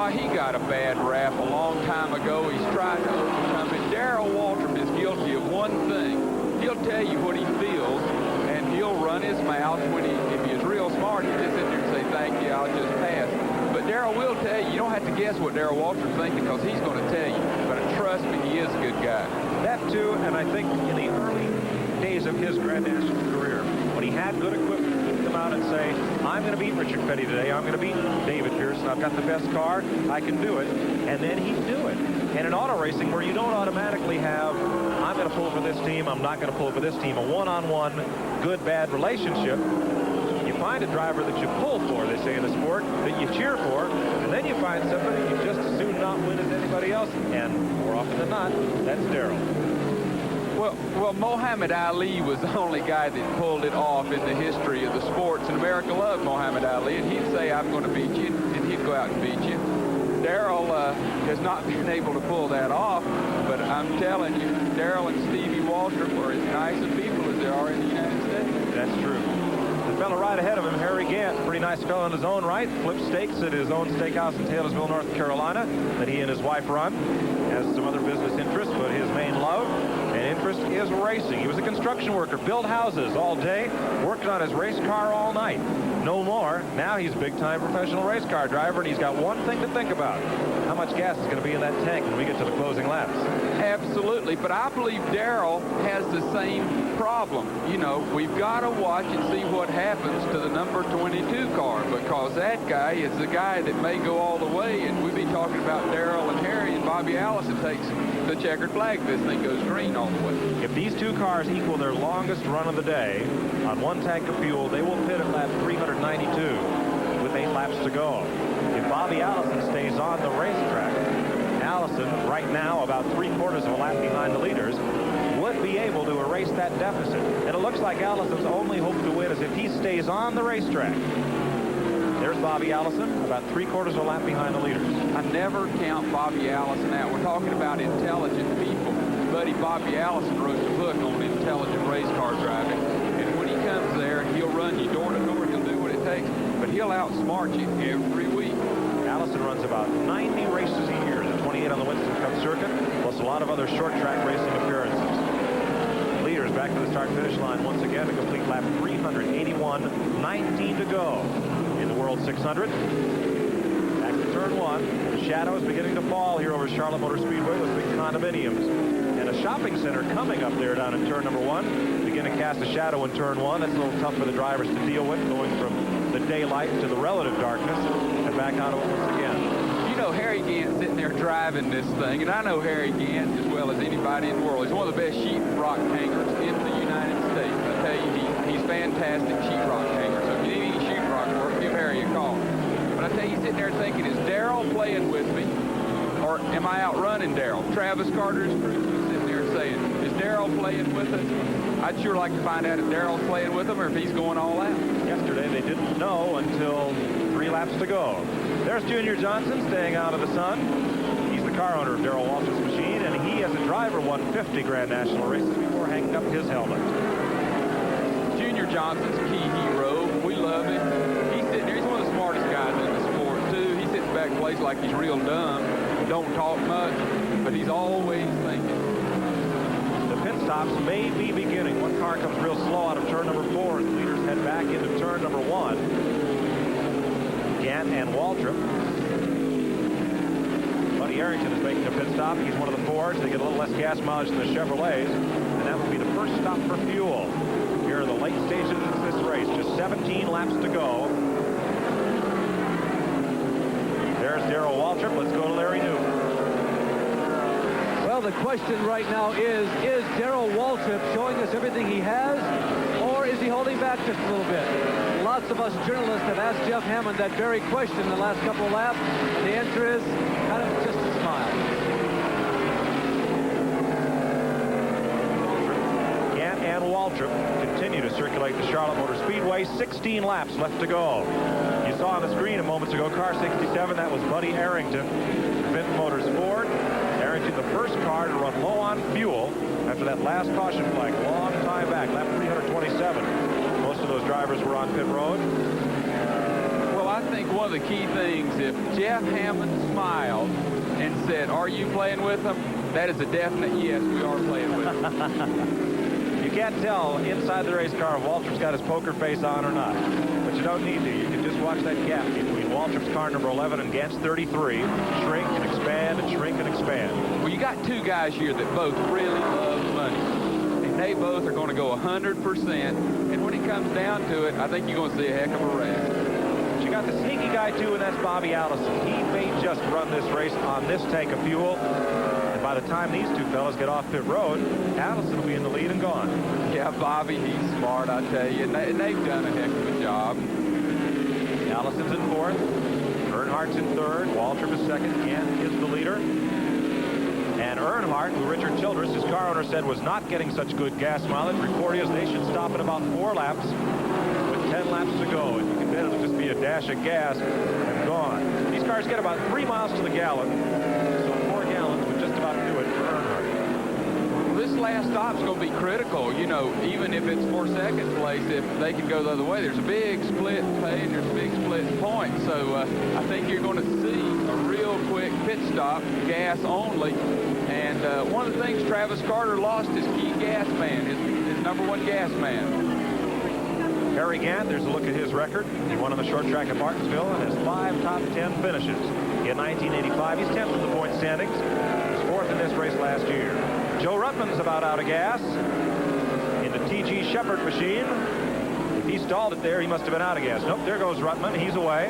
He got a bad rap a long time ago. He's tried to overcome it. Darrell Waltrip is guilty of one thing. He'll tell you what he feels, and he'll run his mouth when if he's real smart, he'll just sit there and say, thank you, I'll just pass. But Darrell will tell you. You don't have to guess what Darrell Waltrip's thinking, because he's going to tell you. But trust me, he is a good guy. That too, and I think in the early days of his Grand National career, when he had good equipment, he'd come out and say, I'm going to beat Richard Petty today. I'm going to beat David Pearson. I've got the best car. I can do it. And then he'd do it. And in auto racing, where you don't automatically have, I'm going to pull for this team, I'm not going to pull for this team, a one-on-one good-bad relationship, you find a driver that you pull for, they say in the sport, that you cheer for, and then you find somebody you just as soon not win as anybody else. And more often than not, that's Darrell. Well, Muhammad Ali was the only guy that pulled it off in the history of the sports, and America loved Muhammad Ali, and he'd say, I'm going to beat you, and he'd go out and beat you. Darrell has not been able to pull that off, but I'm telling you, Darrell and Stevie Waltrip are as nice a people as there are in the United States. That's true. The fellow right ahead of him, Harry Gant, pretty nice fellow in his own right, flips steaks at his own steakhouse in Taylorsville, North Carolina, that he and his wife run. Has some other business interests, but his main love and interest is racing. He was a construction worker, built houses all day, worked on his race car all night. No more. Now he's a big-time professional race car driver, and he's got one thing to think about. How much gas is going to be in that tank when we get to the closing laps? Absolutely, but I believe Darrell has the same problem. You know, we've got to watch and see what happens to the number 22 car, because that guy is the guy that may go all the way, and we'll be talking about Darrell and Harry, and Bobby Allison takes the checkered flag. This thing goes green all the way. If these two cars equal their longest run of the day on one tank of fuel, they will pit at lap 392 with 8 laps to go. If Bobby Allison stays on the racetrack, Allison, right now about 3/4 of a lap behind the leaders, would be able to erase that deficit. And it looks like Allison's only hope to win is if he stays on the racetrack. There's Bobby Allison, about 3/4 of a lap behind the leaders. I never count Bobby Allison out. We're talking about intelligent people. Buddy Bobby Allison wrote the book on intelligent race car driving. And when he comes there, he'll run you door to door. He'll do what it takes. But he'll outsmart you every week. Allison runs about 90 races a year, the 28 on the Winston Cup circuit, plus a lot of other short track racing appearances. Leaders back to to the start-finish line once again to complete lap 381, 19 to go in the World 600. Back to turn one. The shadow is beginning to fall here over Charlotte Motor Speedway with big condominiums. And a shopping center coming up there down in turn number one. Begin to cast a shadow in turn one. That's a little tough for the drivers to deal with, going from the daylight to the relative darkness and back out of it once again. You know Harry Gant sitting there driving this thing, and I know Harry Gant as well as anybody in the world. He's one of the best sheetrock hangers in the United States. I tell you, he's fantastic sheetrock hanger. So if you need any sheetrock work, give Harry a call. But I tell you, sitting there thinking, is Darrell playing with me, or am I outrunning Darrell? Travis Carter's crew was sitting there saying, is Darrell playing with us? I'd sure like to find out if Darrell's playing with him or if he's going all out. Yesterday, they didn't know until 3 laps to go. There's Junior Johnson staying out of the sun. He's the car owner of Darrell Waltrip's machine, and he, as a driver, won 50 Grand National races before hanging up his helmet. Junior Johnson's a key hero. We love him. He's sitting there. He's one of the smartest guys in the sport, too. He sits back and plays like he's real dumb. Don't talk much, but he's always thinking. Pit stops may be beginning. One car comes real slow out of turn number 4, and the leaders head back into turn number 1. Gant and Waltrip. Buddy Arrington is making a pit stop. He's one of the Fords. They get a little less gas mileage than the Chevrolets, and that will be the first stop for fuel here in the late stages of this race. Just 17 laps to go. There's Darrell Waltrip. Let's go to Larry Newman. Well, the question right now is Darrell Waltrip showing us everything he has, or is he holding back just a little bit? Lots of us journalists have asked Jeff Hammond that very question in the last couple of laps. The answer is kind of just a smile. Gant and Waltrip continue to circulate the Charlotte Motor Speedway. 16 laps left to go. You saw on the screen a moment ago, car 67, that was Buddy Arrington, Benton Motors Ford. Arrington, the first car to run low on fuel after that last caution flag a long time back, lap 327. Most of those drivers were on pit road. Well, I think one of the key things, if Jeff Hammond smiled and said, are you playing with them? That is a definite yes, we are playing with them. You can't tell inside the race car if Waltrip's got his poker face on or not. But you don't need to. You can just watch that gap between Waltrip's car number 11 and Gant's 33. Shrink and expand and shrink and expand. Well, you got two guys here that both really love money. And they both are going to go 100%. And when it comes down to it, I think you're going to see a heck of a race. But you got the sneaky guy, too, and that's Bobby Allison. He may just run this race on this tank of fuel. And by the time these two fellas get off pit road, Allison will be in the lead and gone. Yeah, Bobby, he's smart, I tell you. And they've done a heck of a job. Allison's in 4th. Earnhardt's in 3rd. Waltrip is 2nd. Gant is the leader. And Earnhardt, who Richard Childress, his car owner, said was not getting such good gas mileage, report is they should stop at about 4 laps with 10 laps to go. And you can bet it'll just be a dash of gas and gone. These cars get about 3 miles to the gallon, so 4 gallons would just about do it for Earnhardt. This last stop's going to be critical. You know, even if it's for 2nd place, if they can go the other way, there's a big split in pay and there's a big split in points. So I think you're going to see a real quick pit stop, gas only. And one of the things, Travis Carter lost his key gas man, his number 1 gas man. Harry Gant, there's a look at his record. He won on the short track at Martinsville and has 5 top 10 finishes. In 1985, he's 10th in the point standings. He was 4th in this race last year. Joe Ruttman's about out of gas in the T.G. Shepard machine. If he stalled it there, he must have been out of gas. Nope, there goes Ruttman. He's away.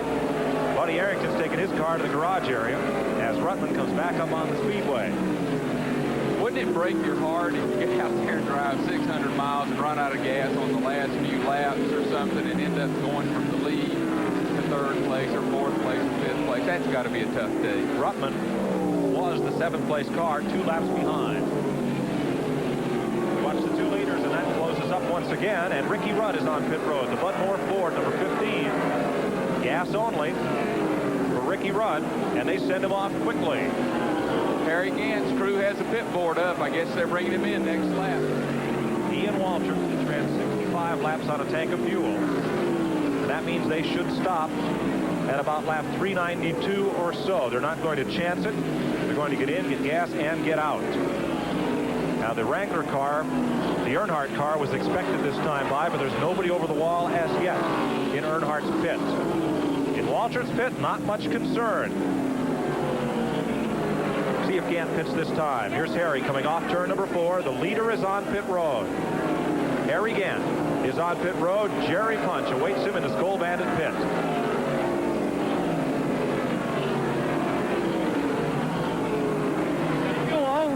Buddy Arrington's taking his car to the garage area as Ruttman comes back up on the speedway. Wouldn't it break your heart if you get out there and drive 600 miles and run out of gas on the last few laps or something and end up going from the lead to 3rd place or 4th place or 5th place? That's got to be a tough day. Ruttman was the 7th place car, 2 laps behind. Watch the 2 leaders, and that closes up once again. And Ricky Rudd is on pit road. The Bud Moore Ford, number 15. Gas only for Ricky Rudd, and they send him off quickly. Harry Gant's crew has a pit board up. I guess they're bringing him in next lap. He and Waltrip ran 65 laps on a tank of fuel. And that means they should stop at about lap 392 or so. They're not going to chance it. They're going to get in, get gas, and get out. Now, the Wrangler car, the Earnhardt car, was expected this time by, but there's nobody over the wall as yet in Earnhardt's pit. In Waltrip's pit, not much concern. See if Gant pits this time. Here's Harry coming off turn number 4. The leader is on pit road. Harry Gant is on pit road. Jerry Punch awaits him in the Skull Bandit pit.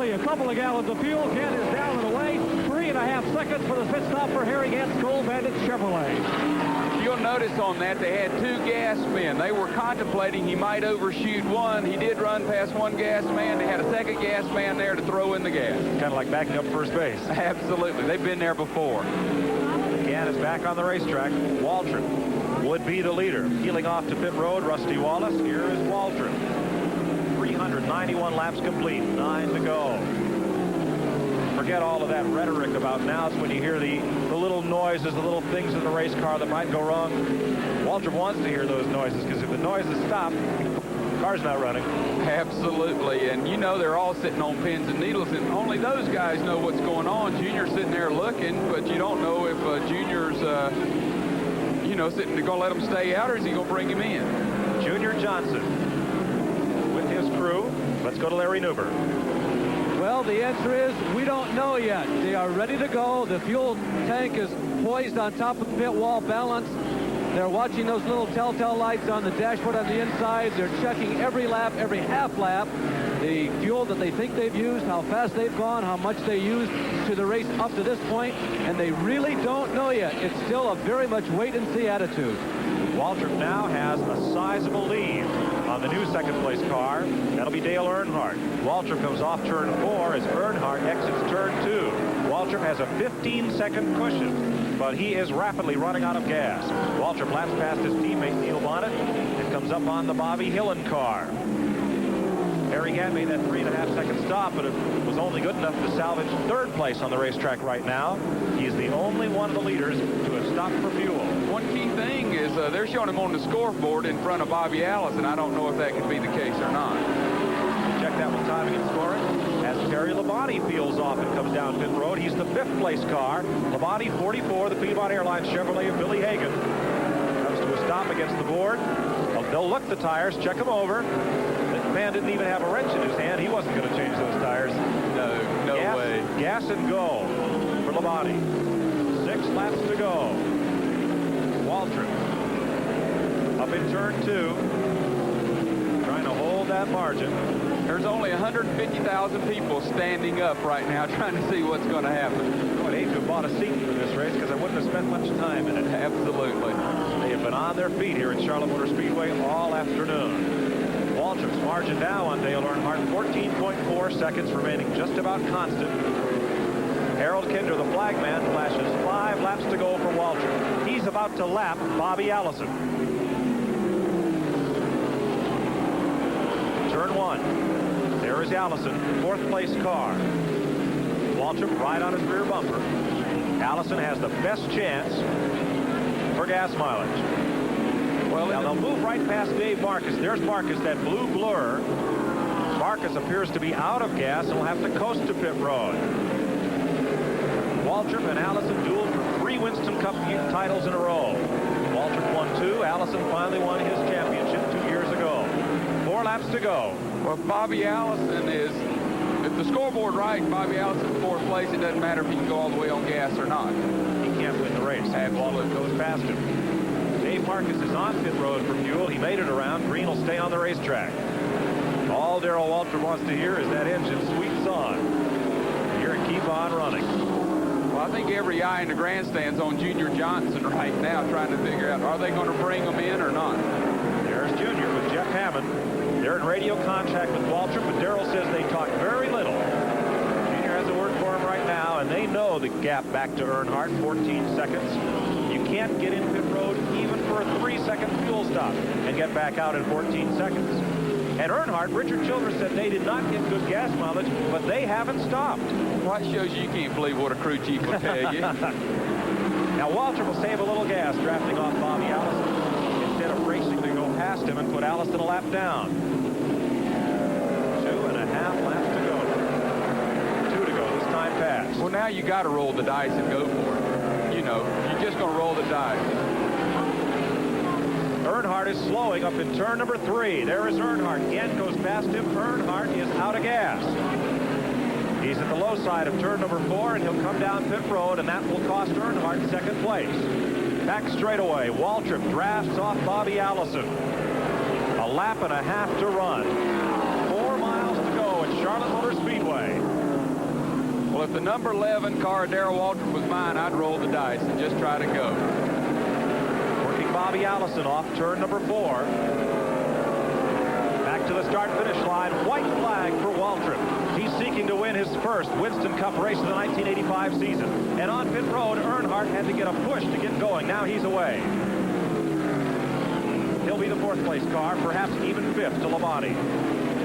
A couple of gallons of fuel. Gant is down and away. 3.5 seconds for the pit stop for Harry Gant's Skull Bandit Chevrolet. You'll notice on that they had 2 gas men. They were contemplating he might overshoot one. He did run past one gas man. They had a second gas man there to throw in the gas. Kind of like backing up first base. Absolutely. They've been there before. Gant is back on the racetrack. Waltrip would be the leader. Peeling off to pit road, Rusty Wallace. Here is Waltrip. 391 laps complete, 9 to go. Forget all of that rhetoric about now. It's when you hear the little noises, the little things in the race car that might go wrong. Waltrip wants to hear those noises, because if the noises stop, the car's not running. Absolutely, and you know they're all sitting on pins and needles, and only those guys know what's going on. Junior's sitting there looking, but you don't know if Junior's, sitting there going to let him stay out, or is he going to bring him in? Junior Johnson with his crew. Let's go to Larry Newber. Well, the answer is we don't know yet. They are ready to go. The fuel tank is poised on top of the pit wall, balanced. They're watching those little telltale lights on the dashboard on the inside. They're checking every lap, every half lap, the fuel that they think they've used, how fast they've gone, how much they used to the race up to this point, and they really don't know yet. It's still a very much wait-and-see attitude. Waltrip now has a sizable lead on the new second-place car. That'll be Dale Earnhardt. Waltrip comes off turn 4 as Earnhardt exits turn 2. Waltrip has a 15-second cushion, but he is rapidly running out of gas. Waltrip laps past his teammate Neil Bonnet and comes up on the Bobby Hillen car. Harry Gant made that 3.5-second stop, but it was only good enough to salvage 3rd place on the racetrack right now. He's the only one of the leaders to have stopped for fuel. One key thing is they're showing him on the scoreboard in front of Bobby Allison. I don't know if that could be the case or not. Check that with timing and scoring. As Terry Labonte peels off and comes down pit road, he's the 5th place car. Labonte, 44, the Piedmont Airlines Chevrolet of Billy Hagan. Comes to a stop against the board. They'll look the tires, check them over. The man didn't even have a wrench in his hand. He wasn't going to change those tires. No way. Gas and go for Labonte. 6 laps to go. Waltrip up in turn 2, trying to hold that margin. There's only 150,000 people standing up right now trying to see what's going to happen. I'd hate to have bought a seat for this race because I wouldn't have spent much time in it. Absolutely. They have been on their feet here at Charlotte Motor Speedway all afternoon. Waltrip's margin now on Dale Earnhardt, 14.4 seconds, remaining just about constant. Harold Kinder, the flagman, flashes 5 laps to go for Waltrip. He's about to lap Bobby Allison. Turn 1. There is Allison, 4th place car. Waltrip right on his rear bumper. Allison has the best chance for gas mileage. Well, now they'll move right past Dave Marcus. There's Marcus, that blue blur. Marcus appears to be out of gas and will have to coast to pit road. Waltrip and Allison dueled for 3 Winston Cup titles in a row. Waltrip won 2. Allison finally won his championship 2 years ago. 4 laps to go. Well, Bobby Allison is, if the scoreboard right, Bobby Allison 4th place, it doesn't matter if he can go all the way on gas or not. He can't win the race. Waltrip goes past him. Dave Marcus is on pit road for fuel. He made it around. Green will stay on the racetrack. All Darrell Waltrip wants to hear is that engine sweet song. Hear it keep on running. Well, I think every eye in the grandstand's on Junior Johnson right now, trying to figure out, are they going to bring him in or not? There's Junior with Jeff Hammond. They're in radio contact with Waltrip, but Darrell says they talk very little. Junior has a word for him right now, and they know the gap back to Earnhardt, 14 seconds. You can't get in pit road even for a 3-second fuel stop and get back out in 14 seconds. And Earnhardt, Richard Childress said they did not get good gas mileage, but they haven't stopped. Well, that shows you can't believe what a crew chief will tell you. Now, Waltrip will save a little gas drafting off Bobby Allison instead of racing to go past him and put Allison a lap down. 2.5 laps to go. 2 to go. This time pass. Well, now you got to roll the dice and go for it. You know, you're just going to roll the dice. Earnhardt is slowing up in turn number 3. There is Earnhardt. Gant goes past him. Earnhardt is out of gas. He's at the low side of turn number 4, and he'll come down pit road, and that will cost Earnhardt second place. Back straightaway, Waltrip drafts off Bobby Allison. A lap and a half to run. 4 miles to go at Charlotte Motor Speedway. Well, if the number 11 car, Darrell Waltrip, was mine, I'd roll the dice and just try to go. Working Bobby Allison off turn number 4. Back to the start-finish line. White flag for Waltrip. He's seeking to win his first Winston Cup race of the 1985 season. And on pit road, Earnhardt had to get a push to get going. Now he's away. He'll be the 4th place car, perhaps even 5th to Labonte.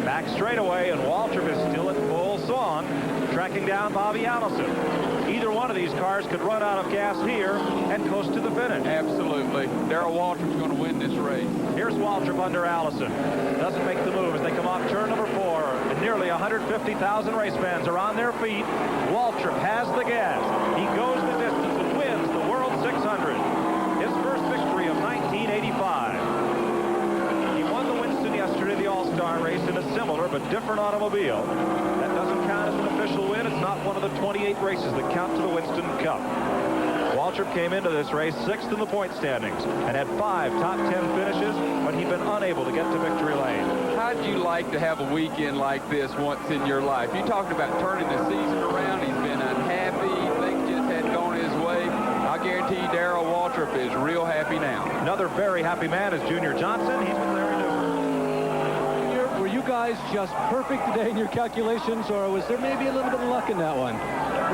Back straightaway, and Waltrip is still at full song, tracking down Bobby Allison. Either one of these cars could run out of gas here and coast to the finish. Absolutely. Darrell Waltrip's going to win this race. Here's Waltrip under Allison. Doesn't make the move as they come off turn number 4. And nearly 150,000 race fans are on their feet. Waltrip has the gas. He goes the distance and wins the World 600. His first victory of 1985. He won the Winston yesterday, the All-Star race, in a similar but different automobile. That doesn't count as an official win. It's not one of the 28 races that count to the Winston Cup. Waltrip came into this race 6th in the point standings and had 5 top 10 finishes, but he'd been unable to get to victory lane. How'd you like to have a weekend like this once in your life? You talked about turning the season around. He's been unhappy. Things just hadn't gone his way. I guarantee you Darrell Waltrip is real happy now. Another very happy man is Junior Johnson. He's with Larry Newman. Were you guys just perfect today in your calculations, or was there maybe a little bit of luck in that one?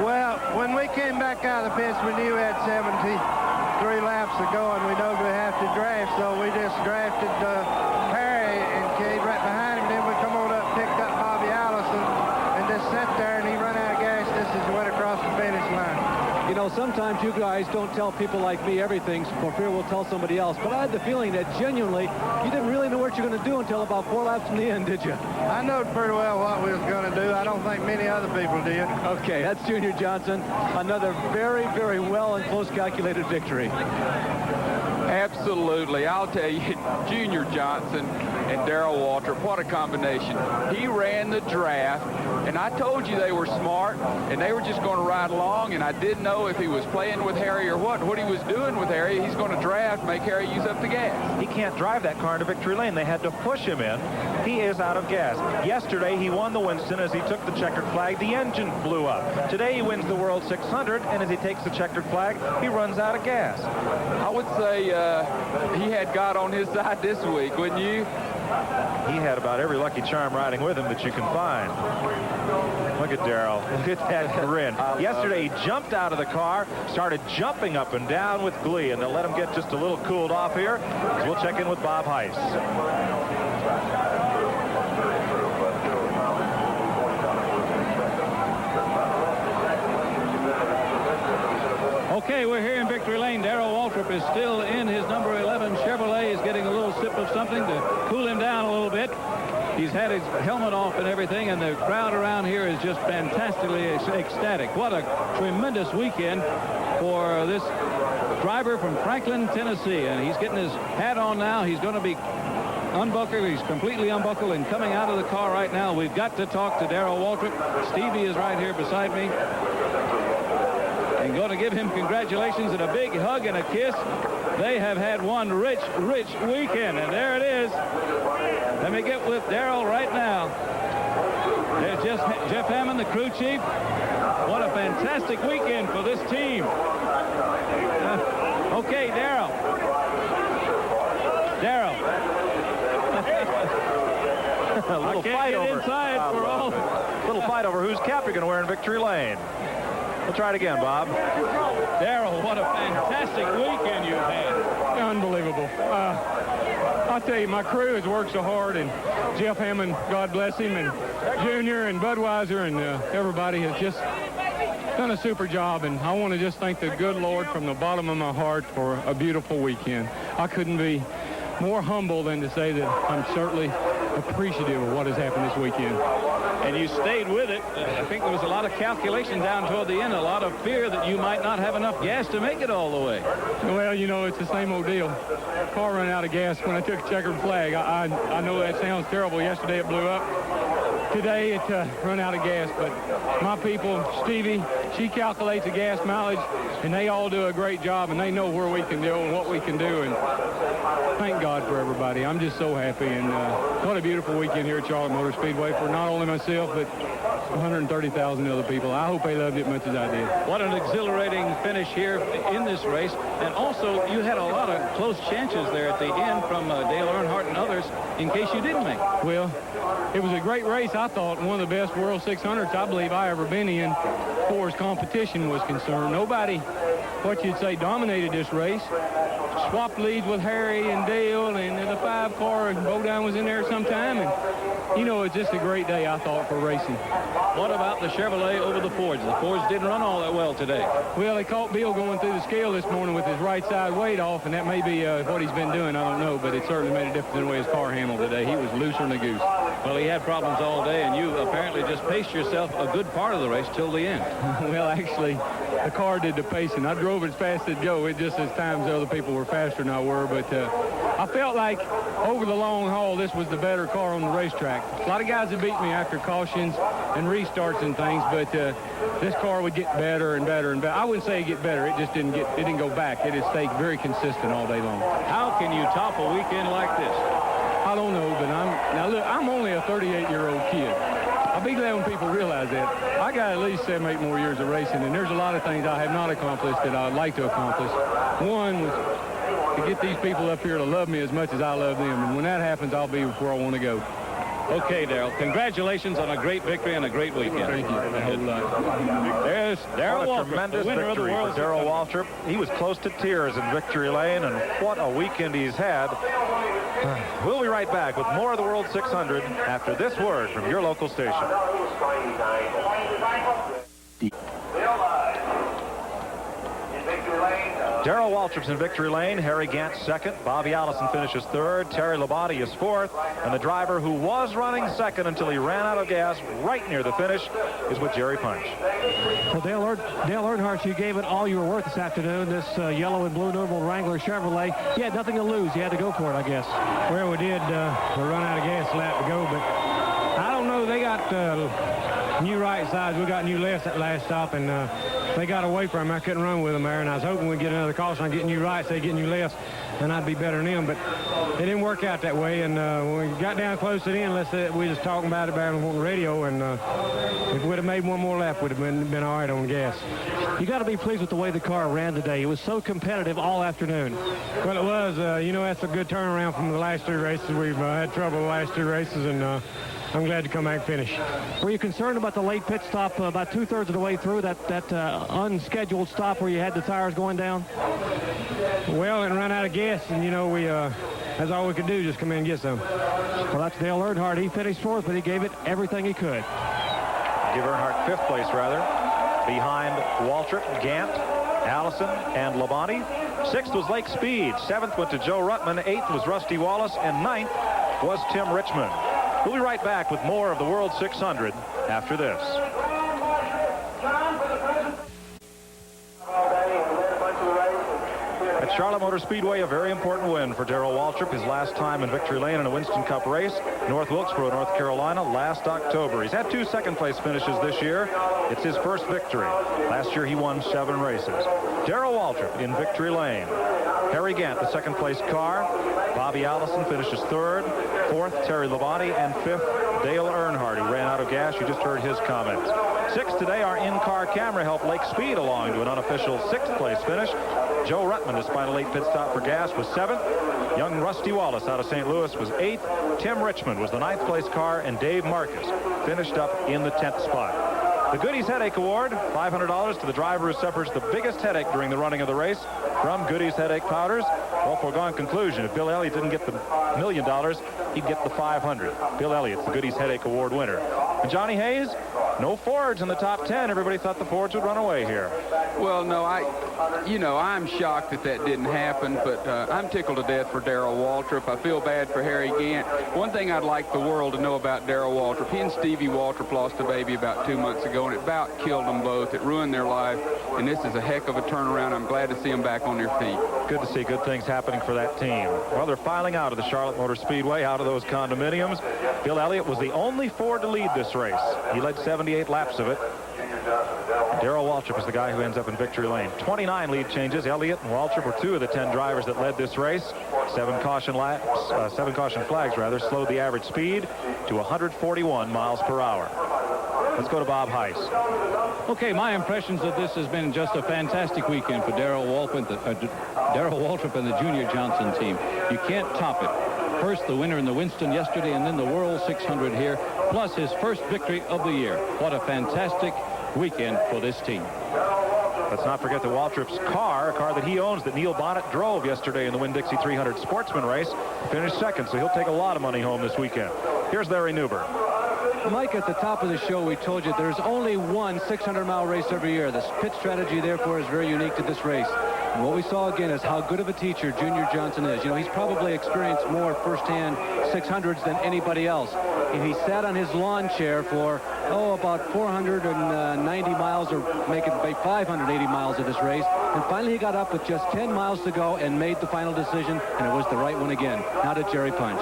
Well, when we came back out of the pits, we knew we had 73 laps to go, and we know we have to draft, so we just drafted Perry and Cade right behind him. Then we come on up, picked up Bobby Allison, and just sat there, and he ran out of gas just as he went across the finish line. You know, sometimes you guys don't tell people like me everything for fear we'll tell somebody else, but I had the feeling that genuinely you didn't really know what you're going to do until about 4 laps from the end, did you? I know pretty well what we was going to do. I don't think many other people did. Okay, that's Junior Johnson. Another very, very well and close calculated victory. Absolutely. I'll tell you, Junior Johnson and Darrell Waltrip, what a combination. He ran the draft, and I told you they were smart, and they were just going to ride along, and I didn't know if he was playing with Harry or what he was doing with Harry. He's going to draft, make Harry use up the gas. He can't drive that car into victory lane. They had to push him in. He is out of gas. Yesterday, he won the Winston. As he took the checkered flag, the engine blew up. Today, he wins the World 600, and as he takes the checkered flag, he runs out of gas. I would say he had God on his side this week, wouldn't you? He had about every lucky charm riding with him that you can find. Look at Darrell. Look at that grin. Yesterday, he jumped out of the car, started jumping up and down with glee, and they'll let him get just a little cooled off here. We'll check in with Bob Heiss. Okay, we're here in victory lane. Darrell Waltrip is still in his number 11 Chevrolet. He's getting a little sip of something to cool him down a little bit. He's had his helmet off and everything, and the crowd around here is just fantastically ecstatic. What a tremendous weekend for this driver from Franklin, Tennessee. And he's getting his hat on now. He's going to be unbuckled. He's completely unbuckled and coming out of the car right now. We've got to talk to Darrell Waltrip. Stevie is right here beside me. And going to give him congratulations and a big hug and a kiss. They have had one rich, rich weekend. And there it is. Let me get with Darrell right now. There's Jeff Hammond, the crew chief. What a fantastic weekend for this team. Okay, Darrell. Darrell. A little fight over inside for all. Little fight over whose cap you're going to wear in victory lane. We'll try it again, Bob. Darrell, what a fantastic weekend you've had. Unbelievable. I'll tell you, my crew has worked so hard, and Jeff Hammond, God bless him, and Junior and Budweiser and everybody has just done a super job, and I want to just thank the good Lord from the bottom of my heart for a beautiful weekend. I couldn't be more humble than to say that I'm certainly appreciative of what has happened this weekend. And you stayed with it. I think there was a lot of calculation down toward the end, a lot of fear that you might not have enough gas to make it all the way. Well, you know, it's the same old deal. Car ran out of gas when I took a checkered flag. I know that sounds terrible. Yesterday it blew up. Today it run out of gas, but my people, Stevie, she calculates the gas mileage, and they all do a great job, and they know where we can go and what we can do, and thank God for everybody. I'm just so happy, and what a beautiful weekend here at Charlotte Motor Speedway for not only myself, but 130,000 other people. I hope they loved it as much as I did. What an exhilarating finish here in this race. And also, you had a lot of close chances there at the end from Dale Earnhardt and others in case you didn't make it. Well, it was a great race, I thought. One of the best World 600s I believe I ever been in as far as competition was concerned. Nobody, what you'd say, dominated this race. Swapped leads with Harry and Dale, and the 5-car, and Bodine was in there sometime. And, you know, it's just a great day, I thought, for racing. What about the Chevrolet over the Fords? The Fords didn't run all that well today. Well, they caught Bill going through the scale this morning with his right side weight off, and that may be what he's been doing. I don't know, but it certainly made a difference in the way his car handled today. He was looser than a goose. Well, he had problems all day, and you apparently just paced yourself a good part of the race till the end. Well, actually, the car did the pacing. I drove as fast as go. It just as times other people were faster than I were, but I felt like over the long haul, this was the better car on the racetrack. A lot of guys have beat me after cautions and restarts and things, but this car would get better and better and better. I wouldn't say it get better. It just didn't go back. It has stayed very consistent all day long. How can you top a weekend like this? I don't know, but I'm only a 38-year-old kid. I'll be glad when people realize that. I got at least 7, 8 more years of racing, and there's a lot of things I have not accomplished that I'd like to accomplish. One was to get these people up here to love me as much as I love them, and when that happens, I'll be where I want to go. Okay, Darrell. Congratulations on a great victory and a great weekend. Thank you. There's Darrell Waltrip, Tremendous the winner of the victory World for Darrell Waltrip. He was close to tears in victory lane, and what a weekend he's had. We'll be right back with more of the World 600 after this word from your local station. Darrell Waltrip's in victory lane. Harry Gant second. Bobby Allison finishes third. Terry Labonte is fourth. And the driver who was running second until he ran out of gas right near the finish is with Jerry Punch. Well, Dale Earnhardt, you gave it all you were worth this afternoon. This yellow and blue Noble Wrangler Chevrolet. You had nothing to lose. You had to go for it, I guess. Well, we did. We run out of gas lap to go, but I don't know. They got new right sides. We got new lefts at last stop, and they got away from me. I couldn't run with them there, and I was hoping we'd get another caution on getting new rights. They get new lefts, and I'd be better than them. But it didn't work out that way. And when we got down close to the end, we was talking about it on the radio, and if we'd have made one more lap, we'd have been all right on gas. You got to be pleased with the way the car ran today. It was so competitive all afternoon. Well, it was. You know, that's a good turnaround from the last 2 races. We've had trouble the last 2 races, and I'm glad to come back and finish. Were you concerned about the late pit stop about 2/3 of the way through, that unscheduled stop where you had the tires going down? Well, it ran out of gas, and, you know, that's all we could do, just come in and get some. Well, that's Dale Earnhardt. He finished fourth, but he gave it everything he could. Give Earnhardt 5th place, rather. Behind Waltrip, Gant, Allison, and Labonte. 6th was Lake Speed. 7th went to Joe Ruttman. 8th was Rusty Wallace. And 9th was Tim Richmond. We'll be right back with more of the World 600 after this. At Charlotte Motor Speedway, a very important win for Darrell Waltrip. His last time in victory lane in a Winston Cup race, North Wilkesboro, North Carolina, last October. He's had 2 second-place finishes this year. It's his first victory. Last year, he won 7 races. Darrell Waltrip in victory lane. Harry Gant, the second-place car. Bobby Allison finishes 3rd. 4th, Terry Labonte. And 5th, Dale Earnhardt, who ran out of gas. You just heard his comments. 6th today, our in-car camera helped Lake Speed along to an unofficial 6th-place finish. Joe Ruttman, despite a late pit stop for gas, was 7th. Young Rusty Wallace out of St. Louis was 8th. Tim Richmond was the 9th-place car, and Dave Marcus finished up in the 10th spot. The Goody's Headache Award, $500 to the driver who suffers the biggest headache during the running of the race from Goody's Headache Powders. Well, foregone conclusion. If Bill Elliott didn't get the $1 million, he'd get the $500. Bill Elliott's the Goody's Headache Award winner. And Johnny Hayes, No Fords in the top 10. Everybody thought the Fords would run away here. Well, no, I'm shocked that didn't happen, but I'm tickled to death for Darrell Waltrip. I feel bad for Harry Gant. One thing I'd like the world to know about Darrell Waltrip, he and Stevie Waltrip lost a baby about 2 months ago, and it about killed them both. It ruined their life, and this is a heck of a turnaround. I'm glad to see them back on their feet. Good to see good things happening for that team. Well, they're filing out of the Charlotte Motor Speedway, out of those condominiums. Bill Elliott was the only Ford to lead this race. He led 78 laps of it. Darrell Waltrip is the guy who ends up in victory lane. 29 lead changes. Elliott and Waltrip were 2 of the 10 drivers that led this race. 7 caution flags slowed the average speed to 141 miles per hour. Let's go to Bob Heiss. Okay, my impressions of this has been just a fantastic weekend for Darrell Waltrip and the Junior Johnson team. You can't top it. First, the winner in the Winston yesterday, and then the World 600 here, plus his first victory of the year. What a fantastic weekend for this team. Let's not forget the Waltrip's car, a car that he owns, that Neil Bonnet drove yesterday in the Winn-Dixie 300 Sportsman race. Finished second, so he'll take a lot of money home this weekend. Here's Larry Newberg. Mike, at the top of the show, we told you there's only one 600-mile race every year. The pit strategy, therefore, is very unique to this race. And what we saw again is how good of a teacher Junior Johnson is. You know, he's probably experienced more firsthand 600s than anybody else. And he sat on his lawn chair for, about 490 miles, or make it 580 miles of this race. And finally he got up with just 10 miles to go and made the final decision, and it was the right one again. Now to Jerry Punch.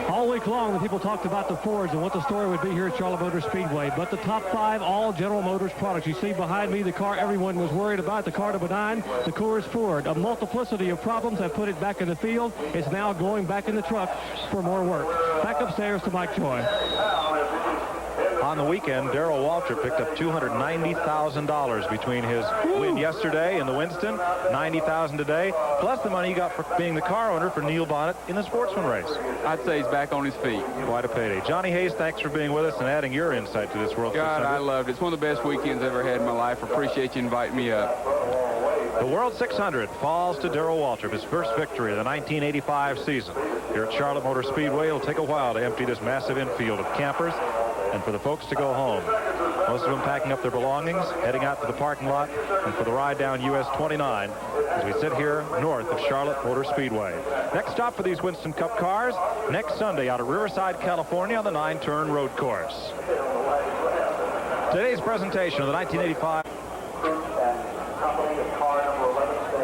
All week long, the people talked about the Fords and what the story would be here at Charlotte Motor Speedway. But the top 5, all General Motors products. You see behind me the car everyone was worried about, the car number 9, the Coors Ford. A multiplicity of problems have put it back in the field. It's now going back in the truck for more work. Back upstairs to Mike Joy. On the weekend, Darrell Waltrip picked up $290,000 between his win yesterday in the Winston, $90,000 today, plus the money he got for being the car owner for Neil Bonnet in the Sportsman race. I'd say he's back on his feet. Quite a payday. Johnny Hayes, thanks for being with us and adding your insight to this World 600. God, I loved it. It's one of the best weekends I've ever had in my life. Appreciate you inviting me up. The World 600 falls to Darrell Waltrip, his first victory of the 1985 season. Here at Charlotte Motor Speedway, it'll take a while to empty this massive infield of campers and for the folks to go home. Most of them packing up their belongings, heading out to the parking lot, and for the ride down US 29 as we sit here north of Charlotte Motor Speedway. Next stop for these Winston Cup cars, next Sunday out of Riverside, California on the 9-turn road course. Today's presentation of the 1985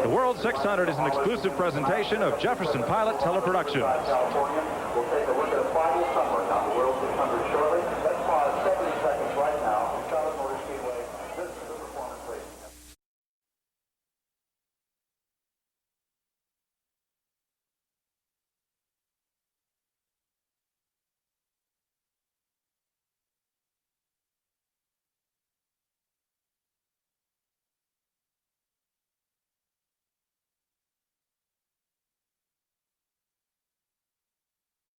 The World 600 is an exclusive presentation of Jefferson Pilot Teleproductions.